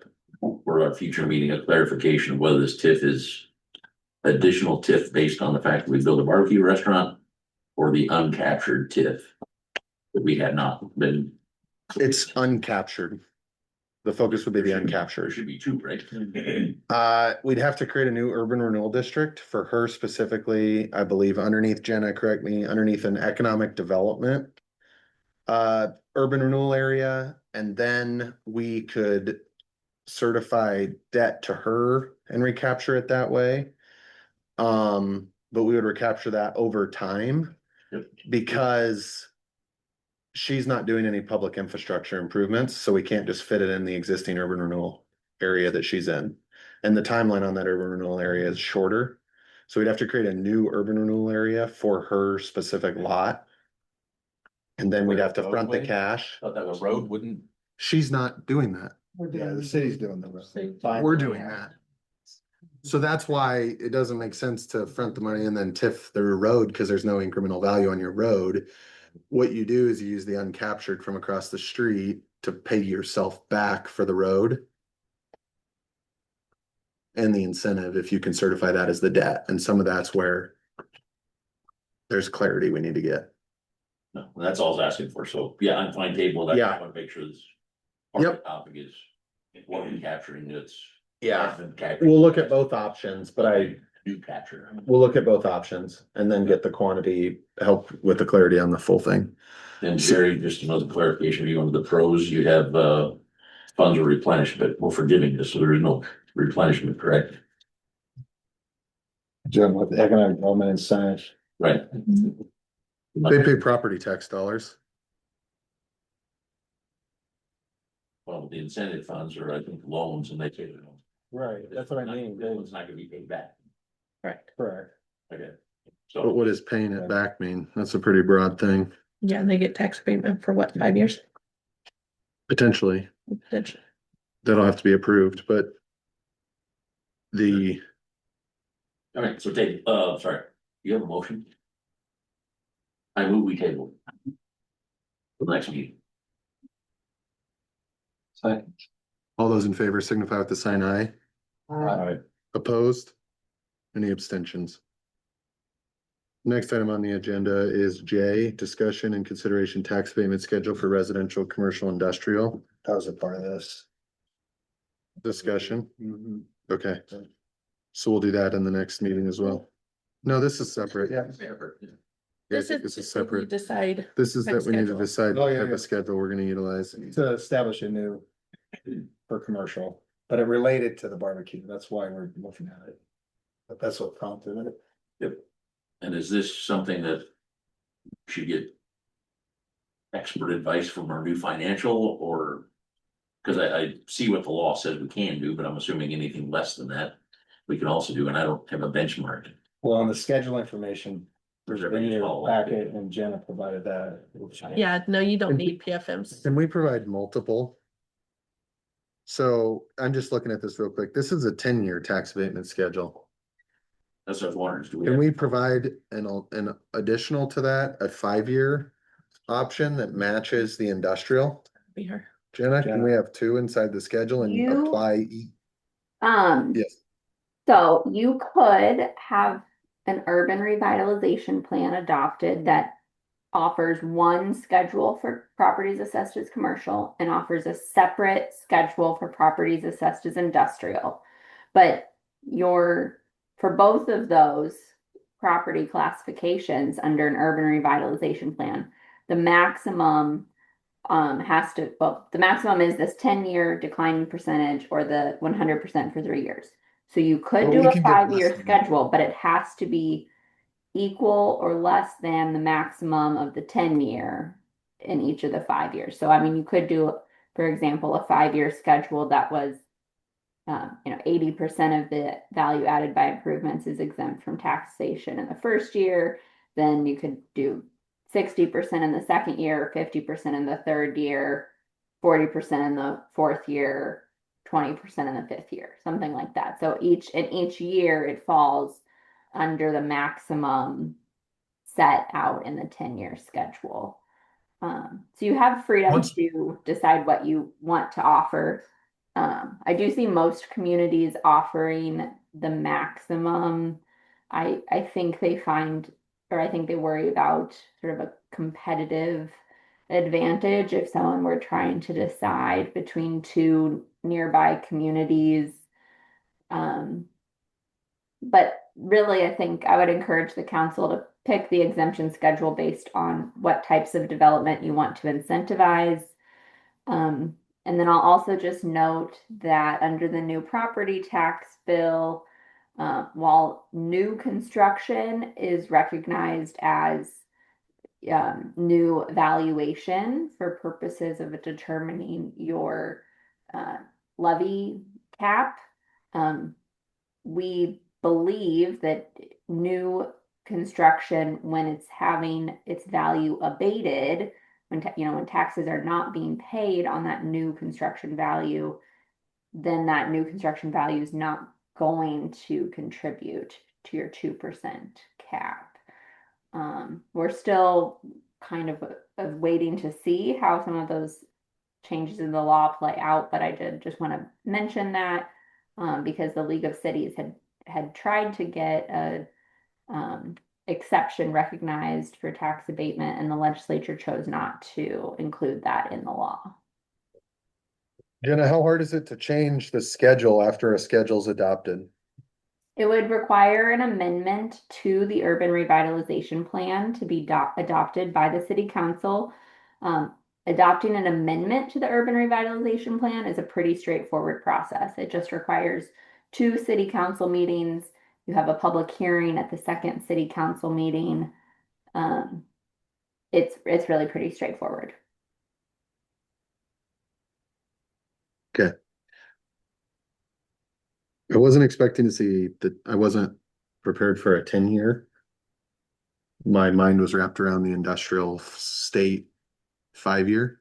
Speaker 7: for our future meeting, a clarification of whether this TIF is additional TIF based on the fact that we build a barbecue restaurant or the uncaptured TIF that we had not been.
Speaker 4: It's uncaptured. The focus would be the
Speaker 7: There
Speaker 4: uncaptured.
Speaker 7: should be two, right?
Speaker 4: We'd have to create a new urban renewal district for her specifically, I believe underneath Jenna, correct me, underneath an economic development. Urban renewal area, and then we could certify debt to her and recapture it that way. But we would recapture that over time because she's not doing any public infrastructure improvements, so we can't just fit it in the existing urban renewal area that she's in. And the timeline on that urban renewal area is shorter. So we'd have to create a new urban renewal area for her specific lot. And then we'd have to front the cash.
Speaker 7: Thought that
Speaker 8: The
Speaker 7: was
Speaker 8: road wouldn't,
Speaker 4: She's not doing that.
Speaker 1: yeah, the city's doing the rest. Fine.
Speaker 4: We're doing that. So that's why it doesn't make sense to front the money and then TIF the road because there's no incremental value on your road. What you do is you use the uncaptured from across the street to pay yourself back for the road. And the incentive, if you can certify that as the debt, and some of that's where there's clarity we need to get.
Speaker 7: No, that's all I was asking for. So, yeah, I'm fine table. That.
Speaker 4: Yeah.
Speaker 7: I want to make sure this. Part of the topic is what we're capturing, it's.
Speaker 4: We'll look at both options, but
Speaker 7: Do capture.
Speaker 4: we'll look at both options and then get the quantity, help with the clarity on the full thing.
Speaker 7: And Jerry, just another clarification, you go into the pros, you have, funds are replenished, but we're forgiving this, so there is no replenishment, correct?
Speaker 1: Doing with the economic development incentives.
Speaker 7: Right.
Speaker 4: They pay property tax dollars.
Speaker 7: Well, the incentive funds are, I think, loans and they take it.
Speaker 1: Right, that's what I mean.
Speaker 7: It's not gonna be paid back.
Speaker 2: Correct.
Speaker 1: Correct.
Speaker 7: Okay.
Speaker 4: But
Speaker 7: So,
Speaker 4: what does paying it back mean? That's a pretty broad thing,
Speaker 2: Yeah, and they get tax abatement for what, 5 years?
Speaker 4: potentially.
Speaker 2: Potentially.
Speaker 4: That'll have to be approved, but the,
Speaker 7: all right, so take, sorry, you have a motion? I move we table. For the next meeting.
Speaker 4: all those in favor signify with the sign aye. Opposed? Any abstentions? Next item on the agenda is J, discussion and consideration tax payment schedule for residential, commercial, industrial.
Speaker 1: That was a part of this.
Speaker 4: Discussion,
Speaker 1: Mhm.
Speaker 4: okay. So we'll do that in the next meeting as well. No, this is separate.
Speaker 1: Yeah.
Speaker 2: This
Speaker 4: This
Speaker 2: is
Speaker 4: is
Speaker 2: just when we
Speaker 4: separate.
Speaker 2: decide.
Speaker 4: This is that we need to
Speaker 2: schedule.
Speaker 4: decide
Speaker 1: Oh,
Speaker 4: what
Speaker 1: yeah,
Speaker 4: type
Speaker 1: yeah.
Speaker 4: of schedule we're gonna utilize.
Speaker 1: To establish a new for commercial, but it related to the barbecue. That's why we're looking at it. But that's what prompted it.
Speaker 7: Yep. And is this something that should get expert advice from our new financial or? Cause I see what the law says we can do, but I'm assuming anything less than that, we can also do, and I don't have a benchmark.
Speaker 1: Well, on the schedule information, there's
Speaker 7: Everything
Speaker 1: in
Speaker 7: is
Speaker 1: your
Speaker 7: followed.
Speaker 1: packet and Jenna provided that.
Speaker 2: Yeah, no, you don't need PFMs.
Speaker 4: Can we provide multiple? So I'm just looking at this real quick. This is a 10-year tax abatement schedule.
Speaker 7: That's what I was wondering. Do
Speaker 4: Can
Speaker 7: have-
Speaker 4: we provide an additional to that, a 5-year option that matches the industrial?
Speaker 2: Be her.
Speaker 4: Jenna, can we have two inside the schedule and
Speaker 14: You-
Speaker 4: apply? Yes.
Speaker 14: So you could have an urban revitalization plan adopted that offers one schedule for properties assessed as commercial and offers a separate schedule for properties assessed as industrial. But for both of those property classifications under an urban revitalization plan, the maximum the maximum is this 10-year declining percentage or the 100% for 3 years. So you could
Speaker 4: But
Speaker 14: do
Speaker 4: we
Speaker 14: a
Speaker 4: can get less
Speaker 14: 5-year
Speaker 4: than that.
Speaker 14: schedule, but it has to be equal or less than the maximum of the 10-year in each of the 5 years. So, I mean, you could do, for example, a 5-year schedule that was, 80% of the value added by improvements is exempt from taxation in the first year. Then you could do 60% in the second year, 50% in the third year, 40% in the fourth year, 20% in the fifth year, something like that. So each year it falls under the maximum set out in the 10-year schedule. So you have freedom to decide what you want to offer. I do see most communities offering the maximum. I think they find, or I think they worry about sort of a competitive advantage if someone were trying to decide between two nearby communities. But really, I think I would encourage the council to pick the exemption schedule based on what types of development you want to incentivize. And then I'll also just note that under the new property tax bill, while new construction is recognized as new valuation for purposes of determining your levy cap, we believe that new construction, when it's having its value abated, when taxes are not being paid on that new construction value, then that new construction value is not going to contribute to your 2% cap. We're still kind of waiting to see how some of those changes in the law play out, but I did just want to mention that because the League of Cities had tried to get a exception recognized for tax abatement, and the legislature chose not to include that in the law.
Speaker 4: Jenna, how hard is it to change the schedule after a schedule's adopted?
Speaker 14: It would require an amendment to the urban revitalization plan to be adopted by the city council. Adopting an amendment to the urban revitalization plan is a pretty straightforward process. It just requires 2 city council meetings. You have a public hearing at the second city council meeting. It's really pretty straightforward.
Speaker 4: Okay. I wasn't expecting to see that. I wasn't prepared for a 10-year. My mind was wrapped around the industrial state 5-year.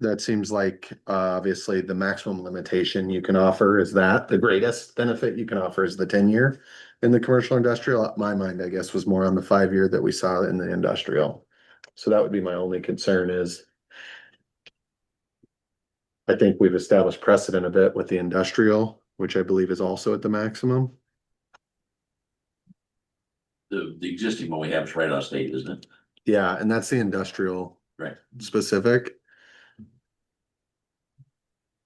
Speaker 4: That seems like obviously the maximum limitation you can offer is that the greatest benefit you can offer is the 10-year. In the commercial industrial, my mind, I guess, was more on the 5-year that we saw in the industrial. So that would be my only concern is I think we've established precedent a bit with the industrial, which I believe is also at the maximum.
Speaker 7: The existing one we have is right out of state, isn't it?
Speaker 4: Yeah, and that's the industrial
Speaker 7: Right.
Speaker 4: specific.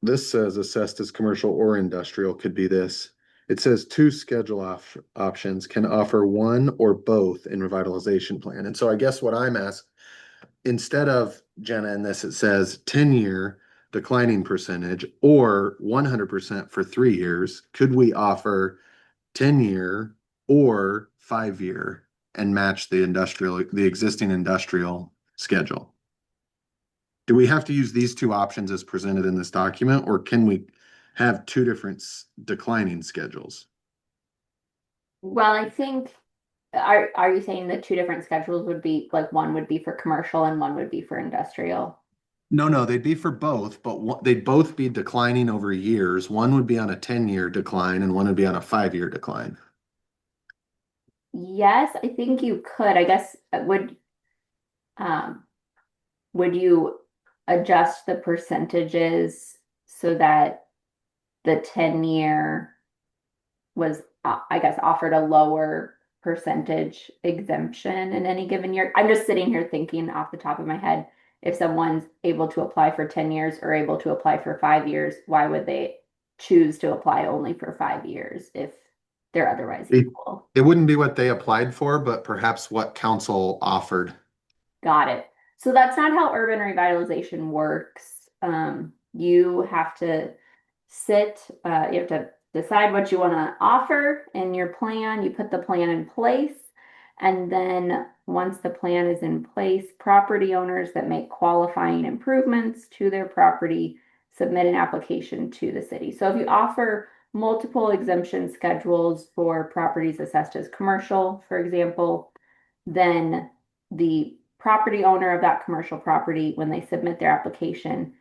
Speaker 4: This says assessed as commercial or industrial could be this. It says 2 schedule options can offer one or both in revitalization plan. And so I guess what I'm asked, instead of Jenna in this, it says 10-year declining percentage or 100% for 3 years. Could we offer 10-year or 5-year and match the existing industrial schedule? Do we have to use these 2 options as presented in this document, or can we have 2 different declining schedules?
Speaker 14: Well, I think, are you saying that 2 different schedules would be, like one would be for commercial and one would be for industrial?
Speaker 4: No, they'd be for both, but they'd both be declining over years. One would be on a 10-year decline and one would be on a 5-year decline.
Speaker 14: Yes, I think you could. I guess would you adjust the percentages so that the 10-year was, I guess, offered a lower percentage exemption in any given year? I'm just sitting here thinking off the top of my head, if someone's able to apply for 10 years or able to apply for 5 years, why would they choose to apply only for 5 years if they're otherwise equal?
Speaker 4: It wouldn't be what they applied for, but perhaps what council offered.
Speaker 14: Got it. So that's not how urban revitalization works. You have to you have to decide what you want to offer in your plan. You put the plan in place. And then once the plan is in place, property owners that make qualifying improvements to their property submit an application to the city. So if you offer multiple exemption schedules for properties assessed as commercial, for example, then the property owner of that commercial property, when they submit their application,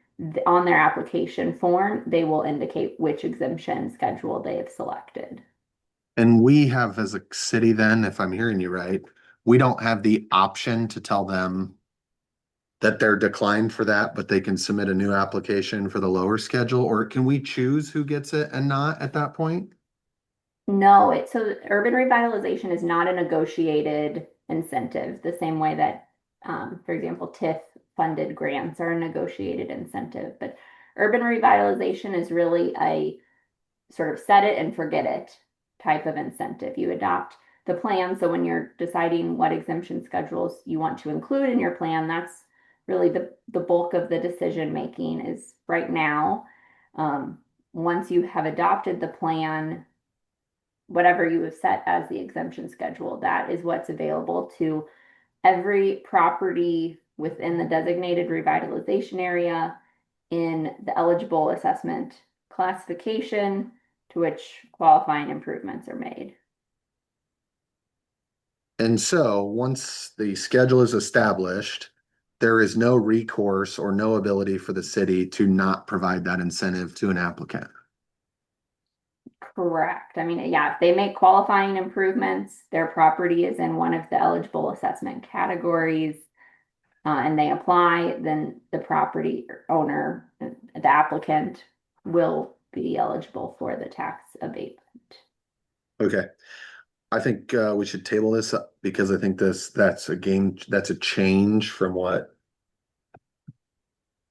Speaker 14: on their application form, they will indicate which exemption schedule they have selected.
Speaker 4: And we have, as a city then, if I'm hearing you right, we don't have the option to tell them that they're declined for that, but they can submit a new application for the lower schedule, or can we choose who gets it and not at that point?
Speaker 14: No, so urban revitalization is not a negotiated incentive, the same way that, for example, TIF funded grants are a negotiated incentive, but urban revitalization is really a sort of set it and forget it type of incentive. You adopt the plan. So when you're deciding what exemption schedules you want to include in your plan, that's really the bulk of the decision making is right now. Once you have adopted the plan, whatever you have set as the exemption schedule, that is what's available to every property within the designated revitalization area in the eligible assessment classification to which qualifying improvements are made.
Speaker 4: And so once the schedule is established, there is no recourse or no ability for the city to not provide that incentive to an applicant.
Speaker 14: Correct. I mean, yeah, if they make qualifying improvements, their property is in one of the eligible assessment categories, and they apply, then the property owner, the applicant, will be eligible for the tax abatement.
Speaker 4: Okay. I think we should table this up because I think that's a change from what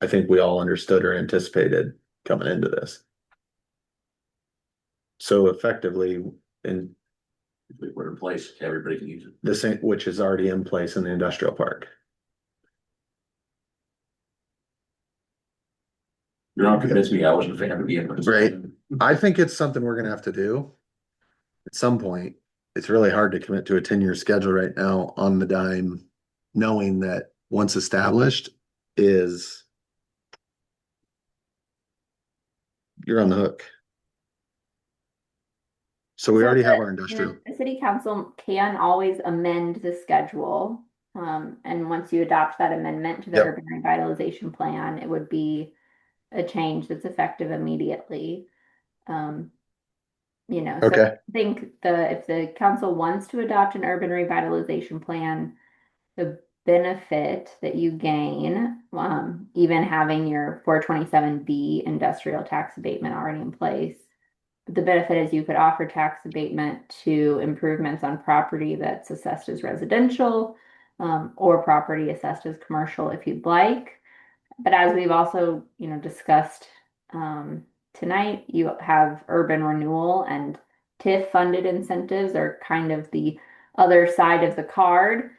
Speaker 4: I think we all understood or anticipated coming into this. So effectively, in
Speaker 7: If we put it in place, everybody can use it.
Speaker 4: the same, which is already in place in the industrial park.
Speaker 7: You're not convincing me I wasn't a fan of being.
Speaker 4: Right. I think it's something we're gonna have to do at some point. It's really hard to commit to a 10-year schedule right now on the dime, knowing that once established is you're on the hook. So we already have our industrial.
Speaker 14: The city council can always amend the schedule. And once you adopt that amendment to the
Speaker 4: Yep.
Speaker 14: urban revitalization plan, it would be a change that's effective immediately. So
Speaker 4: Okay.
Speaker 14: I think if the council wants to adopt an urban revitalization plan, the benefit that you gain, even having your 427B industrial tax abatement already in place, but the benefit is you could offer tax abatement to improvements on property that's assessed as residential, or property assessed as commercial if you'd like. But as we've also, discussed tonight, you have urban renewal and TIF funded incentives are kind of the other side of the card.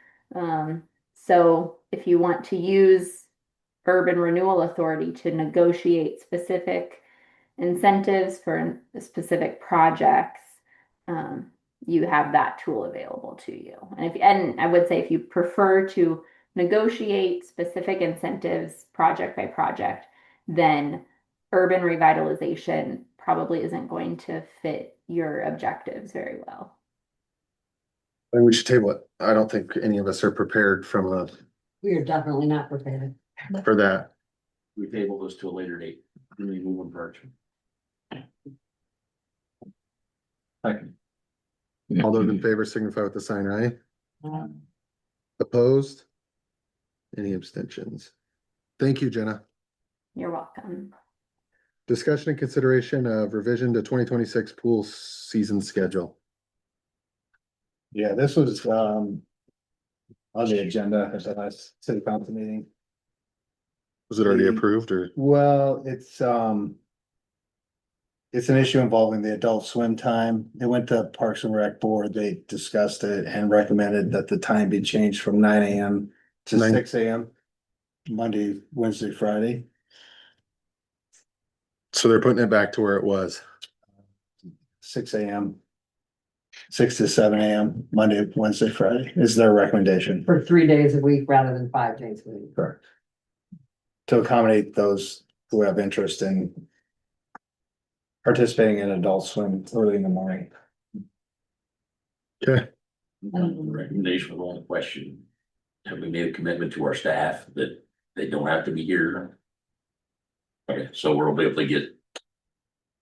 Speaker 14: So if you want to use urban renewal authority to negotiate specific incentives for specific projects, you have that tool available to you. And I would say if you prefer to negotiate specific incentives project by project, then urban revitalization probably isn't going to fit your objectives very well.
Speaker 4: I think we should table it. I don't think any of us are prepared
Speaker 9: We are definitely not prepared.
Speaker 4: for that.
Speaker 7: we table this to a later date, and we move on first.
Speaker 4: All those in favor signify with the sign aye. Opposed? Any abstentions? Thank you, Jenna.
Speaker 14: You're welcome.
Speaker 4: Discussion and consideration of revision to 2026 pool season schedule.
Speaker 1: Yeah, this was, on the agenda at the last city council meeting.
Speaker 4: Was it already
Speaker 1: The-
Speaker 4: approved or?
Speaker 1: Well, it's an issue involving the adult swim time. It went to Parks and Rec Board. They discussed it and recommended that the time be changed from 9 a.m. to
Speaker 4: 9
Speaker 1: 6 a.m. Monday, Wednesday, Friday.
Speaker 4: So they're putting it back to where it was.
Speaker 1: 6 a.m. 6 to 7 a.m. Monday, Wednesday, Friday is their recommendation.
Speaker 9: For 3 days a week rather than 5 days a week.
Speaker 1: Correct. To accommodate those who have interest in participating in adult swim early in the morning.
Speaker 4: Okay.
Speaker 7: The recommendation was on the question. Have we made a commitment to our staff that they don't have to be here? Okay, so we'll be able to get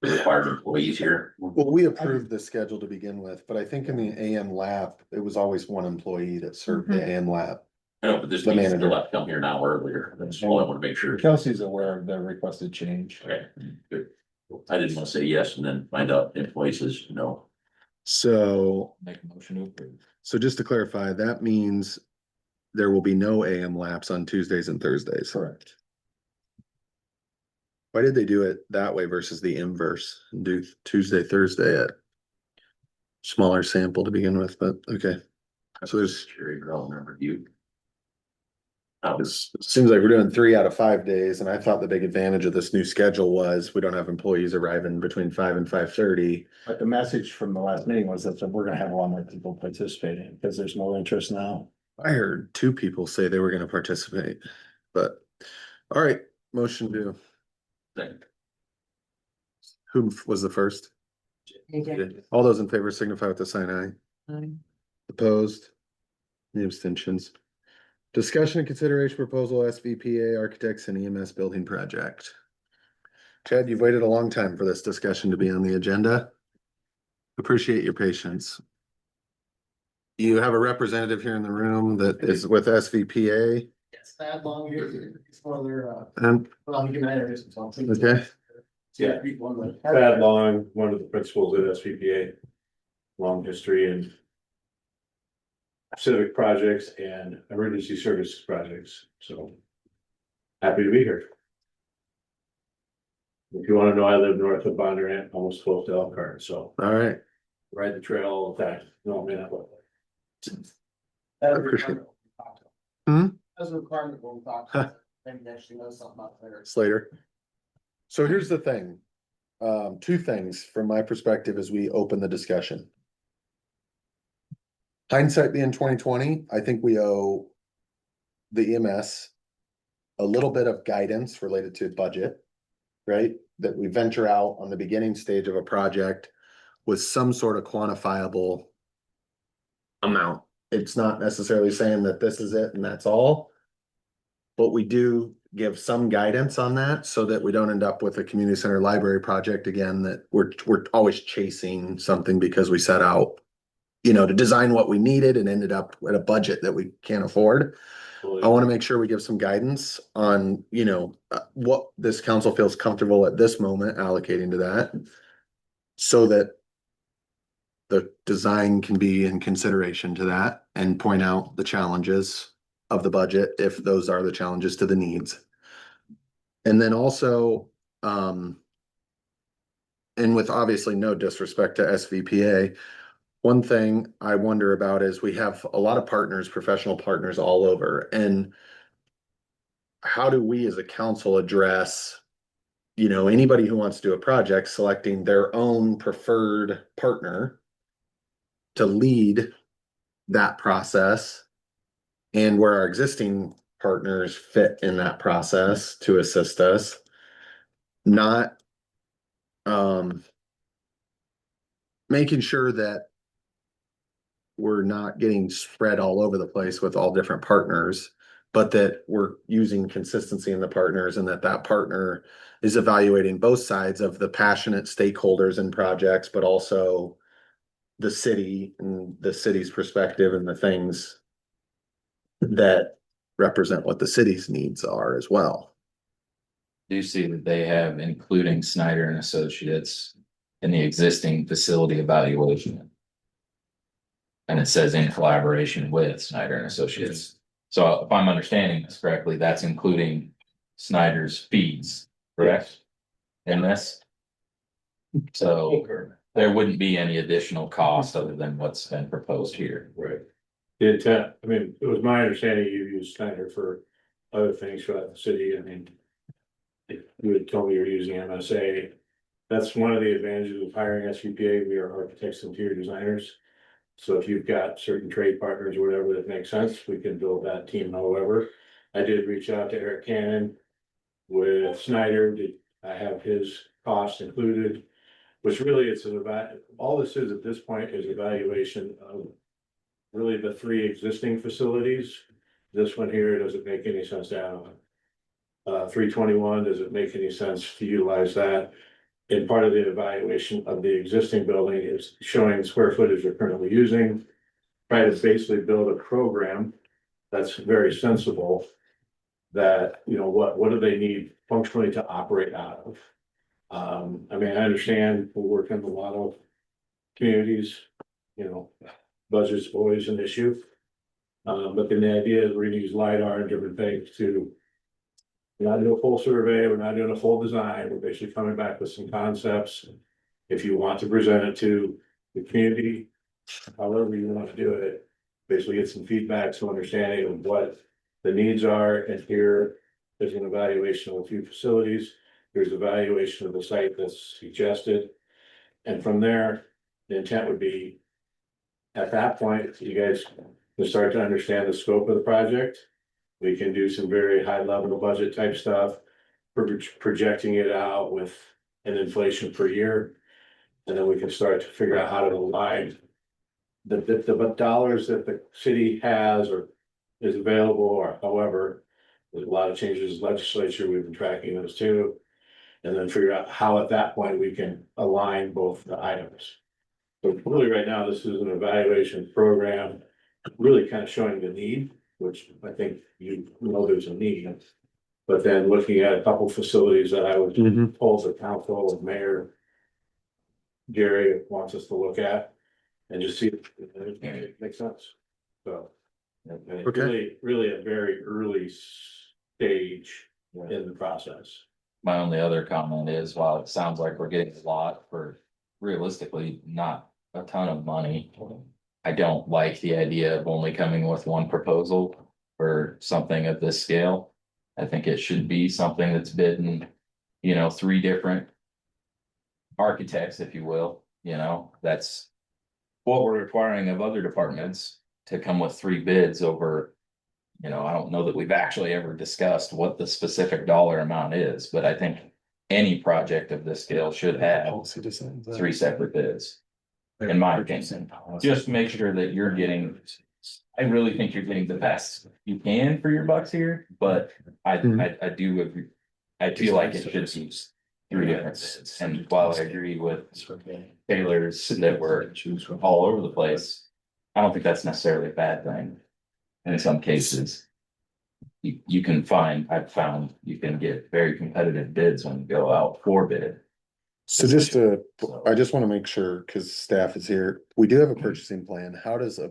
Speaker 7: the required employees here.
Speaker 4: Well, we approved the schedule to begin with, but I think in the AM lab, it was always one employee that served the AM lab.
Speaker 7: I know, but this
Speaker 4: The
Speaker 7: means
Speaker 4: manager.
Speaker 7: still have to come here an hour earlier. That's all I want to make sure.
Speaker 1: Kelsey's aware of the requested change.
Speaker 7: Okay, good. I didn't want to say yes and then find out employee says no.
Speaker 4: So,
Speaker 8: Make a motion to approve.
Speaker 4: so just to clarify, that means there will be no AM laps on Tuesdays and Thursdays.
Speaker 1: Correct.
Speaker 4: Why did they do it that way versus the inverse and do Tuesday, Thursday at smaller sample to begin with, but okay. So there's,
Speaker 7: Sherry girl number you.
Speaker 4: it seems like we're doing 3 out of 5 days, and I thought the big advantage of this new schedule was we don't have employees arriving between 5 and 5:30.
Speaker 1: But the message from the last meeting was that we're gonna have a lot more people participating because there's more interest now.
Speaker 4: I heard 2 people say they were gonna participate, but, all right, motion to,
Speaker 7: Second.
Speaker 4: who was the first? All those in favor signify with the sign aye. Opposed? Any abstentions? Discussion and consideration proposal SVPA Architects and EMS Building Project. Chad, you've waited a long time for this discussion to be on the agenda. Appreciate your patience. You have a representative here in the room that is with SVPA.
Speaker 16: It's that long here. It's one of their,
Speaker 4: And,
Speaker 16: well, you can introduce himself.
Speaker 4: okay,
Speaker 16: Yeah. One of the-
Speaker 11: Thad Long, one of the principals at SVPA. Long history in civic projects and emergency services projects, so. Happy to be here. If you wanna know, I live north of Bondurant, almost close to Elkhart, so
Speaker 4: all right.
Speaker 11: ride the trail all the time. No, man, I love it.
Speaker 16: That's a
Speaker 4: Appreciate
Speaker 16: requirement when we talk to
Speaker 4: Hmm?
Speaker 16: them. That's a requirement when we talk to them. Maybe they actually know something about there.
Speaker 4: Slater. So here's the thing. 2 things from my perspective as we open the discussion. Hindsight being 2020, I think we owe the EMS a little bit of guidance related to budget, right? That we venture out on the beginning stage of a project with some sort of quantifiable amount. It's not necessarily saying that this is it and that's all. But we do give some guidance on that so that we don't end up with a community center library project again, that we're always chasing something because we set out, you know, to design what we needed and ended up at a budget that we can't afford. I want to make sure we give some guidance on, you know, what this council feels comfortable at this moment allocating to that. So that the design can be in consideration to that and point out the challenges of the budget, if those are the challenges to the needs. And then also, and with obviously no disrespect to SVPA, one thing I wonder about is we have a lot of partners, professional partners all over, and how do we as a council address, you know, anybody who wants to do a project, selecting their own preferred partner to lead that process, and where our existing partners fit in that process to assist us, not making sure that we're not getting spread all over the place with all different partners, but that we're using consistency in the partners and that partner is evaluating both sides of the passionate stakeholders and projects, but also the city and the city's perspective and the things that represent what the city's needs are as well.
Speaker 8: Do you see that they have, including Snyder and Associates, in the existing facility evaluation? And it says in collaboration with Snyder and Associates. So if I'm understanding this correctly, that's including Snyder's fees, correct? In this? So there wouldn't be any additional cost other than what's been proposed here.
Speaker 11: Right. The intent, I mean, it was my understanding you used Snyder for other things throughout the city. I mean, you had told me you're using MSA. That's one of the advantages of hiring SVPA. We are architects and interior designers. So if you've got certain trade partners or whatever that makes sense, we can build that team however. I did reach out to Eric Cannon with Snyder. Did I have his costs included? Which really it's all this is at this point is evaluation of really the 3 existing facilities. This one here doesn't make any sense to have 321, does it make any sense to utilize that? And part of the evaluation of the existing building is showing square footage we're currently using. Try to basically build a program that's very sensible. That, you know, what do they need functionally to operate out of? I mean, I understand we work in a lot of communities, you know, budget's always an issue. But then the idea is we're gonna use LiDAR and different things to. We're not doing a full survey, we're not doing a full design, we're basically coming back with some concepts. If you want to present it to the community, however you want to do it, basically get some feedback, some understanding of what the needs are, and here there's an evaluation of a few facilities. There's evaluation of the site that's suggested. And from there, the intent would be. At that point, you guys can start to understand the scope of the project. We can do some very high level budget type stuff. Projecting it out with an inflation per year. And then we can start to figure out how to align. The dollars that the city has or is available, or however, there's a lot of changes in legislature, we've been tracking those too. And then figure out how at that point we can align both the items. So really right now, this is an evaluation program, really kind of showing the need, which I think you know there's a need. But then looking at a couple facilities that I was told the council and mayor. Jerry wants us to look at and just see if it makes sense. So. Really a very early stage in the process.
Speaker 8: My only other comment is, while it sounds like we're getting a lot for realistically not a ton of money, I don't like the idea of only coming with one proposal for something of this scale. I think it should be something that's bid in, 3 different architects, if you will, that's what we're requiring of other departments to come with 3 bids over. I don't know that we've actually ever discussed what the specific dollar amount is, but I think any project of this scale should have 3 separate bids. In my opinion, just make sure that you're getting, I really think you're getting the best you can for your bucks here, but I do agree. I feel like it should be 3 different bids. And while I agree with Taylor's that we're all over the place, I don't think that's necessarily a bad thing. In some cases, you can I've found you can get very competitive bids when you go out for bid.
Speaker 4: So I just want to make sure, because staff is here, we do have a purchasing plan. How does a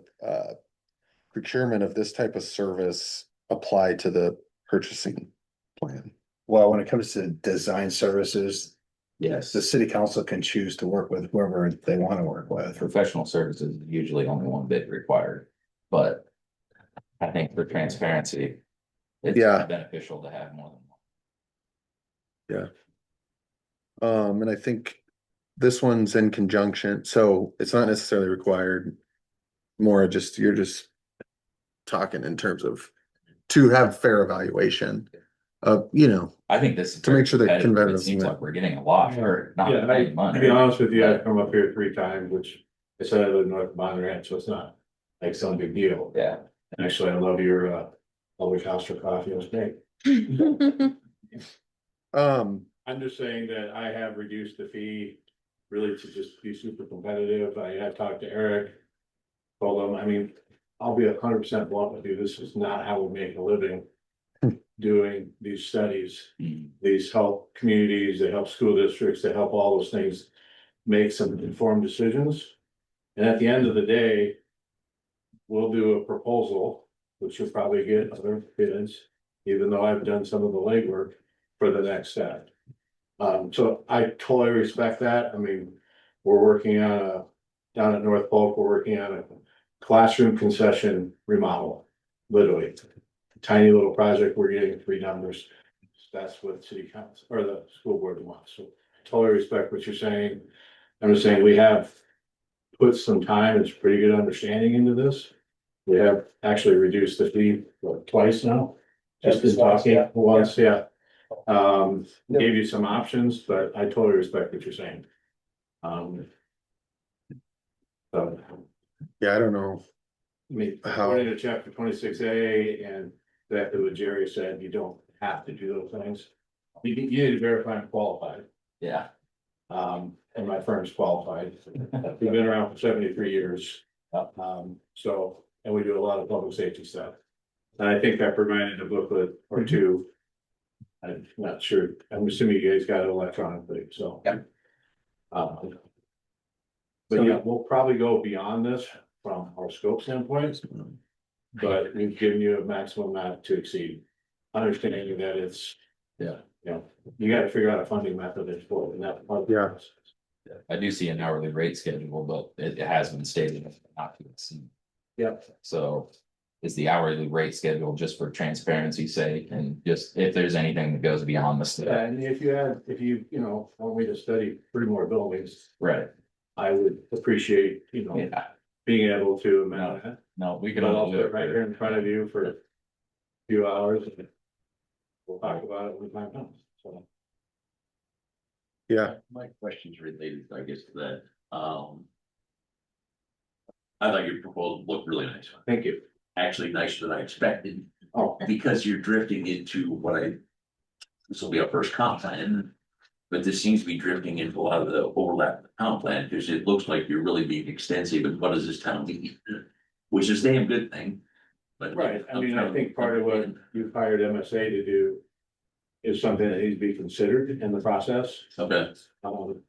Speaker 4: procurement of this type of service apply to the purchasing plan?
Speaker 1: Well, when it comes to design services,
Speaker 8: Yes,
Speaker 1: the city council can choose to work with whoever they want to work with.
Speaker 8: professional services is usually only 1 bid required, but I think for transparency, it's beneficial to have more than one.
Speaker 4: And I think this one's in conjunction, so it's not necessarily required. More just, you're just talking in terms of to have fair evaluation of,
Speaker 8: I think this is
Speaker 4: to make sure that
Speaker 8: competitive. It
Speaker 4: competitive.
Speaker 8: seems like we're getting a lot for not paying money.
Speaker 11: To be honest with you, I've come up here 3 times, which I said I live north of Monterey, so it's not like some big deal.
Speaker 8: Yeah.
Speaker 11: Actually, I love Public house for coffee and steak. I'm just saying that I have reduced the fee really to just be super competitive. I have talked to Eric. Told him, I mean, I'll be 100% blunt with you, this is not how we make a living. Doing these studies, these help communities, they help school districts, they help all those things. Make some informed decisions. And at the end of the day. We'll do a proposal, which you'll probably get other bids, even though I've done some of the legwork for the next step. So I totally respect that. I mean, we're working on down at North Polk, we're working on a classroom concession remodel, literally. Tiny little project, we're getting 3 numbers. That's what city council or the school board wants. So I totally respect what you're saying. I'm just saying we have put some time, it's pretty good understanding into this. We have actually reduced the fee twice now. Just in talking once, yeah. Gave you some options, but I totally respect what you're saying. So,
Speaker 4: Yeah, I don't know.
Speaker 11: I mean,
Speaker 4: How-
Speaker 11: according to chapter 26A and exactly what Jerry said, you don't have to do those things. You need to verify I'm qualified.
Speaker 8: Yeah.
Speaker 11: And my firm's qualified. We've been around for 73 years. So, and we do a lot of public safety stuff. And I think I provided a booklet or two. I'm not sure, I'm assuming you guys got it electronically, so.
Speaker 8: Yep.
Speaker 11: But yeah, we'll probably go beyond this from our scope standpoint. But we've given you a maximum not to exceed, understanding that it's.
Speaker 8: Yeah.
Speaker 11: You know, you gotta figure out a funding method that's for, and that's.
Speaker 4: Yeah.
Speaker 8: I do see an hourly rate schedule, but it has been stated not to exceed.
Speaker 11: Yep.
Speaker 8: So is the hourly rate schedule just for transparency's sake and just if there's anything that goes beyond the step?
Speaker 11: And if you want me to study 3 more buildings,
Speaker 8: Right.
Speaker 11: I would appreciate,
Speaker 8: Yeah.
Speaker 11: being able to amend that.
Speaker 8: No, we can
Speaker 11: But I'll
Speaker 8: all do
Speaker 11: put
Speaker 8: it
Speaker 11: it right here in front of you for a few hours. And we'll talk about it when the time comes, so.
Speaker 4: Yeah,
Speaker 7: My question's related, I guess, to that. I thought your proposal looked really nice.
Speaker 11: Thank you.
Speaker 7: Actually nicer than I expected,
Speaker 11: Oh,
Speaker 7: because you're drifting into this will be our first comp plan. But this seems to be drifting into a lot of the overlap of the comp plan, because it looks like you're really being extensive, and what does this town need? Which is a damn good thing. But
Speaker 11: right. I mean, I think part of what you've hired MSA to do is something that needs to be considered in the process.
Speaker 7: Okay,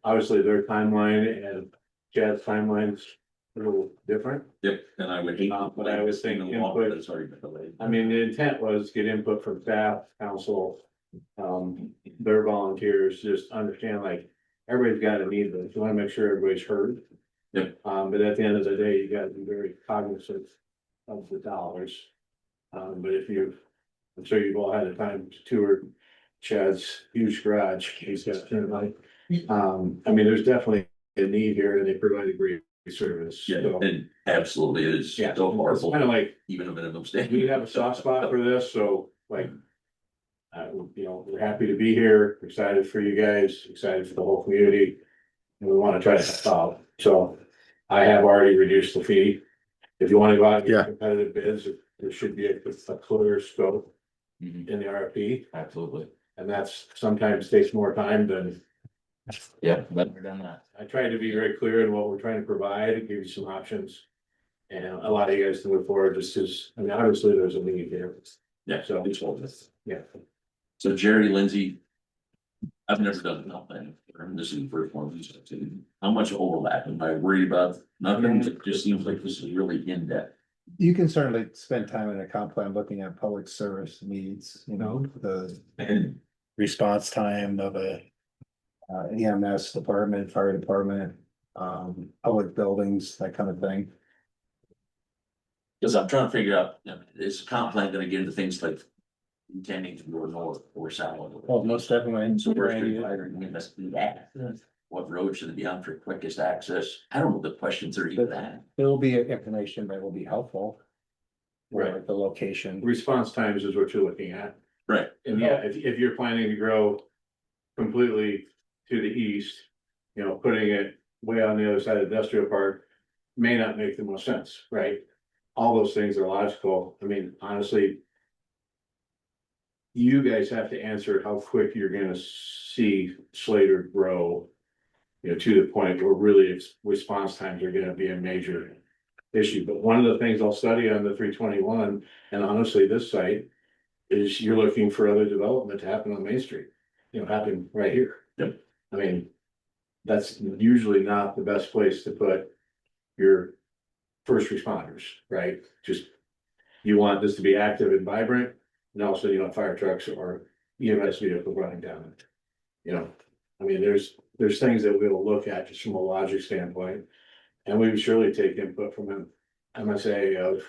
Speaker 11: Obviously, their timeline and Chad's timeline's a little different.
Speaker 7: yep, and I would hate.
Speaker 11: But I was thinking
Speaker 7: Along,
Speaker 11: input-
Speaker 7: but it's already been delayed.
Speaker 11: I mean, the intent was get input from staff, council, their volunteers, just understand like, everybody's got a need, but you wanna make sure everybody's heard.
Speaker 7: Yep.
Speaker 11: But at the end of the day, you gotta be very cognizant of the dollars. But I'm sure you've all had the time to tour Chad's huge garage, he's got, like, I mean, there's definitely a need here and they provide a great service.
Speaker 7: Yeah,
Speaker 11: So,
Speaker 7: and absolutely it is.
Speaker 11: yeah,
Speaker 7: So
Speaker 11: it's
Speaker 7: horrible,
Speaker 11: kind of like,
Speaker 7: even a minimum standard.
Speaker 11: we have a soft spot for this, so like. We're happy to be here, excited for you guys, excited for the whole community. And we wanna try to help out, so I have already reduced the fee. If you wanna go out and
Speaker 4: Yeah.
Speaker 11: get competitive bids, there should be a clear scope
Speaker 8: Mhm.
Speaker 11: in the RFP.
Speaker 8: Absolutely.
Speaker 11: And that's sometimes takes more time than,
Speaker 8: Yeah, better done that.
Speaker 11: I tried to be very clear in what we're trying to provide, and give you some options. And a lot of you guys to move forward, just as, I mean, obviously there's a need here.
Speaker 7: Yeah,
Speaker 11: So,
Speaker 7: it's all this.
Speaker 11: yeah.
Speaker 7: So Jerry, Lindsay. I've never done a comp plan, this is the first one of these. How much overlap am I worried about? Nothing, it just seems like this is really in depth.
Speaker 1: You can certainly spend time in a comp plan looking at public service needs, the response time of a. EMS department, fire department, public buildings, that kind of thing.
Speaker 7: Cause I'm trying to figure out, is the comp plan gonna get into things like intending to go north or south?
Speaker 1: Well, most definitely.
Speaker 7: So where's the divider, we must do that. What road should it be on for quickest access? I don't know the questions are even that.
Speaker 1: There'll be information that will be helpful.
Speaker 11: Right.
Speaker 1: Like the location.
Speaker 11: Response times is what you're looking at.
Speaker 7: Right.
Speaker 11: And yeah, if you're planning to grow completely to the east, putting it way on the other side of the industrial park may not make the most sense, right? All those things are logical. I mean, honestly, you guys have to answer how quick you're gonna see Slater grow. You know, to the point where really response times are gonna be a major issue, but one of the things I'll study on the 321, and honestly, this site. Is you're looking for other development to happen on Main Street, you know, happen right here.
Speaker 7: Yep.
Speaker 11: I mean, that's usually not the best place to put your first responders, right? Just, you want this to be active and vibrant, and also you want fire trucks or EMS vehicle running down it. You know, I mean, there's things that we'll look at just from a logic standpoint, and we would surely take input from an MSA of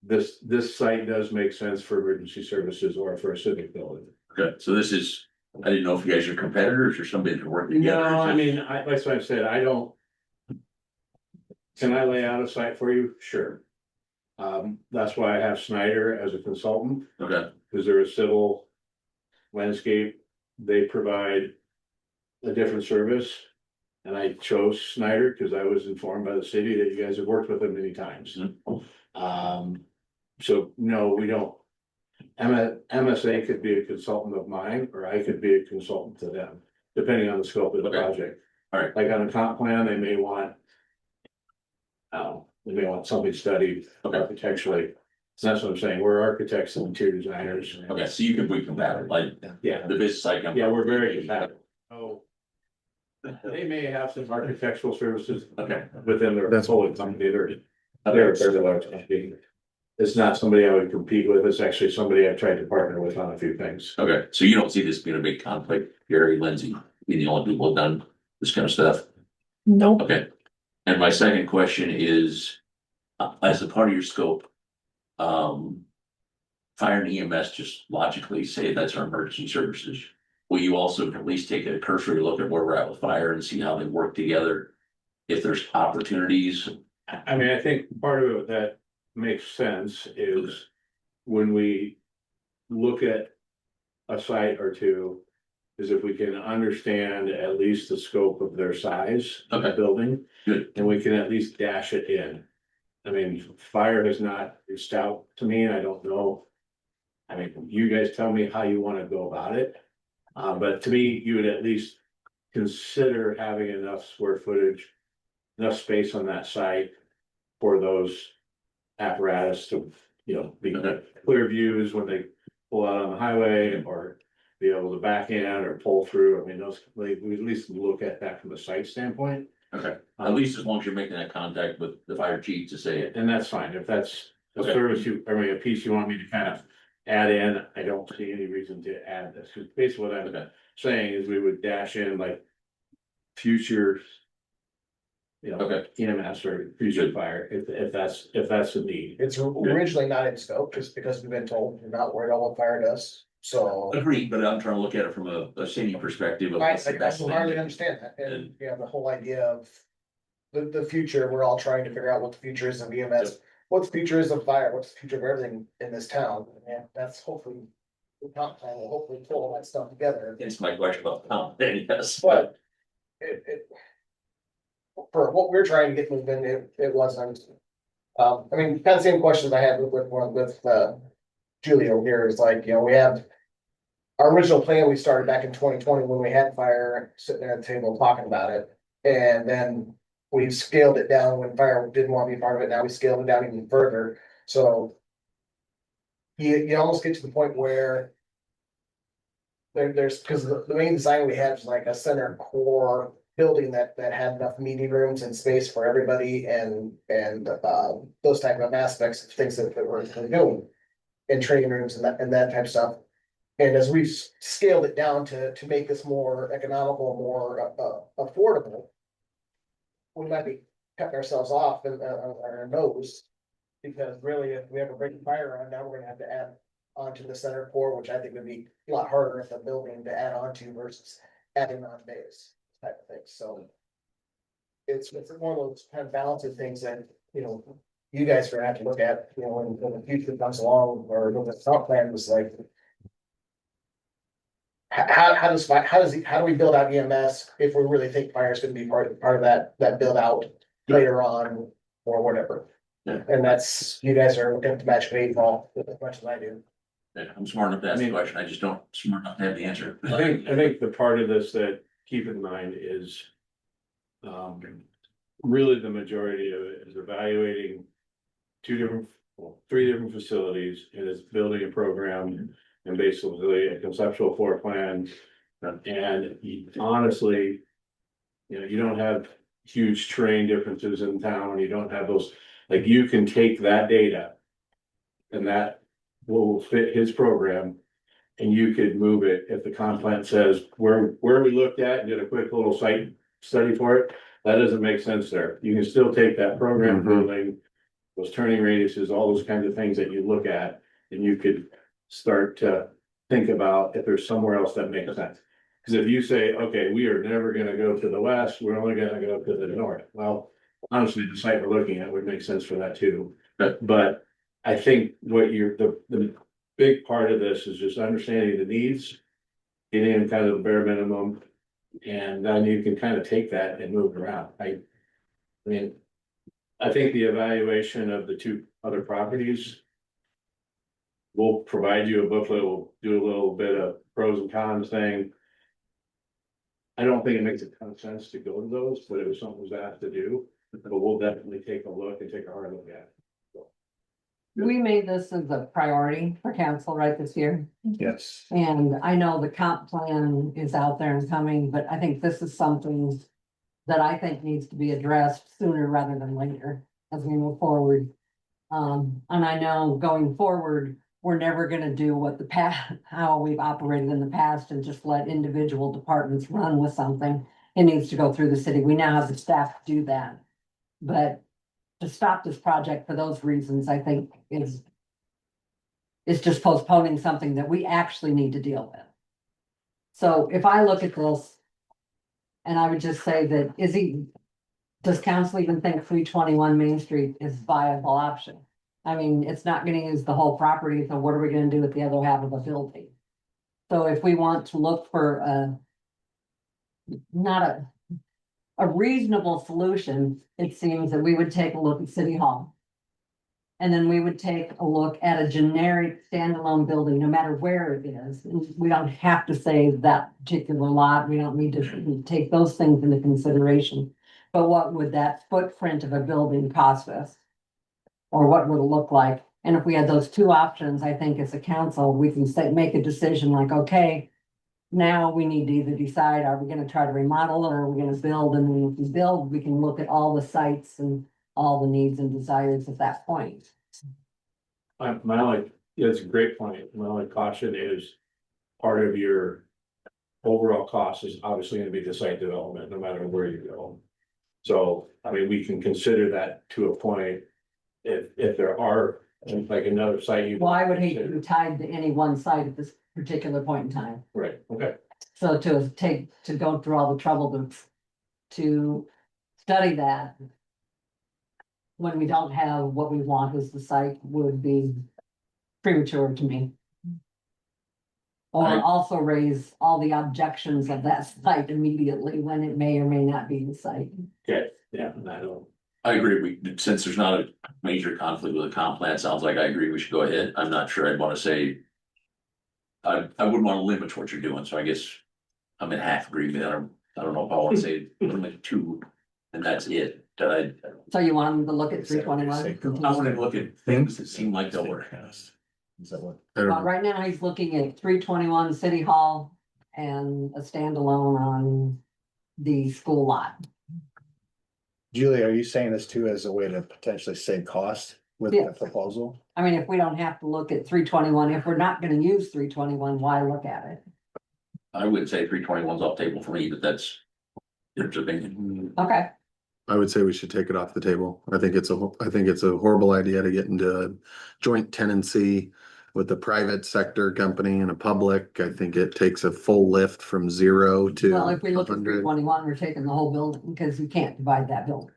Speaker 11: this site does make sense for emergency services or for a civic building.
Speaker 7: Okay, so this is, I didn't know if you guys are competitors or somebody to work together.
Speaker 11: No, I mean, that's what I said, I don't. Can I lay out a site for you? Sure. That's why I have Snyder as a consultant,
Speaker 7: Okay,
Speaker 11: because they're a civil landscape, they provide a different service. And I chose Snyder because I was informed by the city that you guys have worked with them many times. So no, we don't. MSA could be a consultant of mine, or I could be a consultant to them, depending on the scope of the
Speaker 7: Okay.
Speaker 11: project.
Speaker 7: All right.
Speaker 11: Like on a comp plan, they may want. They may want something studied architecturally. So that's what I'm saying, we're architects and interior designers.
Speaker 7: okay, so you can be compatible, like
Speaker 11: Yeah,
Speaker 7: the business side.
Speaker 11: yeah, we're very compatible. Oh. They may have some architectural services
Speaker 7: Okay,
Speaker 11: within their. That's whole company, they're
Speaker 7: okay,
Speaker 11: a fairly large company. It's not somebody I would compete with, it's actually somebody I've tried to partner with on a few things.
Speaker 7: okay, so you don't see this being a big conflict, Gary, Lindsay, being the only people who've done this kind of stuff?
Speaker 2: Nope.
Speaker 7: Okay, and my second question is, as a part of your scope, fire and EMS just logically say that's our emergency services. Will you also at least take a cursory look at where we're at with fire and see how they work together? If there's opportunities,
Speaker 11: I mean, I think part of it that makes sense is when we look at a site or two, is if we can understand at least the scope of their size of the
Speaker 7: Okay.
Speaker 11: building.
Speaker 7: Good.
Speaker 11: And we can at least dash it in. I mean, fire has not reached out to me, and I don't know. I mean, you guys tell me how you wanna go about it. But to me, you would at least consider having enough square footage, enough space on that site for those apparatus to, you know, be clear views when they pull out on the highway, or be able to back in or pull through. I mean, those, like, we at least look at that from a site standpoint.
Speaker 7: okay, at least as long as you're making that contact with the fire chief to say it.
Speaker 11: And that's fine, if that's a
Speaker 7: Okay.
Speaker 11: service you, I mean, a piece you want me to kind of add in, I don't see any reason to add this, because basically what I'm
Speaker 7: Okay.
Speaker 11: saying is we would dash in like future. You know,
Speaker 7: Okay.
Speaker 11: EMS or future fire, if that's the need.
Speaker 16: It's originally not in scope, just because we've been told we're not worried about what fire does, so.
Speaker 7: Agreed, but I'm trying to look at it from a city perspective. Of
Speaker 16: I
Speaker 7: what's the best thing.
Speaker 16: hardly understand that, and, yeah, the whole idea of. The future, we're all trying to figure out what the future is of EMS, what the future is of fire, what's the future of everything in this town, and that's hopefully. The comp plan will hopefully pull all that stuff together,
Speaker 7: It's my question about yes.
Speaker 16: but. It. For what we're trying to get moving, it wasn't. I mean, kind of same questions I had with Julie over here, is like, you know, we have. Our original plan, we started back in 2020 when we had fire sitting there at the table talking about it, and then. We scaled it down when fire didn't want to be part of it, now we scaled it down even further, so. You almost get to the point where. There's, because the main design we had was like a center core building that had enough meeting rooms and space for everybody and those type of aspects of things that we're doing. And training rooms and that type of stuff. And as we've scaled it down to make this more economical, more affordable. We might be cutting ourselves off in our nose. Because really, if we have a breaking fire on, now we're gonna have to add onto the center core, which I think would be a lot harder at the building to add on to versus adding on base type of thing, so. It's one of those kind of balancing things that, you know, you guys are gonna have to look at, you know, when the future comes along, or when the comp plan was like. How do we build out EMS if we really think fire is gonna be part of that build out later on or whatever?
Speaker 7: Yeah.
Speaker 16: And that's, you guys are looking at the magic 8 ball as much as I do.
Speaker 7: I'm smart enough to ask
Speaker 11: I
Speaker 7: the
Speaker 11: mean-
Speaker 7: question, I just don't smart enough to have the answer.
Speaker 11: I think the part of this that keep in mind is. Really the majority of it is evaluating. Three different facilities and it's building a program and basically a conceptual floor plan. And honestly. You don't have huge terrain differences in town, you don't have those, like you can take that data. And that will fit his program. And you could move it if the comp plan says where we looked at and did a quick little site study for it. That doesn't make sense there. You can still take that program building. Those turning radiuses, all those kinds of things that you look at. And you could start to think about if there's somewhere else that makes sense. Cause if you say, okay, we are never gonna go to the west, we're only gonna go to the north. Well, honestly, the site we're looking at would make sense for that too. But I think what the big part of this is just understanding the needs. Getting kind of the bare minimum. And then you can kind of take that and move it around. I mean, I think the evaluation of the two other properties. We'll provide you a booklet, we'll do a little bit of pros and cons thing. I don't think it makes a ton of sense to go to those, but it was something was asked to do, but we'll definitely take a look and take a hard look at it.
Speaker 9: We made this as a priority for council right this year.
Speaker 1: Yes.
Speaker 9: And I know the comp plan is out there and coming, but I think this is something that I think needs to be addressed sooner rather than later as we move forward. And I know going forward, we're never gonna do what the past, how we've operated in the past and just let individual departments run with something. It needs to go through the city. We now have the staff to do that. But to stop this project for those reasons, I think is just postponing something that we actually need to deal with. So if I look at this, and I would just say that, does council even think 321 Main Street is a viable option? I mean, it's not gonna use the whole property, so what are we gonna do with the other half of the building? So if we want to look for not a reasonable solution, it seems that we would take a look at City Hall. And then we would take a look at a generic standalone building, no matter where it is. We don't have to say that particular lot, we don't need to take those things into consideration. But what would that footprint of a building cost us? Or what would it look like? And if we had those two options, I think as a council, we can make a decision like, okay. Now we need to either decide, are we gonna try to remodel or are we gonna build? And then if we build, we can look at all the sites and all the needs and desires at that point.
Speaker 11: It's a great point. My only caution is part of your overall cost is obviously gonna be the site development, no matter where you go. So, I mean, we can consider that to a point. If there are, like another site you.
Speaker 9: Well, I would hate to be tied to any one site at this particular point in time.
Speaker 11: Right, okay.
Speaker 9: So to go through all the trouble to study that. When we don't have what we want as the site would be premature to me. Or also raise all the objections of that site immediately when it may or may not be the site.
Speaker 11: Okay, yeah, I don't.
Speaker 7: I agree, since there's not a major conflict with the comp plan, it sounds like I agree we should go ahead, I'm not sure I'd wanna say. I wouldn't wanna limit what you're doing, so I guess I'm in half agreement, I don't know if I wanna say limit two, and that's it.
Speaker 9: So you want them to look at 321?
Speaker 7: I wanna look at things that seem like they'll work.
Speaker 1: Is that what?
Speaker 9: Right now, he's looking at 321 City Hall and a standalone on the school lot.
Speaker 1: Julie, are you saying this too as a way to potentially save cost with
Speaker 9: Yeah.
Speaker 1: the proposal?
Speaker 9: I mean, if we don't have to look at 321, if we're not gonna use 321, why look at it?
Speaker 7: I wouldn't say 321's off the table for me, but that's your opinion.
Speaker 9: Okay,
Speaker 4: I would say we should take it off the table. I think it's a horrible idea to get into joint tenancy with a private sector company and a public. I think it takes a full lift from 0 to
Speaker 9: well, if we look at
Speaker 4: 100.
Speaker 9: 321, we're taking the whole building because you can't divide that building.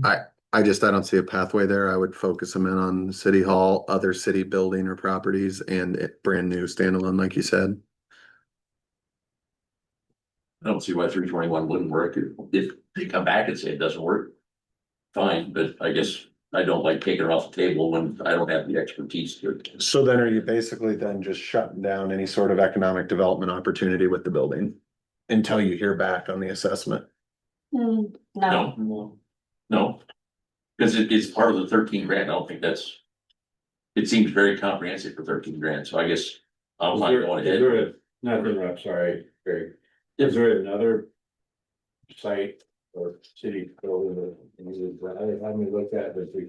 Speaker 4: I don't see a pathway there. I would focus them in on City Hall, other city building or properties and brand new standalone, like you said.
Speaker 7: I don't see why 321 wouldn't work, if they come back and say it doesn't work. Fine, but I guess I don't like taking it off the table when I don't have the expertise to.
Speaker 4: So then are you basically then just shutting down any sort of economic development opportunity with the building? Until you hear back on the assessment?
Speaker 9: No,
Speaker 7: No, no. Cause it's part of the 13 grand. I don't think that's. It seems very comprehensive for 13 grand, so I guess I'm not going ahead.
Speaker 11: Not to interrupt, sorry, Greg.
Speaker 7: Yep.
Speaker 11: Is there another site or city building that I haven't looked at this week?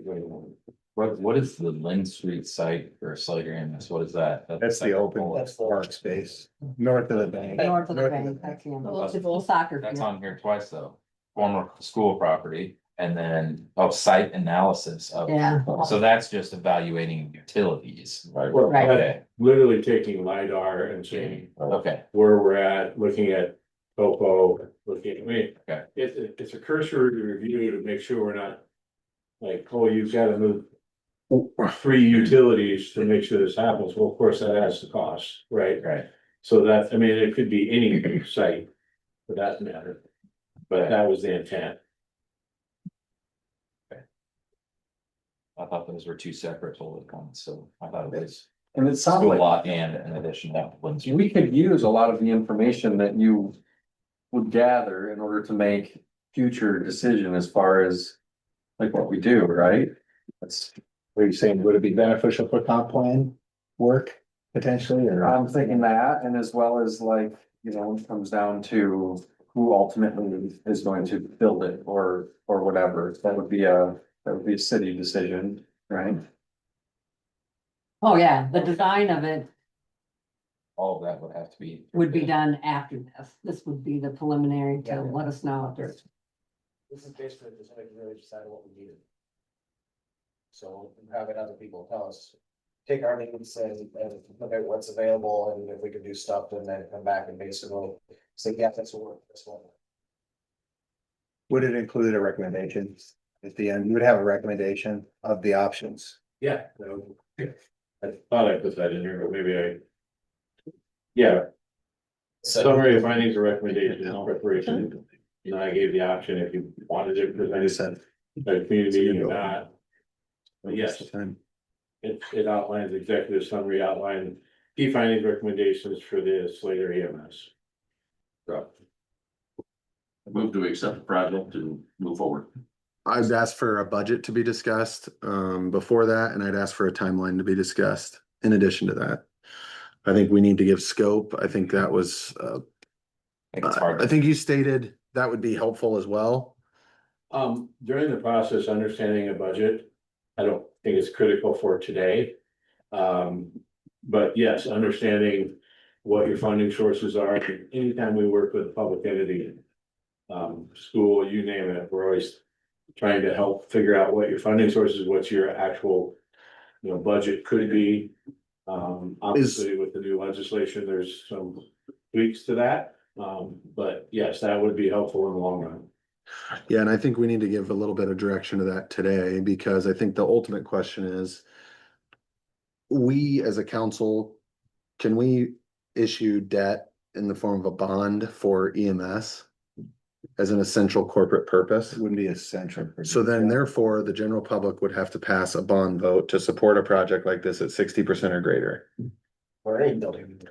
Speaker 8: What is the Lynn Street site for Slugger EMS? What is that?
Speaker 1: That's the open
Speaker 16: That's the-
Speaker 1: park space, north of the bank.
Speaker 9: north of the bank, that's the soccer
Speaker 8: That's
Speaker 9: field.
Speaker 8: on here twice though. Former school property and then site analysis of.
Speaker 9: Yeah.
Speaker 8: So that's just evaluating utilities.
Speaker 11: Right.
Speaker 8: Okay,
Speaker 11: Literally taking LiDAR and saying
Speaker 8: okay,
Speaker 11: where we're at, looking at topo, looking, I mean,
Speaker 8: okay.
Speaker 11: it's a cursory review to make sure we're not. Like, oh, you've got to move 3 utilities to make sure this happens. Well, of course, that adds the cost, right?
Speaker 8: Right.
Speaker 11: So that, I mean, it could be any site for that matter. But that was the intent.
Speaker 8: I thought those were two separate bullet points, so I thought it was
Speaker 17: And it sounds
Speaker 8: school
Speaker 17: like
Speaker 8: lot and an addition to Lynn Street.
Speaker 17: we could use a lot of the information that you would gather in order to make future decision as far as like what we do, right? That's,
Speaker 1: What are you saying? Would it be beneficial for comp plan work potentially or?
Speaker 17: I'm thinking that, and as well as like, when it comes down to who ultimately is going to build it or whatever, that would be a city decision, right?
Speaker 9: Oh, yeah, the design of it
Speaker 8: All of that would have to be.
Speaker 9: would be done after this. This would be the preliminary to
Speaker 16: Yeah.
Speaker 9: let us know if there's.
Speaker 16: This is basically just like really decide what we needed. So having other people tell us, take our needs and look at what's available and if we can do stuff, and then come back and basically say, yeah, that's what work, this one.
Speaker 1: Would it include a recommendation at the end? You would have a recommendation of the options.
Speaker 11: Yeah. I thought I put that in here, but maybe yeah, summary of findings or recommendation in preparation. And I gave the option if you wanted it presented at a community meeting or not. But yes, it outlines executive summary, outline key findings, recommendations for the Slater EMS. So,
Speaker 7: Move to accept the project and move forward.
Speaker 4: I'd asked for a budget to be discussed before that, and I'd asked for a timeline to be discussed in addition to that. I think we need to give scope. I think that was
Speaker 8: I think it's hard.
Speaker 4: I think you stated that would be helpful as well.
Speaker 11: during the process, understanding a budget, I don't think it's critical for today. But yes, understanding what your funding sources are, anytime we work with a public entity. School, you name it, we're always trying to help figure out what your funding sources, what's your actual. Budget could be. Obviously with the new legislation, there's some tweaks to that. But yes, that would be helpful in the long run.
Speaker 4: Yeah, and I think we need to give a little bit of direction to that today, because I think the ultimate question is. We as a council, can we issue debt in the form of a bond for EMS? As an essential corporate purpose?
Speaker 1: Wouldn't be essential.
Speaker 4: So then therefore, the general public would have to pass a bond vote to support a project like this at 60% or greater.
Speaker 16: Or any building.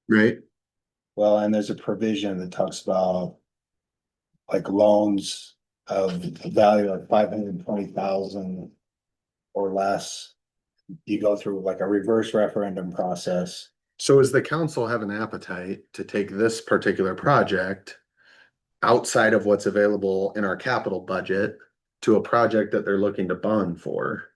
Speaker 4: Right?
Speaker 1: Well, and there's a provision that talks about. Like loans of a value of 520,000. Or less. You go through like a reverse referendum process.
Speaker 4: So does the council have an appetite to take this particular project outside of what's available in our capital budget to a project that they're looking to bond for?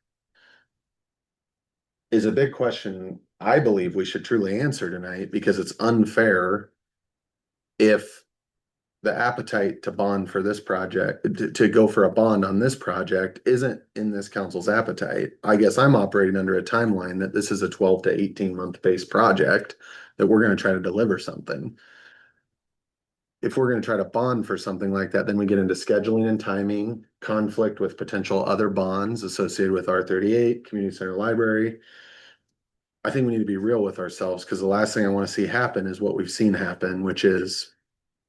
Speaker 4: Is a big question I believe we should truly answer tonight, because it's unfair if the appetite to bond for this project, to go for a bond on this project isn't in this council's appetite. I guess I'm operating under a timeline that this is a 12 to 18 month based project that we're gonna try to deliver something. If we're gonna try to bond for something like that, then we get into scheduling and timing, conflict with potential other bonds associated with R38, Community Center Library. I think we need to be real with ourselves, because the last thing I wanna see happen is what we've seen happen, which is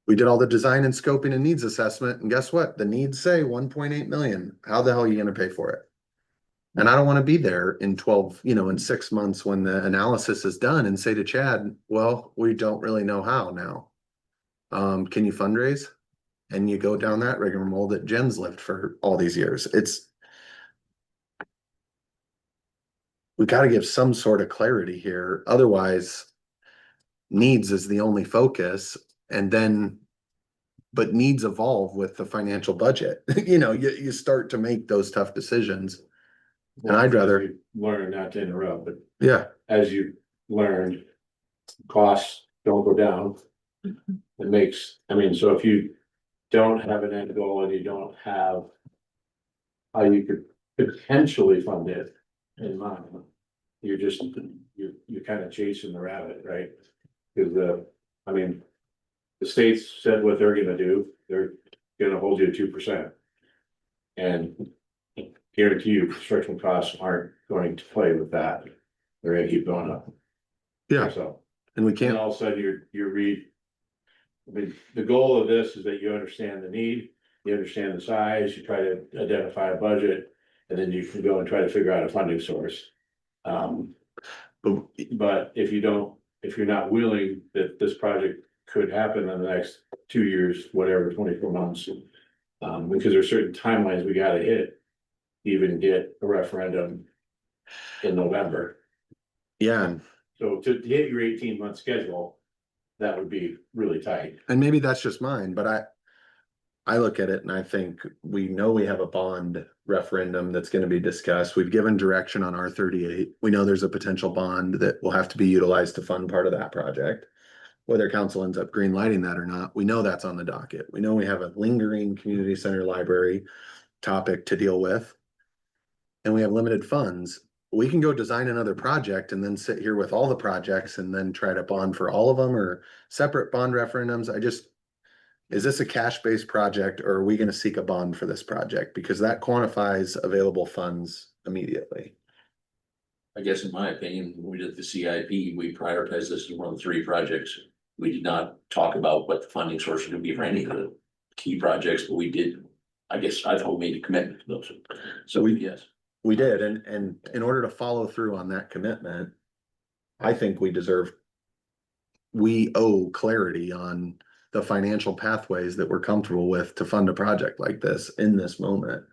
Speaker 4: We did all the design and scoping and needs assessment, and guess what? The needs say 1.8 million. How the hell are you gonna pay for it? And I don't wanna be there in 12, in 6 months when the analysis is done and say to Chad, well, we don't really know how now. Can you fundraise? And you go down that rigmarole that Jen's lived for all these years. We gotta give some sort of clarity here, otherwise needs is the only focus, and then but needs evolve with the financial budget. You start to make those tough decisions. And I'd rather,
Speaker 18: Learn, not to interrupt, but
Speaker 4: yeah,
Speaker 18: as you learned, costs don't go down. It makes, so if you don't have an end goal and you don't have how you could potentially fund it in mind, you're kind of chasing the rabbit, right? Because the states said what they're gonna do, they're gonna hold you to 2%. And guarantee you, construction costs aren't going to play with that. They're gonna keep going up.
Speaker 4: yeah,
Speaker 18: So,
Speaker 4: and we
Speaker 18: and
Speaker 4: can't,
Speaker 18: all of a sudden the goal of this is that you understand the need, you understand the size, you try to identify a budget, and then you can go and try to figure out a funding source. But if you're not willing that this project could happen in the next 2 years, whatever, 24 months. Because there's certain timelines we gotta hit, to even get a referendum in November.
Speaker 4: yeah,
Speaker 18: So to hit your 18-month schedule, that would be really tight.
Speaker 4: and maybe that's just mine, but I look at it and I think we know we have a bond referendum that's gonna be discussed. We've given direction on R38. We know there's a potential bond that will have to be utilized to fund part of that project. Whether council ends up green lighting that or not, we know that's on the docket. We know we have a lingering community center library topic to deal with. And we have limited funds. We can go design another project and then sit here with all the projects and then try to bond for all of them or separate bond referendums. Is this a cash-based project or are we gonna seek a bond for this project? Because that quantifies available funds immediately.
Speaker 7: I guess in my opinion, when we did the CIP, we prioritized this as one of the 3 projects. We did not talk about what the funding source was gonna be for any of the key projects, but we did. I guess I thought we made a commitment to those. So yes.
Speaker 4: We did, and in order to follow through on that commitment, I think we owe clarity on the financial pathways that we're comfortable with to fund a project like this in this moment.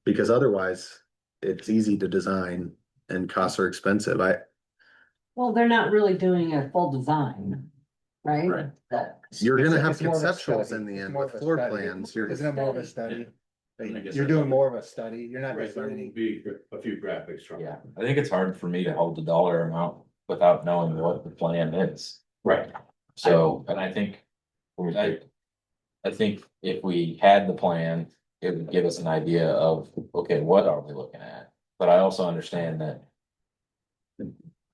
Speaker 4: Because otherwise, it's easy to design and costs are expensive.
Speaker 9: Well, they're not really doing a full design, right?
Speaker 7: Right.
Speaker 4: You're gonna have
Speaker 1: It's more of a
Speaker 4: conceptuals
Speaker 1: study.
Speaker 4: in the
Speaker 1: It's
Speaker 4: end,
Speaker 1: more of a
Speaker 4: floor
Speaker 1: study.
Speaker 4: plans.
Speaker 1: Isn't it more of a study?
Speaker 7: I guess
Speaker 1: You're
Speaker 7: that's-
Speaker 1: doing more of a study. You're not
Speaker 18: Right, there will
Speaker 1: designing.
Speaker 18: be a few graphics from it.
Speaker 8: Yeah, I think it's hard for me to hold the dollar amount without knowing what the plan is.
Speaker 18: Right.
Speaker 8: So, and I think if we had the plan, it would give us an idea of, okay, what are we looking at? But I also understand that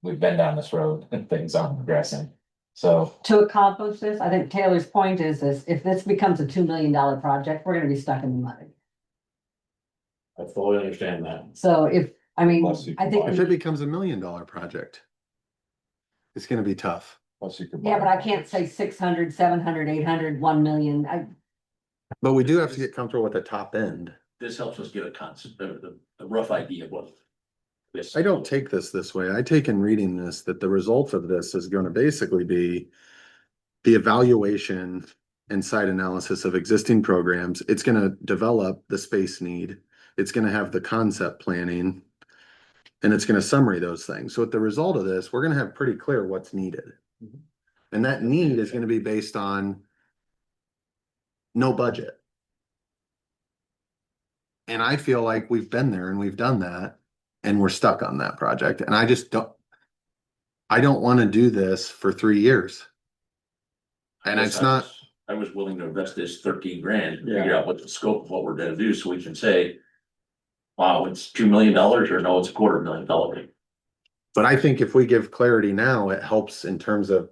Speaker 8: we've been down this road and things aren't progressing. So,
Speaker 9: To accomplish this, I think Taylor's point is this, if this becomes a $2 million project, we're gonna be stuck in the mud.
Speaker 18: I fully understand that.
Speaker 9: So if, I mean,
Speaker 10: Plus you
Speaker 9: I
Speaker 10: can
Speaker 9: think,
Speaker 4: If it becomes $1 million project, it's gonna be tough.
Speaker 10: Plus you could
Speaker 9: yeah,
Speaker 10: buy-
Speaker 9: but I can't say 600, 700, 800, 1 million.
Speaker 4: But we do have to get comfortable with the top end.
Speaker 7: This helps us get a concept, a rough idea of what. This.
Speaker 4: I don't take this way. I take in reading this that the result of this is gonna basically be the evaluation and site analysis of existing programs. It's gonna develop the space need. It's gonna have the concept planning. And it's gonna summary those things. So with the result of this, we're gonna have pretty clear what's needed. And that need is gonna be based on no budget. And I feel like we've been there and we've done that and we're stuck on that project. And I don't wanna do this for 3 years. And it's not,
Speaker 7: I was willing to invest this 13 grand, and figure out what the scope of what we're gonna do, so we can say. Wow, it's $2 million, or no, it's $250,000.
Speaker 4: but I think if we give clarity now, it helps in terms of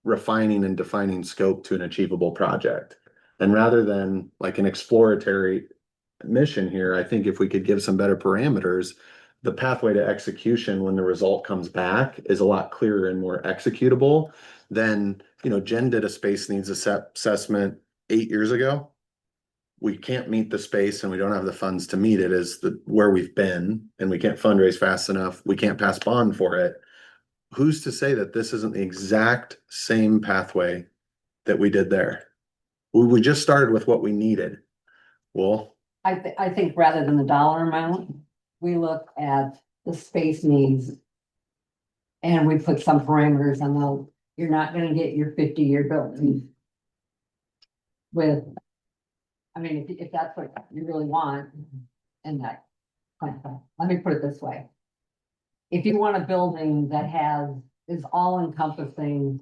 Speaker 4: refining and defining scope to an achievable project. And rather than like an exploratory mission here, I think if we could give some better parameters, the pathway to execution when the result comes back is a lot clearer and more executable then, you know, Jen did a space needs assessment 8 years ago. We can't meet the space and we don't have the funds to meet it is where we've been, and we can't fundraise fast enough. We can't pass bond for it. Who's to say that this isn't the exact same pathway that we did there? We just started with what we needed. Well,
Speaker 9: I think rather than the dollar amount, we look at the space needs. And we put some parameters on the, you're not gonna get your 50-year building. With, I mean, if that's what you really want, and that, let me put it this way. If you want a building that is all encompassing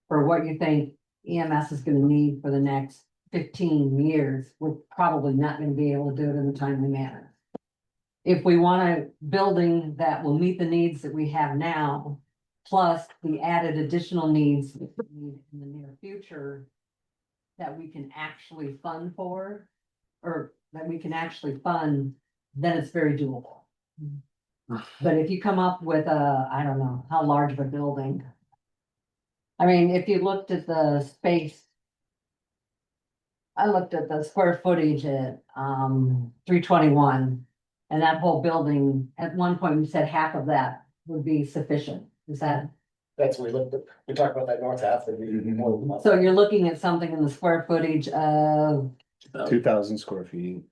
Speaker 9: for what you think EMS is gonna need for the next 15 years, we're probably not gonna be able to do it in a timely manner. If we want a building that will meet the needs that we have now, plus the added additional needs that we need in the near future, that we can actually fund for, or that we can actually fund, then it's very doable. But if you come up with I don't know, how large of a building. I mean, if you looked at the space. I looked at the square footage at 321, and that whole building, at one point we said half of that would be sufficient. Is that?
Speaker 16: That's what we looked at, we talked about that north half, that'd be more than that.
Speaker 9: So you're looking at something in the square footage of
Speaker 1: 2,000 square feet.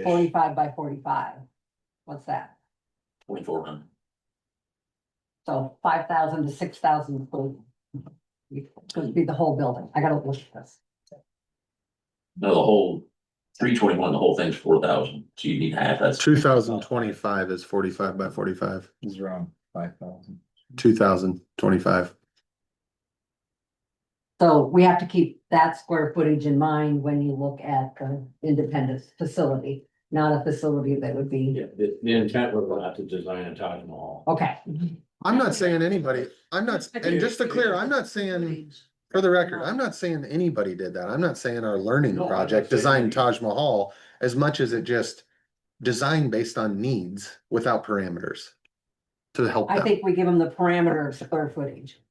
Speaker 9: 45 by 45. What's that?
Speaker 7: 2,400.
Speaker 9: So 5,000 to 6,000 would be the whole building. I gotta look at this.
Speaker 7: No, the whole 321, the whole thing's 4,000, so you need half, that's.
Speaker 4: 2025 is 45 by 45.
Speaker 1: Is around 5,000.
Speaker 4: 2025.
Speaker 9: So we have to keep that square footage in mind when you look at the Independence facility, not a facility that would be,
Speaker 18: Yeah, the intent was not to design a Taj Mahal.
Speaker 9: okay.
Speaker 4: I'm not saying anybody, and just to clear, I'm not saying, for the record, I'm not saying anybody did that. I'm not saying our learning
Speaker 18: No, I'm not
Speaker 4: project
Speaker 18: saying
Speaker 4: designed
Speaker 18: anybody.
Speaker 4: Taj Mahal as much as it just designed based on needs without parameters to help
Speaker 9: I
Speaker 4: them.
Speaker 9: think we give them the parameter of square footage.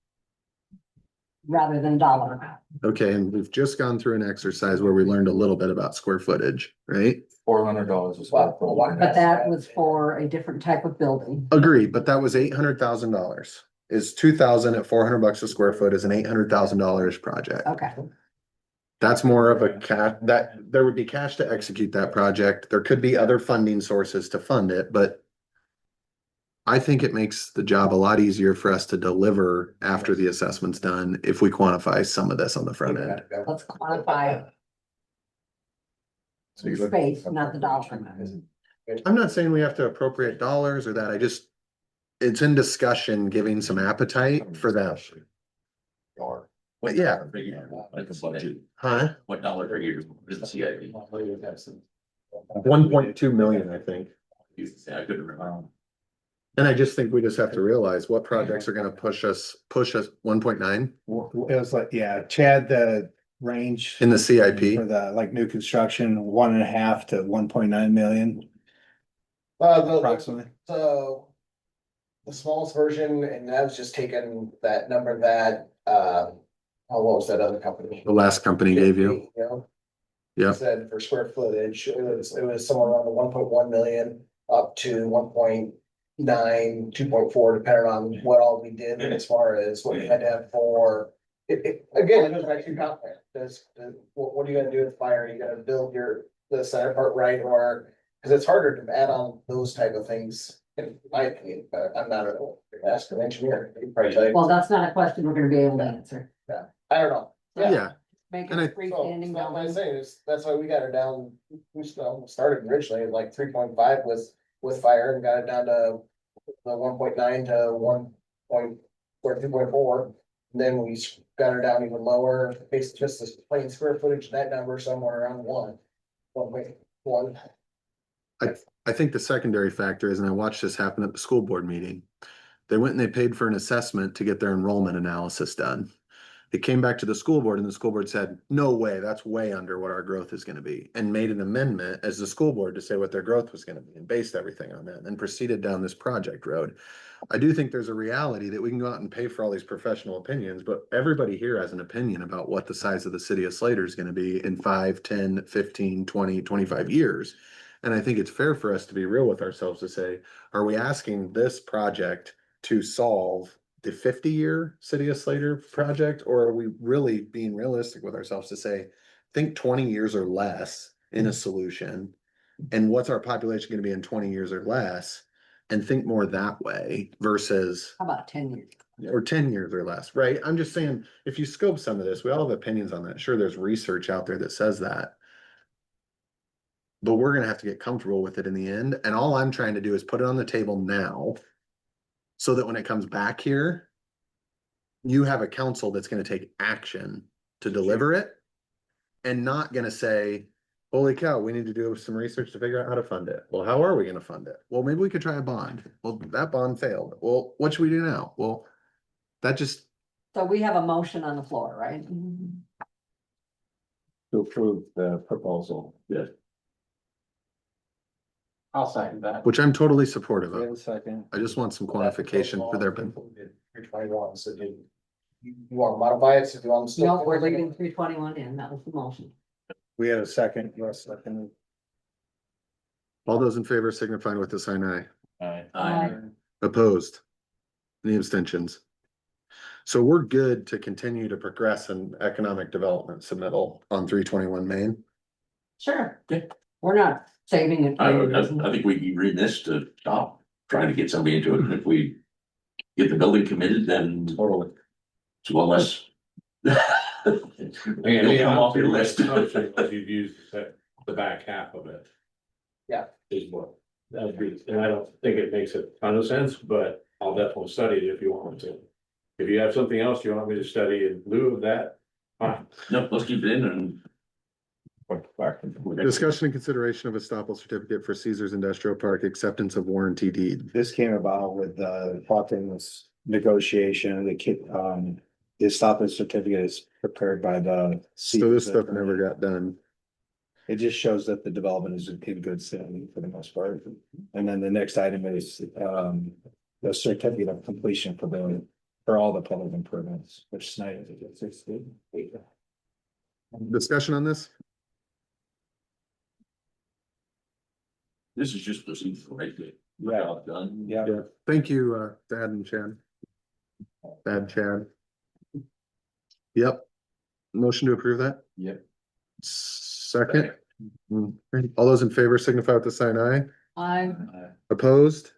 Speaker 9: Rather than dollar amount.
Speaker 4: Okay, and we've just gone through an exercise where we learned a little bit about square footage, right?
Speaker 8: $400 a square foot.
Speaker 9: But that was for a different type of building.
Speaker 4: Agreed, but that was $800,000. Is 2,000 at $400 a square foot is an $800,000 project.
Speaker 9: Okay.
Speaker 4: That's more of a cash, that there would be cash to execute that project. There could be other funding sources to fund it, but I think it makes the job a lot easier for us to deliver after the assessment's done if we quantify some of this on the front end.
Speaker 9: Let's quantify the space, not the dollar amount.
Speaker 4: I'm not saying we have to appropriate dollars or that, it's in discussion, giving some appetite for that. But yeah,
Speaker 7: Like a budget,
Speaker 4: huh?
Speaker 7: what dollar figure is the CIP?
Speaker 4: 1.2 million, I think.
Speaker 7: Yeah, I couldn't remember.
Speaker 4: And I just think we just have to realize what projects are gonna push us 1.9
Speaker 1: It was like, yeah, Chad, the range.
Speaker 4: in the CIP.
Speaker 1: For the, like, new construction, 1.5 to 1.9 million approximately.
Speaker 16: So. The smallest version, and that was just taking that number that, what was that other company?
Speaker 4: The last company gave you.
Speaker 16: You know,
Speaker 4: Yeah,
Speaker 16: said for square footage, it was somewhere around the 1.1 million up to 1.9, 2.4, depending on what all we did as far as what we had to have for. Again, it goes back to your comment, what are you gonna do with fire? You gotta build the center part right, or, cause it's harder to add on those type of things. In my opinion, but I'm not an master engineer. He'd probably tell you.
Speaker 9: Well, that's not a question we're gonna be able to answer.
Speaker 16: I don't know.
Speaker 4: yeah.
Speaker 9: Make
Speaker 4: And I-
Speaker 9: it freestanding
Speaker 16: So, what I'm
Speaker 9: building.
Speaker 16: saying is, that's why we got it down, we started originally at like 3.5 with fire and got it down to the 1.9 to 2.4. Then we got her down even lower, based just this plain square footage, that number somewhere around 1.1.
Speaker 4: I think the secondary factor is, and I watched this happen at the school board meeting. They went and they paid for an assessment to get their enrollment analysis done. It came back to the school board and the school board said, no way, that's way under what our growth is gonna be. And made an amendment as the school board to say what their growth was gonna be and based everything on that and proceeded down this project road. I do think there's a reality that we can go out and pay for all these professional opinions, but everybody here has an opinion about what the size of the city of Slater is gonna be in 5, 10, 15, 20, 25 years. And I think it's fair for us to be real with ourselves to say, are we asking this project to solve the 50-year City of Slater project, or are we really being realistic with ourselves to say, think 20 years or less in a solution? And what's our population gonna be in 20 years or less? And think more that way versus,
Speaker 9: How about 10 years?
Speaker 4: or 10 years or less, right? I'm just saying, if you scope some of this, we all have opinions on that. Sure, there's research out there that says that. But we're gonna have to get comfortable with it in the end, and all I'm trying to do is put it on the table now. So that when it comes back here. You have a council that's gonna take action to deliver it. And not gonna say, holy cow, we need to do some research to figure out how to fund it. Well, how are we gonna fund it? Well, maybe we could try a bond. Well, that bond failed. Well, what should we do now? Well, that just,
Speaker 9: So we have a motion on the floor, right?
Speaker 18: To approve the proposal.
Speaker 7: Yes.
Speaker 16: I'll second that.
Speaker 4: which I'm totally supportive
Speaker 18: We have
Speaker 4: of.
Speaker 18: a second.
Speaker 4: I just want some quantification for their.
Speaker 16: 321, so you want to modify it, so if you want to.
Speaker 9: No, we're leaving 321 in, that was the motion.
Speaker 1: We had a second, Russ, second.
Speaker 4: All those in favor signify with the sign aye.
Speaker 8: Aye.
Speaker 4: Opposed? Any abstentions? So we're good to continue to progress in economic development submittal on 321 Main.
Speaker 9: Sure.
Speaker 7: Okay.
Speaker 9: We're not saving it.
Speaker 7: I think we'd be remiss to stop trying to get somebody into it, and if we get the building committed, then.
Speaker 18: Totally.
Speaker 7: So unless.
Speaker 18: Yeah,
Speaker 7: It'll come off your list.
Speaker 18: You'd use the back half of it.
Speaker 16: Yeah.
Speaker 18: Is what, that would be, and I don't think it makes a ton of sense, but I'll definitely study it if you want me to. If you have something else you want me to study in lieu of that, fine.
Speaker 7: No, let's keep it in and.
Speaker 4: Discussion and consideration of estoppel certificate for Caesar's Industrial Park acceptance of warranty deed.
Speaker 1: This came about with this negotiation, the estoppel certificate is prepared by the.
Speaker 4: So this stuff never got done.
Speaker 1: It just shows that the development is in good standing for the most part. And then the next item is the certificate of completion for all the public improvements, which Snyder.
Speaker 4: Discussion on this?
Speaker 7: This is just procedural, right?
Speaker 1: Yeah.
Speaker 7: Done.
Speaker 1: Yeah.
Speaker 4: Thank you, Thad and Chad. Thad, Chad. Yep. Motion to approve that?
Speaker 8: Yep.
Speaker 4: Second. All those in favor signify with the sign aye.
Speaker 9: I,
Speaker 4: Opposed?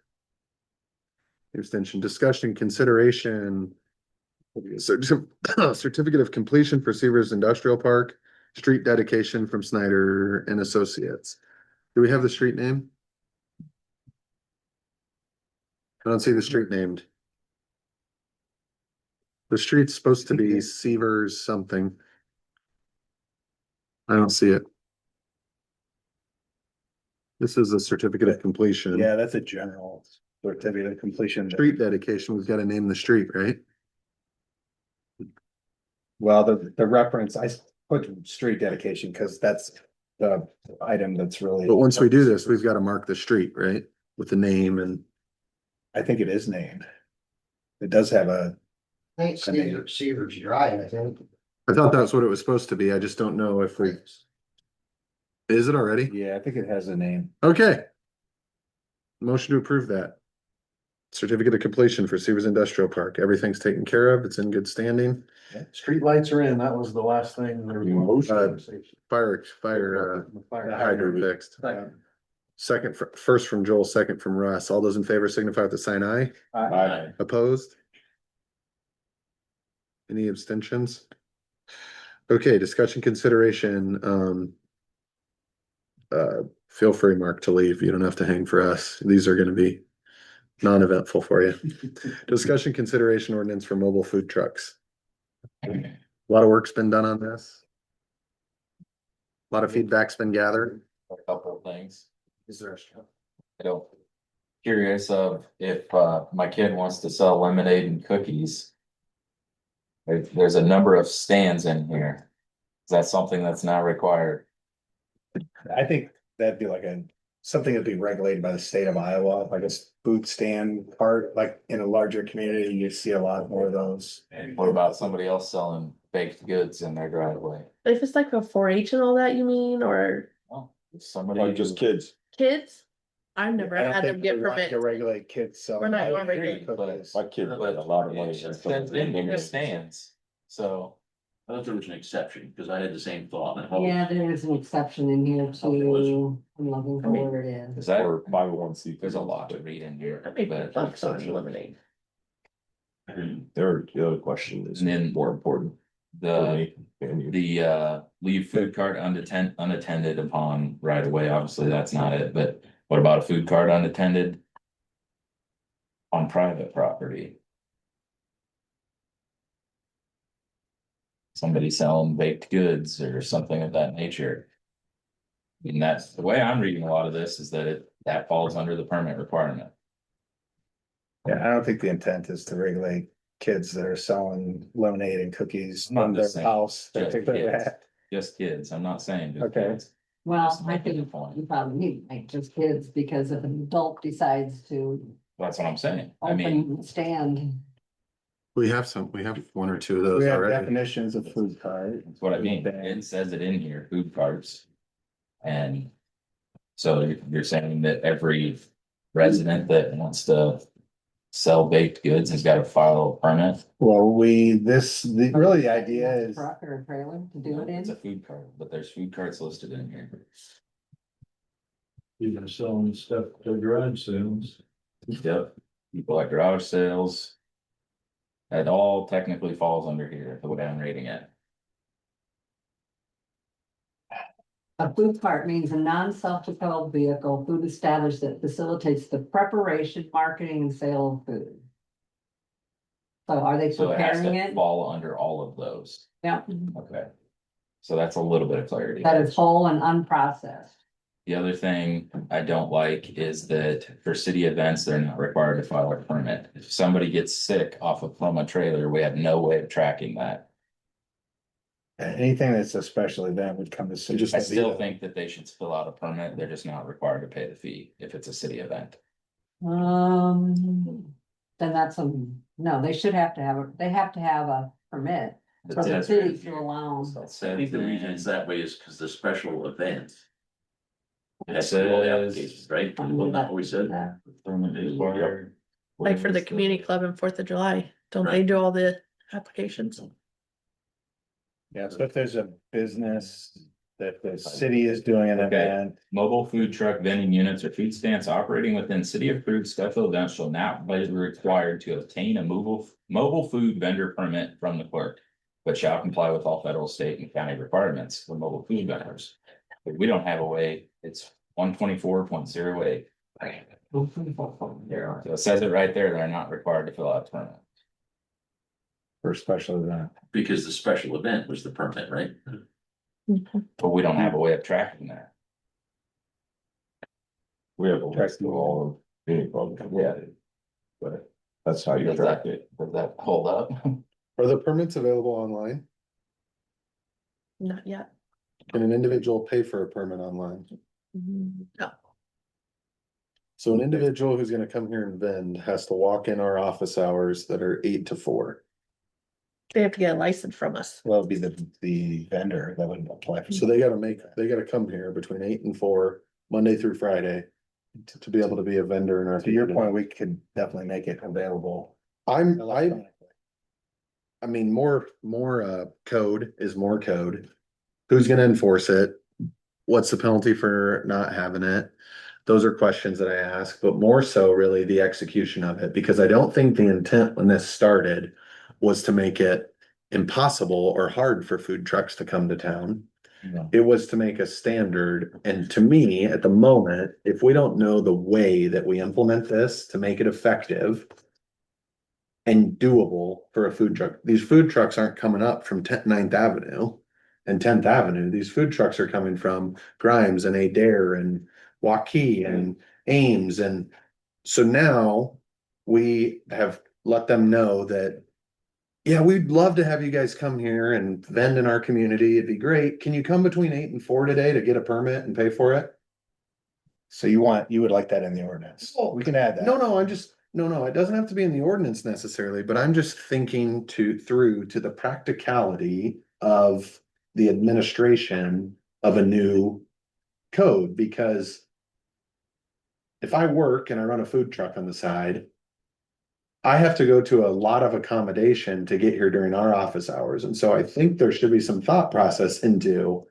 Speaker 4: Abstention, discussion, consideration. Certificate of completion for Severs Industrial Park, street dedication from Snyder and Associates. Do we have the street name? I don't see the street named. The street's supposed to be Severs something. I don't see it. This is a certificate of completion.
Speaker 1: Yeah, that's a general certificate of completion.
Speaker 4: Street dedication, we've got to name the street, right?
Speaker 1: Well, the reference, I put street dedication because that's the item that's really.
Speaker 4: But once we do this, we've got to mark the street, right? With the name and.
Speaker 1: I think it is named. It does have a.
Speaker 16: Seaver's Drive, I think.
Speaker 4: I thought that's what it was supposed to be. I just don't know if we. Is it already?
Speaker 1: Yeah, I think it has a name.
Speaker 4: Okay. Motion to approve that. Certificate of completion for Severs Industrial Park. Everything's taken care of. It's in good standing.
Speaker 11: Street lights are in, that was the last thing. There was
Speaker 4: Fire hydrant fixed. Second, first from Joel, second from Russ. All those in favor signify with the sign aye.
Speaker 18: Aye.
Speaker 4: Opposed? Any abstentions? Okay, discussion consideration, feel free, Mark, to leave. You don't have to hang for us. These are gonna be non-eventful for you. Discussion consideration ordinance for mobile food trucks. A lot of work's been done on this. A lot of feedback's been gathered.
Speaker 8: A couple of things.
Speaker 1: Is there
Speaker 8: I don't. Curious of if my kid wants to sell lemonade and cookies. There's a number of stands in here. Is that something that's not required?
Speaker 1: I think that'd be like something that'd be regulated by the state of Iowa, like a food stand part, like in a larger community, you see a lot more of those.
Speaker 8: And what about somebody else selling baked goods in their driveway?
Speaker 2: If it's like a 4-H and all that, you mean, or
Speaker 8: Oh, somebody.
Speaker 10: Like just kids.
Speaker 2: kids? I've never
Speaker 1: I don't
Speaker 2: had them
Speaker 1: think
Speaker 2: get
Speaker 1: we want
Speaker 2: permits.
Speaker 1: to regulate kids, so.
Speaker 2: We're not
Speaker 1: I
Speaker 2: going
Speaker 1: would
Speaker 2: to
Speaker 1: agree,
Speaker 8: but-
Speaker 1: cookies.
Speaker 10: My kids made a lot of money.
Speaker 8: It's in here stands, so.
Speaker 7: I thought there was an exception, because I had the same thought.
Speaker 9: Yeah, there is an exception in here too. I'm looking for where it is.
Speaker 8: Is that,
Speaker 10: Or 501c.
Speaker 8: there's a lot to read in here,
Speaker 2: That made me
Speaker 8: but.
Speaker 2: bucks on lemonade.
Speaker 10: The other question is
Speaker 8: And then
Speaker 10: more important for
Speaker 8: The,
Speaker 10: me and you.
Speaker 8: leave food cart unattended upon right away, obviously that's not it, but what about a food cart unattended? On private property? Somebody selling baked goods or something of that nature. And that's the way I'm reading a lot of this is that falls under the permit requirement.
Speaker 1: Yeah, I don't think the intent is to regulate kids that are selling lemonade and cookies
Speaker 8: Not
Speaker 1: in their
Speaker 8: just saying,
Speaker 1: house.
Speaker 8: just kids. Just kids, I'm not saying just
Speaker 1: Okay.
Speaker 8: kids.
Speaker 9: Well,
Speaker 8: Just
Speaker 9: I
Speaker 8: making
Speaker 9: think
Speaker 8: a point.
Speaker 9: you probably need like just kids, because if an adult decides to
Speaker 8: That's what I'm saying, I mean,
Speaker 9: open a stand.
Speaker 4: We have one or two of those
Speaker 1: We have
Speaker 4: already.
Speaker 1: definitions of food cart.
Speaker 8: that's what I mean, it says it in here, food carts. And so you're saying that every resident that wants to sell baked goods has got to file a permit?
Speaker 1: Well, really the idea is,
Speaker 9: Truck or a trailer to do it
Speaker 8: It's a
Speaker 9: in.
Speaker 8: food cart, but there's food carts listed in here.
Speaker 18: You're gonna sell them stuff to garage sales.
Speaker 8: Yep, people at garage sales. That all technically falls under here, the way I'm reading it.
Speaker 9: A food cart means a non-self-propelled vehicle, food established that facilitates the preparation, marketing and sale of food. So are they
Speaker 8: So it has
Speaker 9: preparing
Speaker 8: to
Speaker 9: it?
Speaker 8: fall under all of those,
Speaker 9: Yeah,
Speaker 8: okay. So that's a little bit of clarity.
Speaker 9: that is whole and unprocessed.
Speaker 8: The other thing I don't like is that for city events, they're not required to file a permit. If somebody gets sick from a trailer, we have no way of tracking that.
Speaker 1: anything that's a special event would come to city.
Speaker 8: I still think that they should fill out a permit, they're just not required to pay the fee if it's a city event.
Speaker 9: Then that's no, they should have to they have to have a permit for the
Speaker 7: That's
Speaker 9: city
Speaker 7: it.
Speaker 9: to allow.
Speaker 7: I think the reason it's that way is because the special event. It
Speaker 8: It
Speaker 7: has to be all the
Speaker 8: says-
Speaker 7: applications, right? Well, not always said.
Speaker 8: Permit required.
Speaker 2: Like for the community club and 4th of July, don't they do all the applications?
Speaker 1: Yeah, so if there's a business that the city is doing an
Speaker 8: Okay.
Speaker 1: event,
Speaker 8: Mobile food truck vending units or food stands operating within city approved special events shall not be required to obtain a mobile food vendor permit from the clerk. But shall comply with all federal, state and county requirements for mobile food vendors. But we don't have a way, it's 124.08. So it says it right there, they're not required to fill out a permit.
Speaker 1: for a special event.
Speaker 7: Because the special event was the permit, right?
Speaker 8: But we don't have a way of tracking that.
Speaker 10: We have a list of all of any club.
Speaker 8: Yeah.
Speaker 10: But that's how you
Speaker 8: Does
Speaker 10: track
Speaker 8: that,
Speaker 10: it.
Speaker 8: does that hold up?
Speaker 4: Are the permits available online?
Speaker 2: Not yet.
Speaker 4: Can an individual pay for a permit online?
Speaker 2: No,
Speaker 4: So an individual who's gonna come here and vend has to walk in our office hours that are 8 to 4.
Speaker 2: they have to get a license from us.
Speaker 1: Well, it'd be the vendor that would apply. for.
Speaker 4: So they gotta come here between 8 and 4, Monday through Friday. To be able to be a vendor in our.
Speaker 1: To your
Speaker 4: community.
Speaker 1: point, we could definitely make it available.
Speaker 4: I
Speaker 1: electronically.
Speaker 4: mean, more code is more code. Who's gonna enforce it? What's the penalty for not having it? Those are questions that I ask, but more so really the execution of it, because I don't think the intent when this started was to make it impossible or hard for food trucks to come to town.
Speaker 8: No.
Speaker 4: It was to make a standard, and to me, at the moment, if we don't know the way that we implement this to make it effective. And doable for a food truck, these food trucks aren't coming up from 9th Avenue. And 10th Avenue, these food trucks are coming from Grimes and Adair and Waukee and Ames, and. So now we have let them know that. yeah, we'd love to have you guys come here and vend in our community. It'd be great. Can you come between 8 and 4 today to get a permit and pay for it?
Speaker 1: So you would like that in the ordinance? We can add that.
Speaker 4: No, it doesn't have to be in the ordinance necessarily, but I'm just thinking through to the practicality of the administration of a new code, because if I work and I run a food truck on the side, I have to go to a lot of accommodation to get here during our office hours. And so I think there should be some thought process into,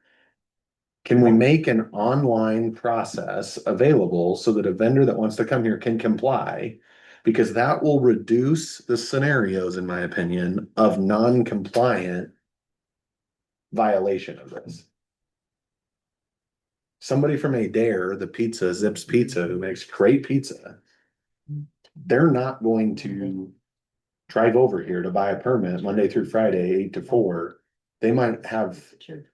Speaker 4: can we make an online process available so that a vendor that wants to come here can comply? Because that will reduce the scenarios, in my opinion, of non-compliant violation of this. Somebody from Adair, the pizza, Zips Pizza, who makes great pizza, they're not going to drive over here to buy a permit Monday through Friday, 8 to 4. They might have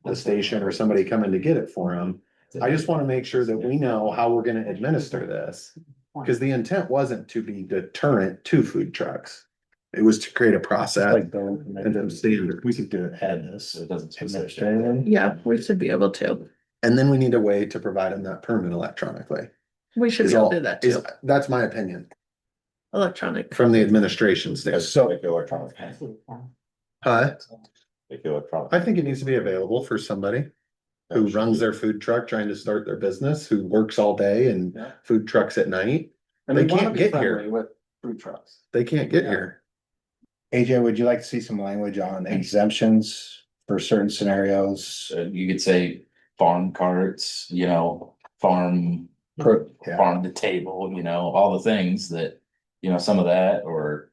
Speaker 4: the station or somebody come in to get it for them. I just want to make sure that we know how we're gonna administer this. Because the intent wasn't to be deterrent to food trucks. It was to create a process
Speaker 1: Like building
Speaker 4: and then standard.
Speaker 1: we could do it, add this.
Speaker 8: It doesn't specify.
Speaker 2: Yeah, we should be able to.
Speaker 4: And then we need a way to provide them that permit electronically.
Speaker 2: We should be able to do that too.
Speaker 4: That's my opinion
Speaker 2: Electronic.
Speaker 4: from the administration standpoint.
Speaker 10: So make it electronic.
Speaker 4: Huh?
Speaker 10: Make it electronic.
Speaker 4: I think it needs to be available for somebody who runs their food truck trying to start their business, who works all day and
Speaker 17: Yeah.
Speaker 4: food trucks at night.
Speaker 17: And
Speaker 4: They
Speaker 17: we wanna
Speaker 4: can't
Speaker 17: be
Speaker 4: get
Speaker 17: friendly
Speaker 4: here.
Speaker 17: with food trucks.
Speaker 4: They can't get
Speaker 17: Yeah.
Speaker 4: here.
Speaker 1: AJ, would you like to see some language on exemptions for certain scenarios?
Speaker 8: You could say farm carts, you know, farm
Speaker 1: Yeah.
Speaker 8: farm to table, you know, all the things that, you know, some of that, or,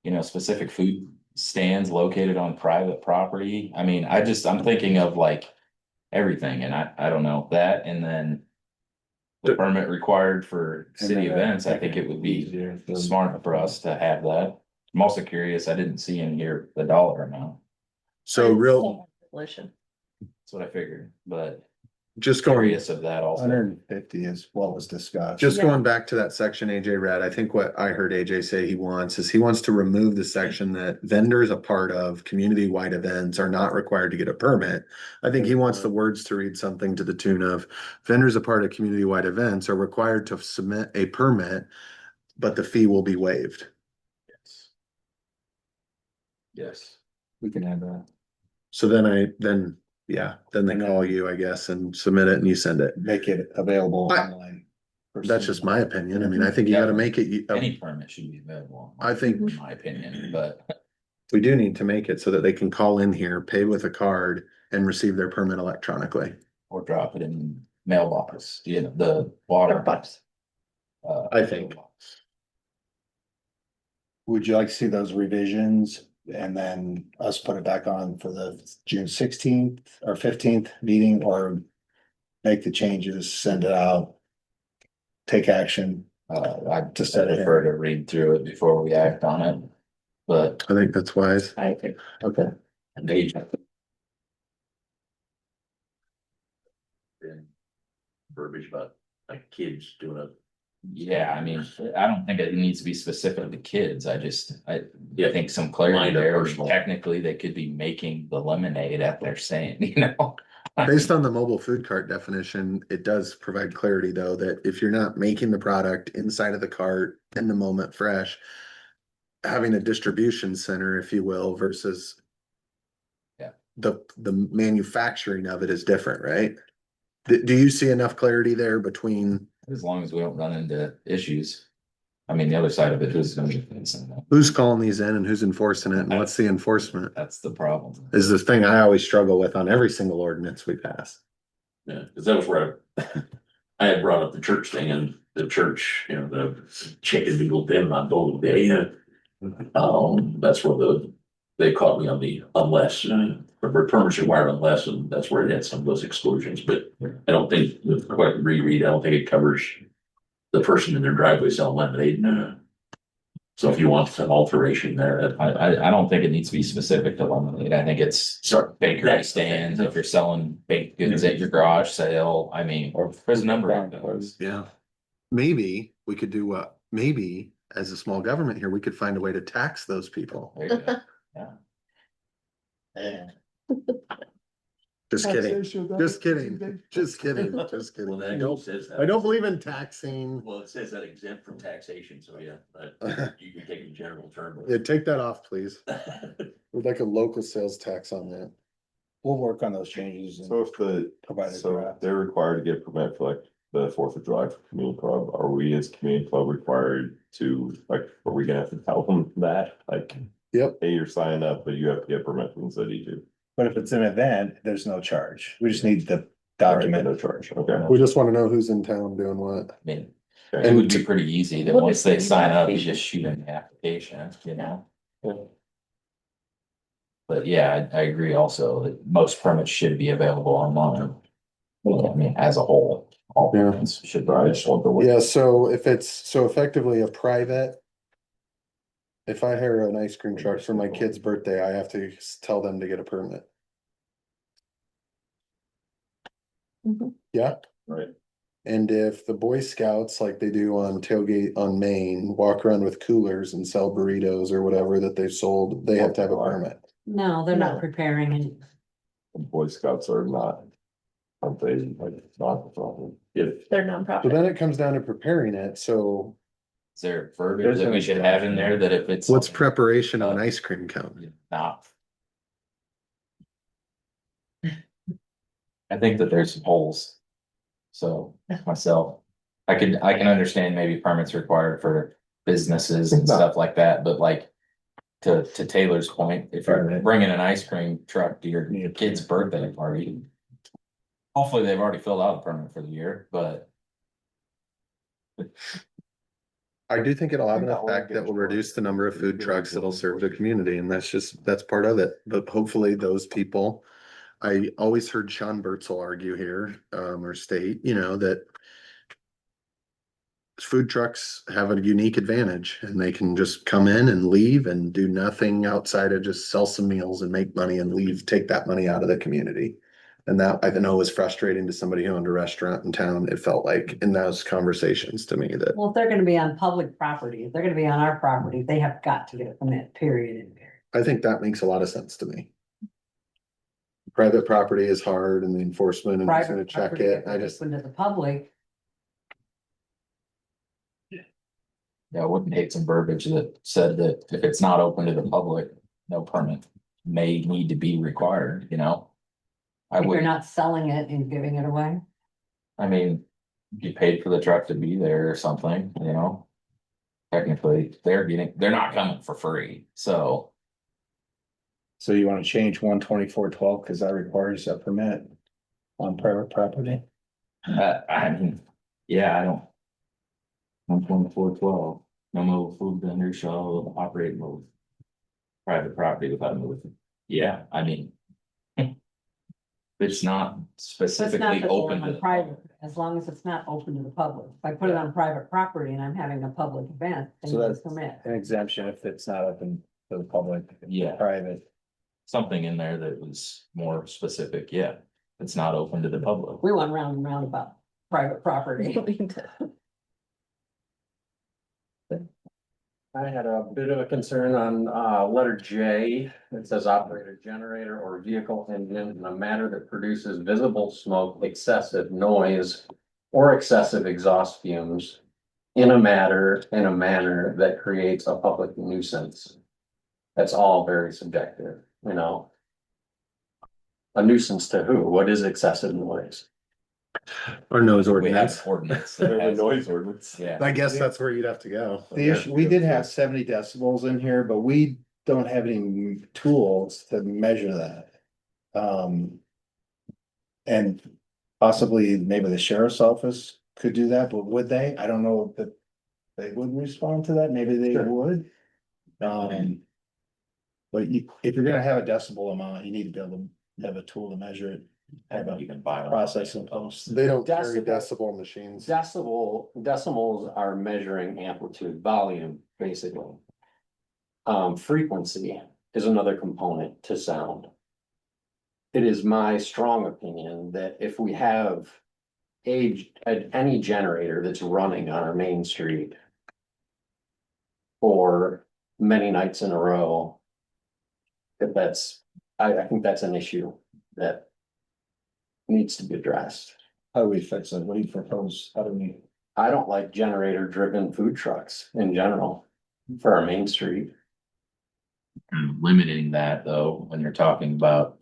Speaker 8: you know, specific food stands located on private property. I mean, I'm thinking of like everything, and I don't know that, and then the permit required for city events, I think it would be smart for us to have that. I'm also curious, I didn't see in here the dollar amount.
Speaker 4: So real,
Speaker 2: Listen.
Speaker 8: That's what I figured, but
Speaker 4: just going.
Speaker 8: curious of that also.
Speaker 1: 150 is what was discussed.
Speaker 4: Just going back to that section AJ read, I think what I heard AJ say he wants to remove the section that vendors a part of community-wide events are not required to get a permit. I think he wants the words to read something to the tune of vendors a part of community-wide events are required to submit a permit, but the fee will be waived.
Speaker 8: Yes, we can add that.
Speaker 4: So then they call you, I guess, and submit it and you send it.
Speaker 1: Make it available online.
Speaker 4: That's just my opinion. I mean, I think you gotta make it.
Speaker 8: Any permit should be available.
Speaker 4: I think
Speaker 8: In my opinion, but
Speaker 4: we do need to make it so that they can call in here, pay with a card and receive their permit electronically.
Speaker 8: or drop it in mailbox, you know, the water.
Speaker 2: Box.
Speaker 4: I think.
Speaker 1: Would you like to see those revisions and then us put it back on for the June 16th or 15th meeting, or make the changes, send it out? Take action.
Speaker 8: I
Speaker 1: To
Speaker 8: just
Speaker 1: set it
Speaker 8: prefer to read through it before we act on it, but.
Speaker 4: I think that's wise.
Speaker 2: I think.
Speaker 1: Okay.
Speaker 7: Verbiage about like kids doing a.
Speaker 8: Yeah, I mean, I don't think it needs to be specific to kids. I
Speaker 7: Yeah.
Speaker 8: think some clarity
Speaker 7: Mind of
Speaker 8: there.
Speaker 7: personal.
Speaker 8: Technically, they could be making the lemonade at their stand, you know?
Speaker 4: Based on the mobile food cart definition, it does provide clarity though, that if you're not making the product inside of the cart in the moment fresh, having a distribution center, if you will, versus
Speaker 8: Yeah.
Speaker 4: the manufacturing of it is different, right? Do you see enough clarity there between
Speaker 8: As long as we don't run into issues. I mean, the other side of it is gonna be,
Speaker 4: who's calling these in and who's enforcing it and what's the enforcement?
Speaker 8: that's the problem.
Speaker 4: Is the thing I always struggle with on every single ordinance we pass.
Speaker 7: Yeah, cause that was where I had brought up the church thing, and the church, you know, the chicken noodle them on Golden Day. That's where they caught me on the unless, or permits required unless, and that's where it had some of those exclusions, but I don't think, quite reread, I don't think it covers the person in their driveway selling lemonade. So if you want some alteration there,
Speaker 8: I don't think it needs to be specific to lemonade. I think it's bakery stands, if you're selling baked goods at your garage sale, I mean, or there's a number of those.
Speaker 4: Yeah. Maybe we could do maybe as a small government here, we could find a way to tax those people.
Speaker 8: There you go.
Speaker 4: Just kidding, just kidding, just kidding, just kidding.
Speaker 7: Well,
Speaker 4: I
Speaker 7: that
Speaker 4: don't,
Speaker 7: says that.
Speaker 4: I don't believe in taxing.
Speaker 7: Well, it says that exempt from taxation, so yeah, but you can take a general term.
Speaker 4: Yeah, take that off, please. We'd like a local sales tax on that.
Speaker 1: We'll work on those changes and
Speaker 10: So if
Speaker 1: provide a
Speaker 10: so
Speaker 1: draft.
Speaker 10: they're required to get a permit for like the 4th of July for community club, are we as community club required to, like, are we gonna have to tell them that, like?
Speaker 4: Yep.
Speaker 10: Hey, you're signing up, but you have to get a permit from the city too.
Speaker 1: But if it's an event, there's no charge. We just need the
Speaker 10: Alright,
Speaker 1: document.
Speaker 10: no charge, okay.
Speaker 4: We just wanna know who's in town doing what.
Speaker 8: I mean,
Speaker 10: Okay.
Speaker 8: it would be pretty easy that
Speaker 2: We'll
Speaker 8: once
Speaker 2: just
Speaker 8: they
Speaker 2: send you
Speaker 8: sign
Speaker 2: the
Speaker 8: up, you
Speaker 2: application.
Speaker 8: just shoot in the application, you know? But yeah, I agree also that most permits should be available online. Well, I mean, as a whole, all
Speaker 4: Yeah.
Speaker 8: permits should be.
Speaker 10: I just want the.
Speaker 4: Yeah, so if it's, so effectively a private. If I hire an ice cream truck for my kid's birthday, I have to tell them to get a permit.
Speaker 2: Mhm.
Speaker 4: Yeah.
Speaker 10: Right.
Speaker 4: And if the Boy Scouts, like they do on tailgate on Main, walk around with coolers and sell burritos or whatever that they've sold, they have to have a permit.
Speaker 9: No, they're not
Speaker 2: No.
Speaker 9: preparing it.
Speaker 10: Boy Scouts are not. Aren't they like not for if
Speaker 2: They're
Speaker 4: So
Speaker 2: nonprofit.
Speaker 4: then it comes down to preparing it, so.
Speaker 8: Is there verbiage that we should have in there that if it's.
Speaker 4: What's preparation of an ice cream cone?
Speaker 8: Not. I think that there's some holes. So myself, I can understand maybe permits required for businesses and stuff like that, but like. To Taylor's point, if you're bringing an ice cream truck to your kid's birthday party. Hopefully, they've already filled out a permit for the year, but.
Speaker 4: I do think it'll have an effect that will reduce the number of food trucks that'll serve the community, and that's part of it, but hopefully those people. I always heard Sean Bertzel argue here, or state, you know, that. Food trucks have a unique advantage and they can just come in and leave and do nothing outside of just sell some meals and make money and leave, take that money out of the community. And that I know was frustrating to somebody who owned a restaurant in town. It felt like in those conversations to me that.
Speaker 9: Well, if they're gonna be on public property, if they're gonna be on our property, they have got to get a permit, period and period.
Speaker 4: I think that makes a lot of sense to me. Private property is hard and the enforcement and who's gonna
Speaker 9: Private
Speaker 4: check
Speaker 9: property,
Speaker 4: it.
Speaker 9: if
Speaker 4: I
Speaker 9: it's
Speaker 4: just,
Speaker 9: open to the public,
Speaker 8: Yeah, I wouldn't hate some verbiage that said that if it's not open to the public, no permit may need to be required, you know? I
Speaker 9: if you're
Speaker 8: would,
Speaker 9: not selling it and giving it away.
Speaker 8: I mean, you paid for the truck to be there or something, you know? Technically, they're not coming for free, so.
Speaker 1: So you wanna change 124.12 cause that requires a permit on private property?
Speaker 8: I mean, yeah, I don't. 124.12, no mobile food vendor shall operate mobile. Private property without a mobile, yeah, I mean. It's not
Speaker 9: So it's not
Speaker 8: specifically
Speaker 9: that
Speaker 8: open
Speaker 9: on
Speaker 8: to.
Speaker 9: private, as long as it's not open to the public. If I put it on private property and I'm having a public event, then
Speaker 1: So
Speaker 9: you
Speaker 1: that's
Speaker 9: permit.
Speaker 1: an exemption if it's not open to the public.
Speaker 8: Yeah.
Speaker 1: Private.
Speaker 8: Something in there that was more specific, yeah, it's not open to the public.
Speaker 9: We went round and round about private property.
Speaker 17: I had a bit of a concern on letter J. It says operate a generator or vehicle engine in a manner that produces visible smoke, excessive noise. Or excessive exhaust fumes in a manner that creates a public nuisance. That's all very subjective, you know. A nuisance to who? What is excessive noise?
Speaker 4: our nose
Speaker 8: We
Speaker 4: ordinance.
Speaker 8: have ordinance.
Speaker 10: The
Speaker 8: that has-
Speaker 10: noise ordinance.
Speaker 8: Yeah,
Speaker 4: I guess that's where you'd have to go.
Speaker 1: The issue, we did have 70 decibels in here, but we don't have any tools to measure that. And possibly maybe the sheriff's office could do that, but would they? I don't know that they would respond to that. Maybe they would. But if you're gonna have a decibel amount, you need to be able to have a tool to measure it. Have a
Speaker 8: you can buy.
Speaker 1: process in post.
Speaker 4: They don't carry
Speaker 17: Decibel.
Speaker 4: decibel machines.
Speaker 17: Decimals are measuring amplitude, volume, basically. Frequency is another component to sound. It is my strong opinion that if we have any generator that's running on our main street for many nights in a row, if that's, I think that's an issue that needs to be addressed.
Speaker 1: How do we fix it? What do you propose? How do we?
Speaker 17: I don't like generator driven food trucks in general for our main street.
Speaker 8: Limiting that though, when you're talking about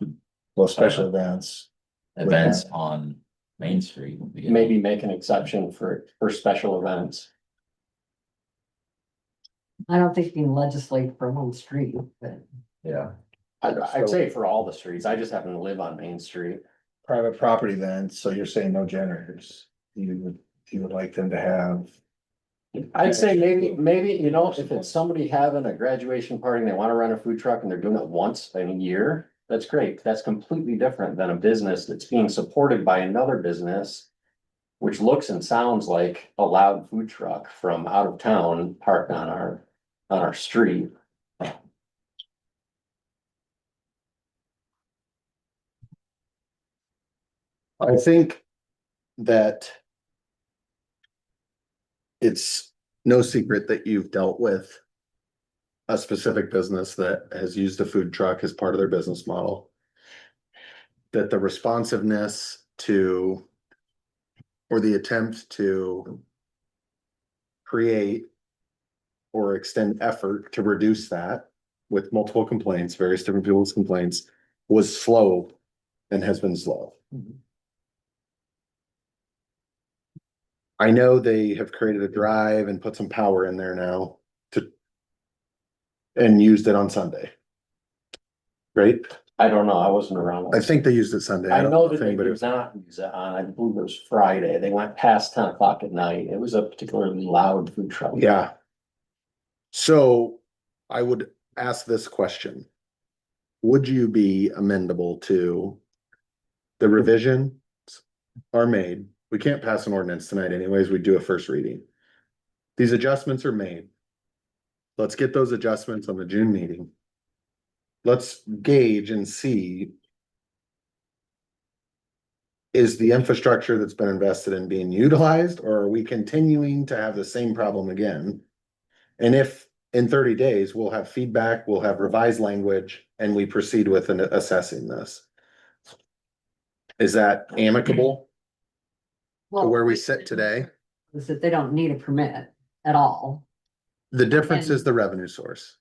Speaker 1: Well, special events.
Speaker 8: events on Main Street.
Speaker 17: Maybe make an exception for special events.
Speaker 9: I don't think you can legislate for one street, but.
Speaker 1: Yeah.
Speaker 17: I'd say for all the streets. I just happen to live on Main Street.
Speaker 1: Private property then, so you're saying no generators. You would like them to have.
Speaker 17: I'd say maybe, you know, if it's somebody having a graduation party and they wanna run a food truck and they're doing it once in a year, that's great. That's completely different than a business that's being supported by another business. Which looks and sounds like a loud food truck from out of town parked on our street.
Speaker 4: I think that it's no secret that you've dealt with a specific business that has used a food truck as part of their business model. That the responsiveness to, or the attempt to create or extend effort to reduce that with multiple complaints, various different people's complaints, was slow and has been slow. I know they have created a drive and put some power in there now and used it on Sunday. Right?
Speaker 17: I don't know, I wasn't around.
Speaker 4: I think they used it Sunday.
Speaker 17: I
Speaker 4: don't
Speaker 17: know
Speaker 4: if
Speaker 17: that they
Speaker 4: anybody
Speaker 17: did
Speaker 4: was.
Speaker 17: not use it on, I believe it was Friday. They went past 10 o'clock at night. It was a particularly loud food truck.
Speaker 4: Yeah. So I would ask this question. Would you be amendable to the revisions are made? We can't pass an ordinance tonight anyways. We do a first reading. These adjustments are made. Let's get those adjustments on the June meeting. Let's gauge and see. Is the infrastructure that's been invested in being utilized, or are we continuing to have the same problem again? And if in 30 days, we'll have feedback, we'll have revised language, and we proceed with assessing this. Is that amicable to where we sit today?
Speaker 9: Is that they don't need a permit at all.
Speaker 4: The difference
Speaker 9: And-
Speaker 4: is the revenue source.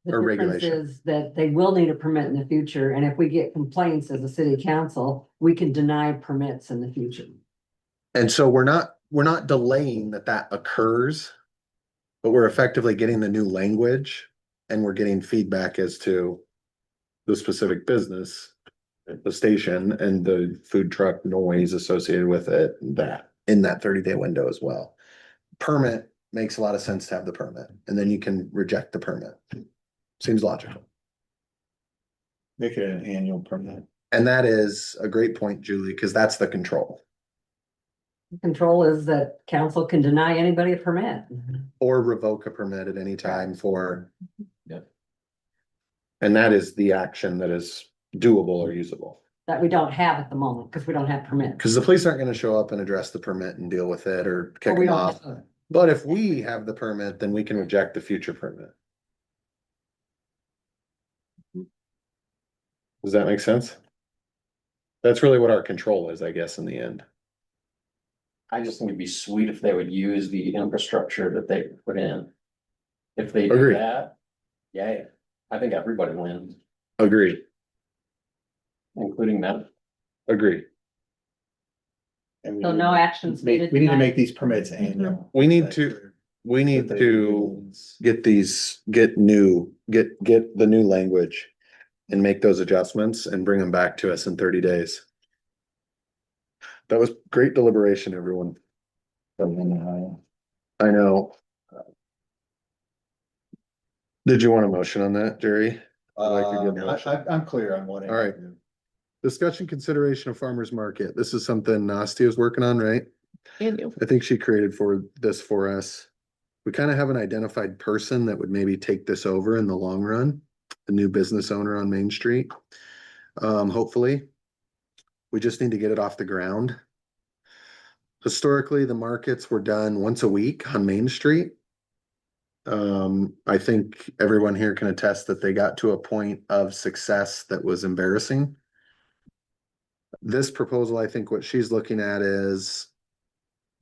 Speaker 9: The
Speaker 4: Or
Speaker 9: difference
Speaker 4: regulation.
Speaker 9: is that they will need a permit in the future, and if we get complaints as a city council, we can deny permits in the future.
Speaker 4: And so we're not delaying that occurs. But we're effectively getting the new language and we're getting feedback as to the specific business, the station and the food truck noise associated with it, that in that 30-day window as well. Permit makes a lot of sense to have the permit, and then you can reject the permit. Seems logical.
Speaker 1: Make it an annual permit.
Speaker 4: And that is a great point, Julie, because that's the control.
Speaker 9: Control is that council can deny anybody a permit.
Speaker 4: Or revoke a permit at any time for.
Speaker 8: Yep.
Speaker 4: And that is the action that is doable or usable.
Speaker 9: That we don't have at the moment, because we don't have permits.
Speaker 4: Because the police aren't gonna show up and address the permit and deal with it or kick
Speaker 9: But we
Speaker 4: them
Speaker 9: don't
Speaker 4: off.
Speaker 9: have-
Speaker 4: But if we have the permit, then we can reject the future permit. Does that make sense? That's really what our control is, I guess, in the end.
Speaker 17: I just think it'd be sweet if they would use the infrastructure that they put in. If they do
Speaker 4: Agreed.
Speaker 17: that, yeah, I think everybody wins,
Speaker 4: Agreed,
Speaker 17: including them.
Speaker 4: agreed.
Speaker 1: And
Speaker 9: So no actions
Speaker 1: we
Speaker 9: needed
Speaker 1: need to
Speaker 9: tonight?
Speaker 1: make these permits annual.
Speaker 4: We need to get the new language. And make those adjustments and bring them back to us in 30 days. That was great deliberation, everyone. I know. Did you want a motion on that, Jerry? I'd like to give a motion.
Speaker 1: I'm clear on what. I
Speaker 4: All right. Discussion consideration of farmer's market. This is something Nastia is working on, right?
Speaker 2: And you.
Speaker 4: I think she created this for us. We kind of have an identified person that would maybe take this over in the long run. The new business owner on Main Street. Hopefully. We just need to get it off the ground. Historically, the markets were done once a week on Main Street. I think everyone here can attest that they got to a point of success that was embarrassing. This proposal, I think what she's looking at is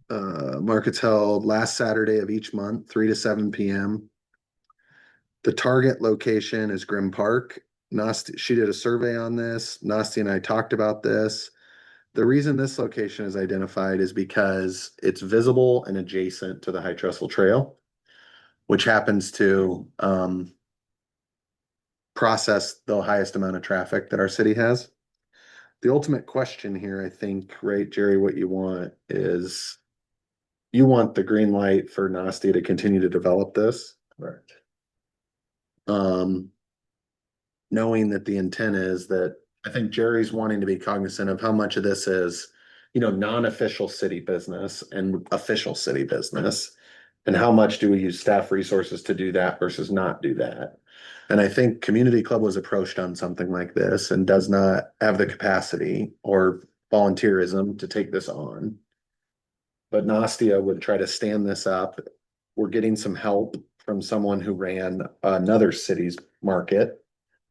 Speaker 4: markets held last Saturday of each month, 3 to 7 PM. The target location is Grimm Park. Nasty, she did a survey on this. Nasty and I talked about this. The reason this location is identified is because it's visible and adjacent to the High Trestle Trail, which happens to process the highest amount of traffic that our city has. The ultimate question here, I think, right, Jerry, what you want is you want the green light for Nasty to continue to develop this.
Speaker 1: Correct.
Speaker 4: Knowing that the intent is that I think Jerry's wanting to be cognizant of how much of this is, non-official city business and official city business. And how much do we use staff resources to do that versus not do that? And I think Community Club was approached on something like this and does not have the capacity or volunteerism to take this on. But Nastia would try to stand this up. We're getting some help from someone who ran another city's market,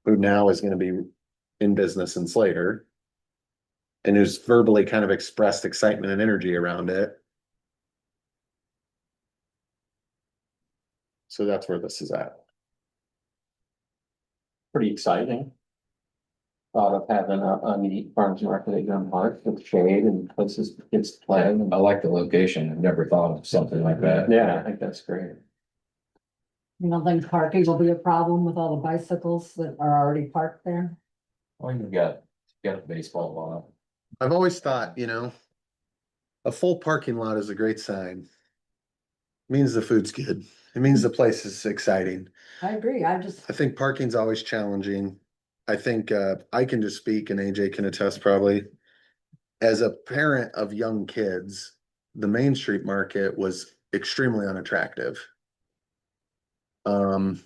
Speaker 4: who now is going to be in business in Slater, and who's verbally kind of expressed excitement and energy around it. So that's where this is at.
Speaker 17: Pretty exciting. Thought of having a neat farmers market at Gun Park with shade and places for kids to play.
Speaker 8: I like the location. I've never thought of something like that.
Speaker 17: Yeah, I think that's great.
Speaker 9: You don't think parking will be a problem with all the bicycles that are already parked there?
Speaker 8: Well, you've got a baseball lot.
Speaker 4: I've always thought, a full parking lot is a great sign. It means the food's good. It means the place is exciting.
Speaker 9: I agree,
Speaker 4: I think parking's always challenging. I think I can just speak, and AJ can attest probably. As a parent of young kids, the Main Street market was extremely unattractive.
Speaker 9: I'm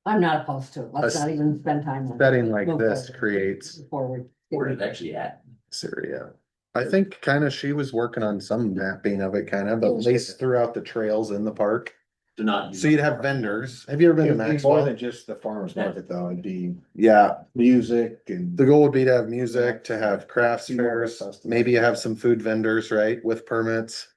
Speaker 9: not opposed to it. Let's
Speaker 4: A
Speaker 9: not even spend time on it.
Speaker 4: setting like
Speaker 9: Move
Speaker 4: this
Speaker 9: forward.
Speaker 4: creates
Speaker 9: Forward.
Speaker 7: Where did it actually at?
Speaker 4: Syria. I think kind of she was working on some mapping of it, kind of, but laced throughout the trails in the park.
Speaker 7: To not.
Speaker 4: So you'd have vendors. Have you ever been to
Speaker 1: It'd be more
Speaker 4: Maxwell?
Speaker 1: than just the farmer's market though, it'd be
Speaker 4: Yeah,
Speaker 1: music and.
Speaker 4: the goal would be to have music, to have crafts
Speaker 1: See more
Speaker 4: fairs,
Speaker 1: festivals.
Speaker 4: maybe you have some food vendors, right, with permits.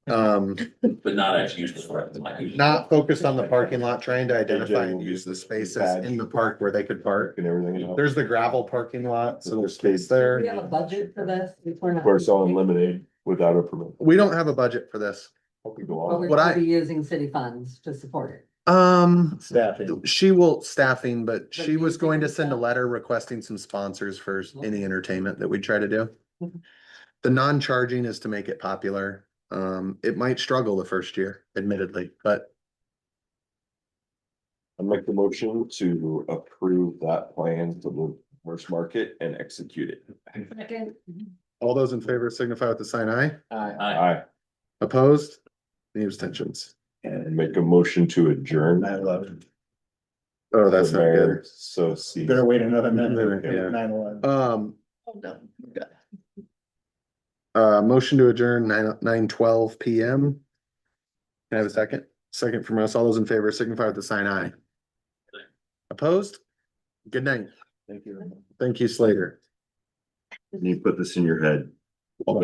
Speaker 7: But not actually used for it.
Speaker 4: Not focused on the parking lot, trying to identify and use the spaces in the park where they could park.
Speaker 10: And everything.
Speaker 4: There's the gravel parking lot, so there's space
Speaker 9: Do
Speaker 4: there.
Speaker 9: we have a budget for this? We're
Speaker 10: Of
Speaker 9: not-
Speaker 10: course, selling lemonade without a permit.
Speaker 4: We don't have a budget for this.
Speaker 10: Hope we go
Speaker 9: But
Speaker 10: on.
Speaker 9: we
Speaker 4: What
Speaker 9: will
Speaker 4: I-
Speaker 9: be using city funds to support it.
Speaker 1: Staffing.
Speaker 4: She will staffing, but she
Speaker 9: you
Speaker 4: was
Speaker 9: think
Speaker 4: going to
Speaker 9: it's
Speaker 4: send a
Speaker 9: staff?
Speaker 4: letter requesting some sponsors for any entertainment that we try to do.
Speaker 9: Mhm.
Speaker 4: The non-charging is to make it popular. It might struggle the first year, admittedly, but
Speaker 10: I make the motion to approve that plan for the horse market and execute it.
Speaker 9: Second.
Speaker 4: all those in favor signify with the sign aye.
Speaker 10: Aye.
Speaker 4: Opposed? Any abstentions?
Speaker 10: And make a motion to adjourn.
Speaker 1: 9/11.
Speaker 4: Oh, that's not good.
Speaker 10: So see.
Speaker 1: Better wait another minute.
Speaker 4: Yeah.
Speaker 1: 9/11.
Speaker 2: Oh, no. Good.
Speaker 4: Motion to adjourn 9:12 PM. Can I have a second? Second from us. All those in favor signify with the sign aye. Opposed? Good night.
Speaker 1: Thank you.
Speaker 4: Thank you, Slater.
Speaker 10: You put this in your head.